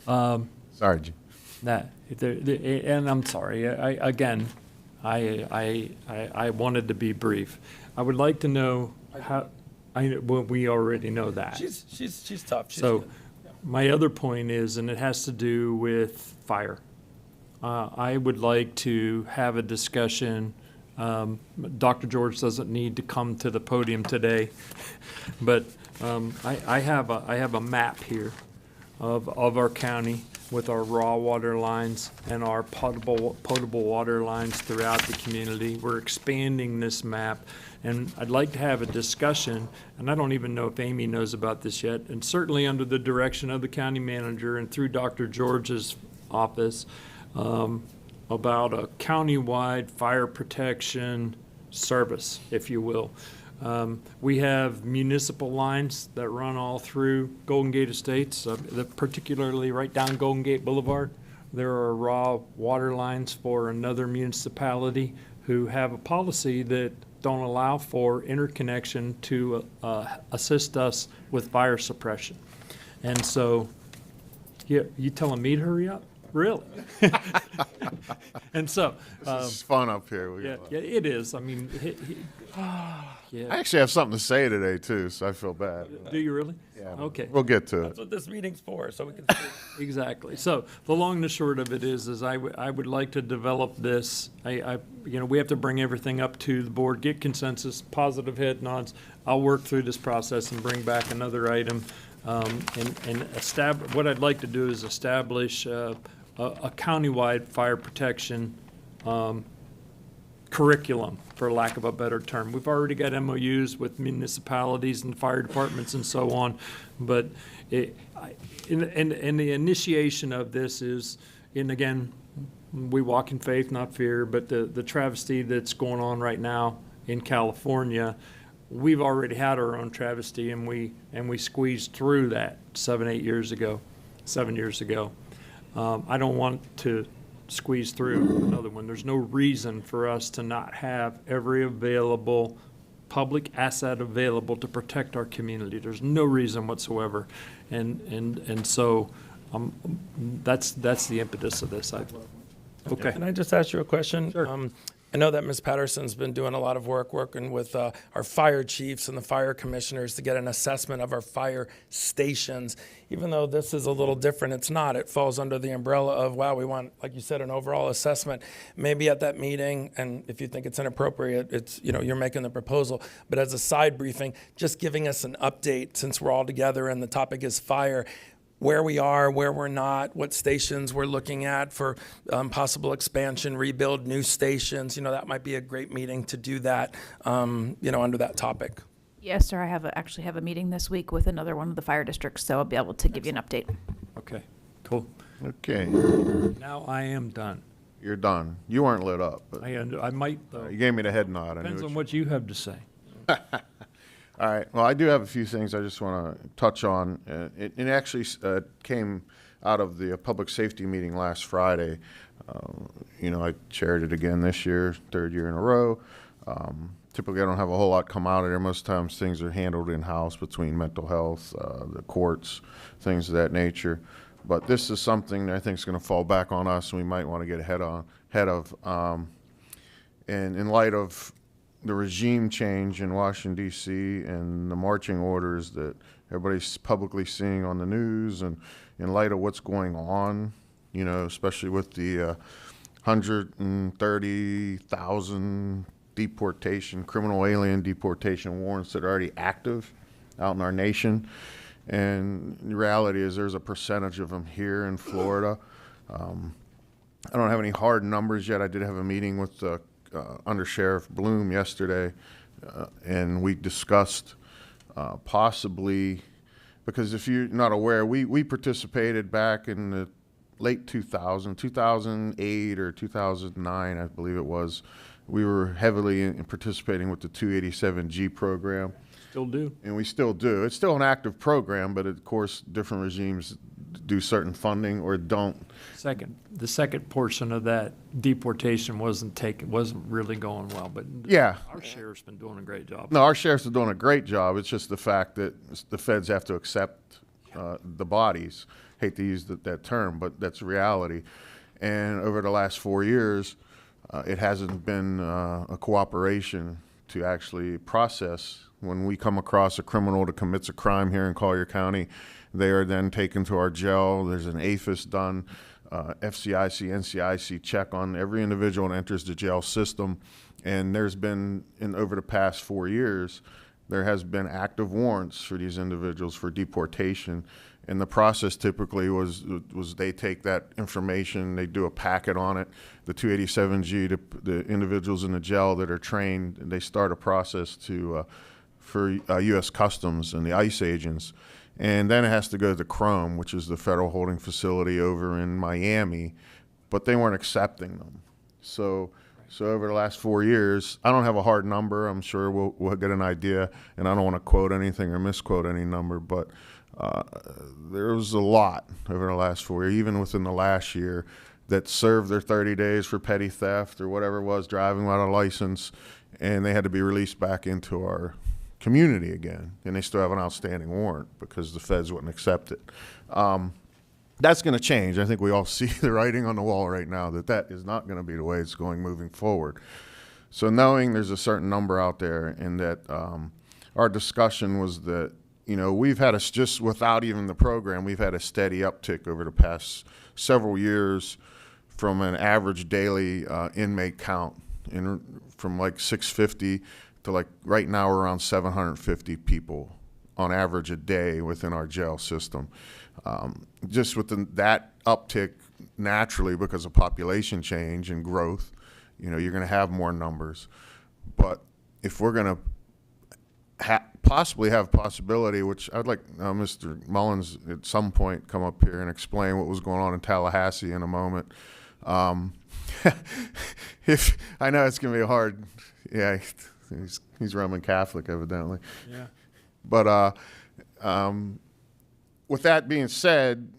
Sorry, Jim. And I'm sorry. I wanted to be brief. I would like to know how. Well, we already know that. She's tough. So, my other point is, and it has to do with fire. I would like to have a discussion. Dr. George doesn't need to come to the podium today, but I have a map here of our county with our raw water lines and our potable water lines throughout the community. We're expanding this map, and I'd like to have a discussion, and I don't even know if Amy knows about this yet, and certainly under the direction of the county manager and through Dr. George's office, about a countywide fire protection service, if you will. We have municipal lines that run all through Golden Gate Estates, particularly right down Golden Gate Boulevard. There are raw water lines for another municipality who have a policy that don't allow for interconnection to assist us with fire suppression. And so, you telling me to hurry up? Really? And so, this is fun up here. Yeah, it is. I mean, yeah. I actually have something to say today too, so I feel bad. Do you really? Yeah. Okay. We'll get to That's it. what this meeting's for, so we can see. Exactly. So the long and the short of it is I would like to develop this. We have to bring everything up to the board, get consensus, positive head nods. I'll work through this process and bring back another item. And what I'd like to do is establish a countywide fire protection curriculum, for lack of a better term. We've already got MOUs with municipalities and fire departments and so on, but in the initiation of this is, and again, we walk in faith, not fear, but the travesty that's going on right now in California, we've already had our own travesty, and we squeezed through that 7 years ago. I don't want to squeeze through another one. There's no reason for us to not have every available public asset available to protect our community. There's no reason whatsoever, and so that's the impetus of this. Okay. Can I just ask you a question? Sure. I know that Ms. Patterson's been doing a lot of working with our fire chiefs and the fire commissioners to get an assessment of our fire stations. Even though this is a little different, it's not. It falls under the umbrella of, wow, we want, like you said, an overall assessment. Maybe at that meeting, and if you think it's inappropriate, it's, you're making the proposal, but as a side briefing, just giving us an update, since we're all together and the topic is fire, where we are, where we're not, what stations we're looking at for possible expansion, rebuild new stations. That might be a great meeting to do that, under that topic. Yes, sir. I actually have a meeting this week with another one of the fire districts, so I'll be able to give you an update. Okay, cool. Okay. Now I am done. You're done. You weren't lit up, but I might, though. you gave me the head nod. Depends on what you have to say. All right. Well, I do have a few things I just want to touch on. It actually came out of the public safety meeting last Friday. I chaired it again this year, third year in a row. Typically, I don't have a whole lot come out of there. Most times things are handled in-house between mental health, the courts, things of that nature. But this is something that I think is going to fall back on us, and we might want to get ahead of. And in light of the regime change in Washington, D.C., and the marching orders that everybody's publicly seeing on the news, and in light of what's going on, you know, especially with the 130,000 criminal alien deportation warrants that are already active out in our nation. And the reality is there's a percentage of them here in Florida. I don't have any hard numbers yet. I did have a meeting with Under Sheriff Bloom yesterday, and we discussed possibly, because if you're not aware, we participated back in the late 2008 or 2009, I believe it was. We were heavily participating with the 287G program. Still do. And we still do. It's still an active program, but of course, different regimes do certain funding or don't. The second portion of that deportation wasn't really going well, but yeah, our sheriff's been doing a great job. No, our sheriffs are doing a great job. It's just the fact that the feds have to accept the bodies. Hate to use that term, but that's reality. And over the last 4 years, it hasn't been a cooperation to actually process. When we come across a criminal that commits a crime here in Collier County, they are then taken to our jail. There's an APHIS done, FCIC, NCIC check on every individual that enters the jail system. And there's been, over the past 4 years, there has been active warrants for these individuals for deportation. And the process typically was they take that information, they do a packet on it, the 287G, the individuals in the jail that are trained, and they start a process for U.S. Customs and the ICE agents. And then it has to go to Chrome, which is the federal holding facility over in Miami, but they weren't accepting them. So over the last 4 years, I don't have a hard number. I'm sure we'll get an idea, and I don't want to quote anything or misquote any number, but there was a lot over the last 4 years, even within the last year, that served their 30 days for petty theft or whatever it was, driving without a license, and they had to be released back into our community again, and they still have an outstanding warrant because the feds wouldn't accept it. That's going to change. I think we all see the writing on the wall right now that is not going to be the way it's going moving forward. So knowing there's a certain number out there, and that our discussion was that, you know, we've had just without even the program, we've had a steady uptick over the past several years from an average daily inmate count from like 650 to like right now we're around 750 people on average a day within our jail system. Just within that uptick naturally because of population change and growth, you know, you're going to have more numbers. But if we're going to possibly have possibility, which I'd like Mr. Mullins at some point come up here and explain what was going on in Tallahassee in a moment. If I know it's going to be hard, yeah, he's Roman Catholic evidently. Yeah. But with that being said,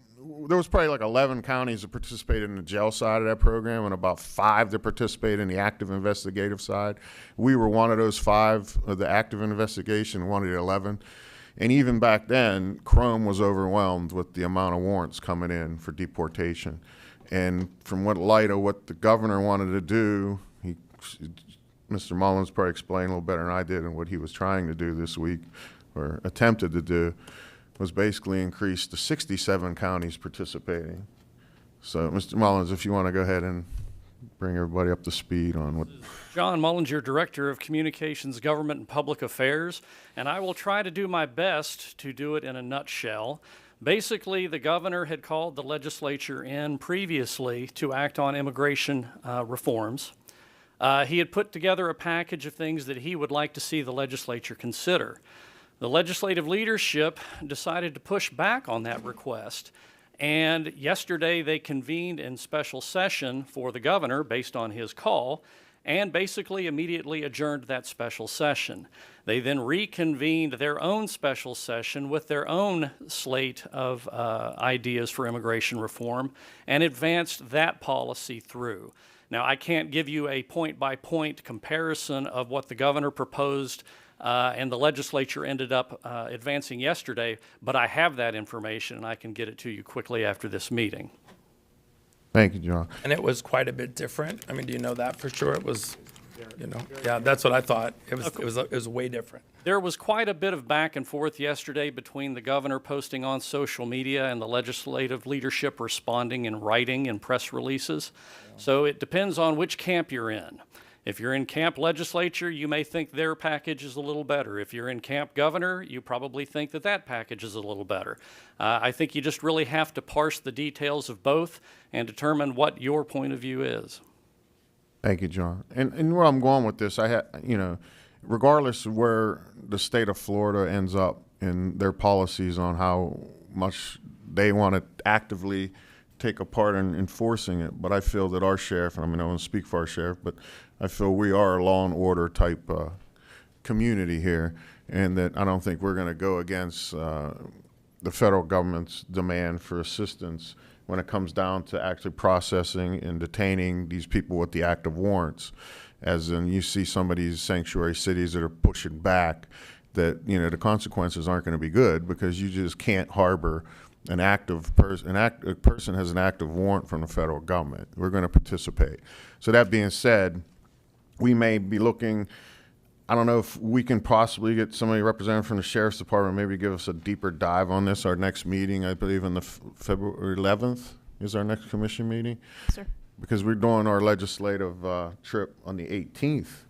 there was probably like 11 counties that participated in the jail side of that program and about 5 that participated in the active investigative side. We were one of those 5 of the active investigation, one of the 11. And even back then, Chrome was overwhelmed with the amount of warrants coming in for deportation. And from what the governor wanted to do, Mr. Mullins probably explained a little better than I did and what he was trying to do this week or attempted to do, was basically increase to 67 counties participating. So, Mr. Mullins, if you want to go ahead and bring everybody up to speed on what... John Mullinger, Director of Communications, Government, and Public Affairs, and I will try to do my best to do it in a nutshell. Basically, the governor had called the legislature in previously to act on immigration reforms. He had put together a package of things that he would like to see the legislature consider. The legislative leadership decided to push back on that request, and yesterday they convened in special session for the governor based on his call, and basically immediately adjourned that special session. They then reconvened their own special session with their own slate of ideas for immigration reform and advanced that policy through. Now, I can't give you a point-by-point comparison of what the governor proposed and the legislature ended up advancing yesterday, but I have that information, and I can get it to you quickly after this meeting. Thank you, John. And it was quite a bit different. I mean, do you know that for sure? It was, yeah, that's what I thought. It was way different. There was quite a bit of back and forth yesterday between the governor posting on social media and the legislative leadership responding in writing and press releases. So it depends on which camp you're in. If you're in camp legislature, you may think their package is a little better. If you're in camp governor, you probably think that that package is a little better. I think you just really have to parse the details of both and determine what your point of view is. Thank you, John. And where I'm going with this, regardless of where the state of Florida ends up in their policies on how much they want to actively take a part in enforcing it, but I feel that our sheriff, and I don't want to speak for our sheriff, but I feel we are a law and order type community here, and that I don't think we're going to go against the federal government's demand for assistance when it comes down to actually processing and detaining these people with the active warrants. As in, you see some of these sanctuary cities that are pushing back that, the consequences aren't going to be good because you just can't harbor an active person. A person has an active warrant from the federal government. We're going to participate. So that being said, we may be looking, I don't know if we can possibly get somebody represented from the Sheriff's Department, maybe give us a deeper dive on this. Our next meeting, I believe on the February 11th is our next commission meeting. Sir. Because we're doing our legislative trip on the 18th.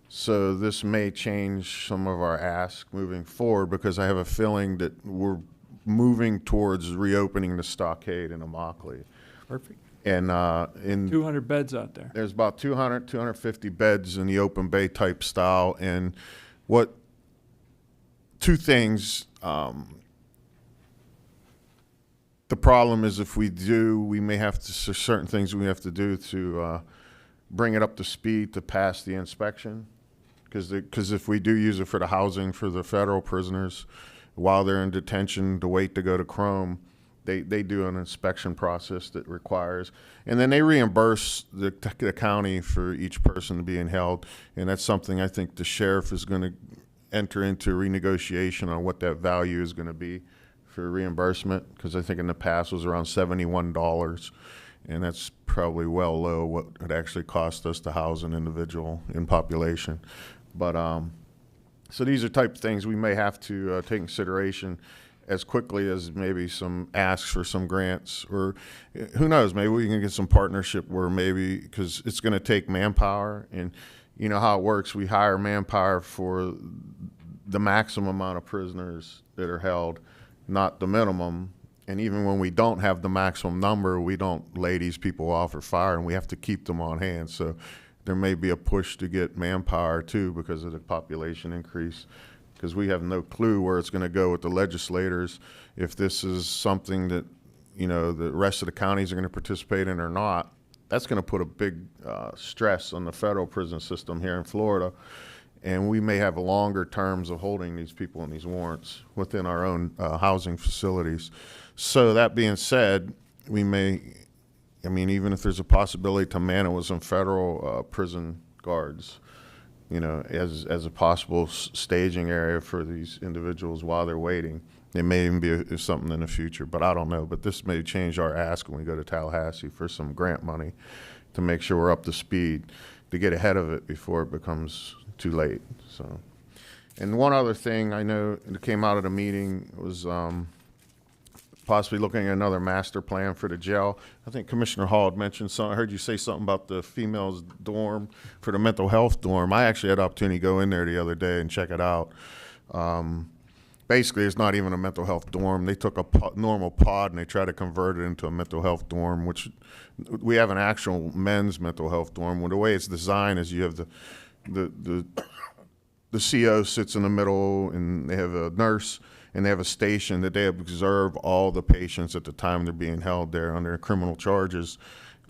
So this may change some of our ask moving forward because I have a feeling that we're moving towards reopening the stockade in Immokalee. Perfect. And in 200 beds out there. There's about 250 beds in the open bay type style. And two things, the problem is if we do, we may have to, certain things we have to do to bring it up to speed to pass the inspection. Because if we do use it for the housing for the federal prisoners, while they're in detention to wait to go to Chrome, they do an inspection process that requires, and then they reimburse the county for each person being held. And that's something I think the sheriff is going to enter into renegotiation on what that value is going to be for reimbursement, because I think in the past was around $71, and that's probably well low what it actually cost us to house an individual in population. But so these are type of things we may have to take consideration as quickly as maybe some asks for some grants, or who knows, maybe we can get some partnership where maybe, because it's going to take manpower, and you know how it works, we hire manpower for the maximum amount of prisoners that are held, not the minimum. And even when we don't have the maximum number, we don't lay these people off or fire, and we have to keep them on hand. So there may be a push to get manpower too because of the population increase, because we have no clue where it's going to go with the legislators, if this is something that, the rest of the counties are going to participate in or not. That's going to put a big stress on the federal prison system here in Florida. And we may have longer terms of holding these people in these warrants within our own housing facilities. So that being said, we may, even if there's a possibility to man it with some federal prison guards, as a possible staging area for these individuals while they're waiting. It may even be something in the future, but I don't know. But this may change our ask when we go to Tallahassee for some grant money to make sure we're up to speed, to get ahead of it before it becomes too late. So, and one other thing I know that came out of the meeting was possibly looking at another master plan for the jail. I think Commissioner Hall had mentioned something. I heard you say something about the females dorm for the mental health dorm. I actually had the opportunity to go in there the other day and check it out. Basically, it's not even a mental health dorm. They took a normal pod and they tried to convert it into a mental health dorm, which we have an actual men's mental health dorm. Well, the way it's designed is you have the CO sits in the middle, and they have a nurse, and they have a station that they observe all the patients at the time they're being held there under criminal charges.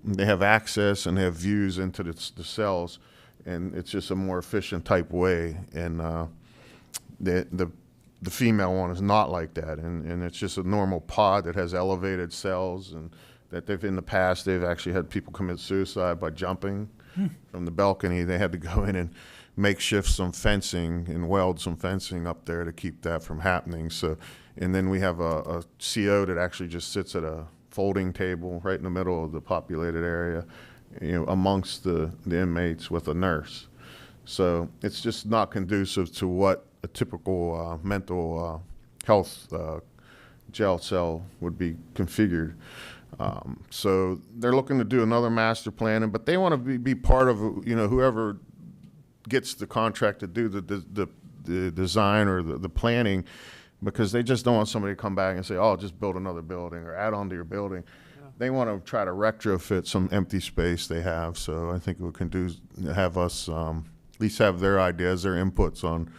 They have access and they have views into the cells, and it's just a more efficient type way. And the female one is not like that, and it's just a normal pod that has elevated cells, and that in the past, they've actually had people commit suicide by jumping from the balcony. They had to go in and makeshift some fencing and weld some fencing up there to keep that from happening. So, and then we have a CO that actually just sits at a folding table right in the middle of the populated area, amongst the inmates with a nurse. So it's just not conducive to what a typical mental health jail cell would be configured. So they're looking to do another master plan, but they want to be part of, whoever gets the contract to do the design or the planning, because they just don't want somebody to come back and say, oh, just build another building or add on to your building. Yeah. They want to try to retrofit some empty space they have. So I think we can have us at least have their ideas, their inputs on,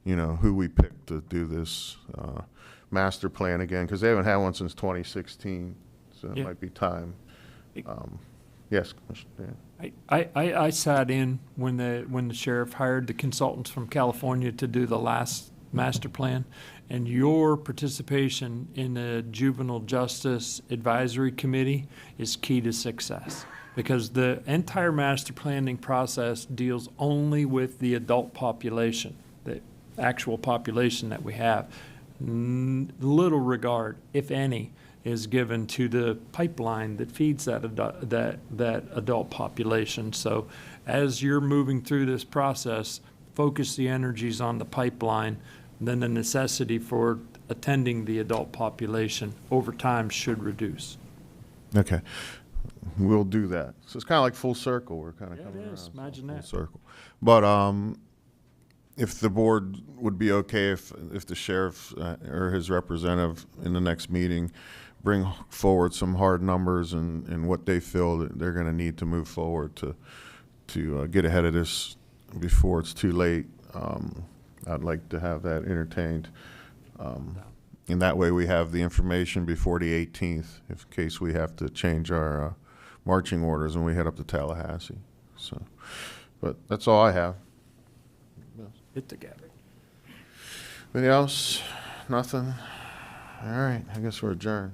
who we pick to do this master plan again, because they haven't had one since 2016. So it might be time. Yes, Commissioner Dan. I sat in when the sheriff hired the consultants from California to do the last master plan, and your participation in the Juvenile Justice Advisory Committee is key to success, because the entire master planning process deals only with the adult population, the actual population that we have. Little regard, if any, is given to the pipeline that feeds that adult population. So as you're moving through this process, focus the energies on the pipeline, then the necessity for attending the adult population over time should reduce. Okay. We'll do that. So it's kind of like full circle. We're kind of coming it is. around. Imagine Full that. circle. But if the board would be okay if the sheriff or his representative in the next meeting bring forward some hard numbers and what they feel that they're going to need to move forward to get ahead of this before it's too late, I'd like to have that entertained. In that way, we have the information before the 18th, in case we have to change our marching orders when we head up to Tallahassee. So, but that's all I have. Hit the gap. Anything else? Nothing? All right, I guess we're adjourned.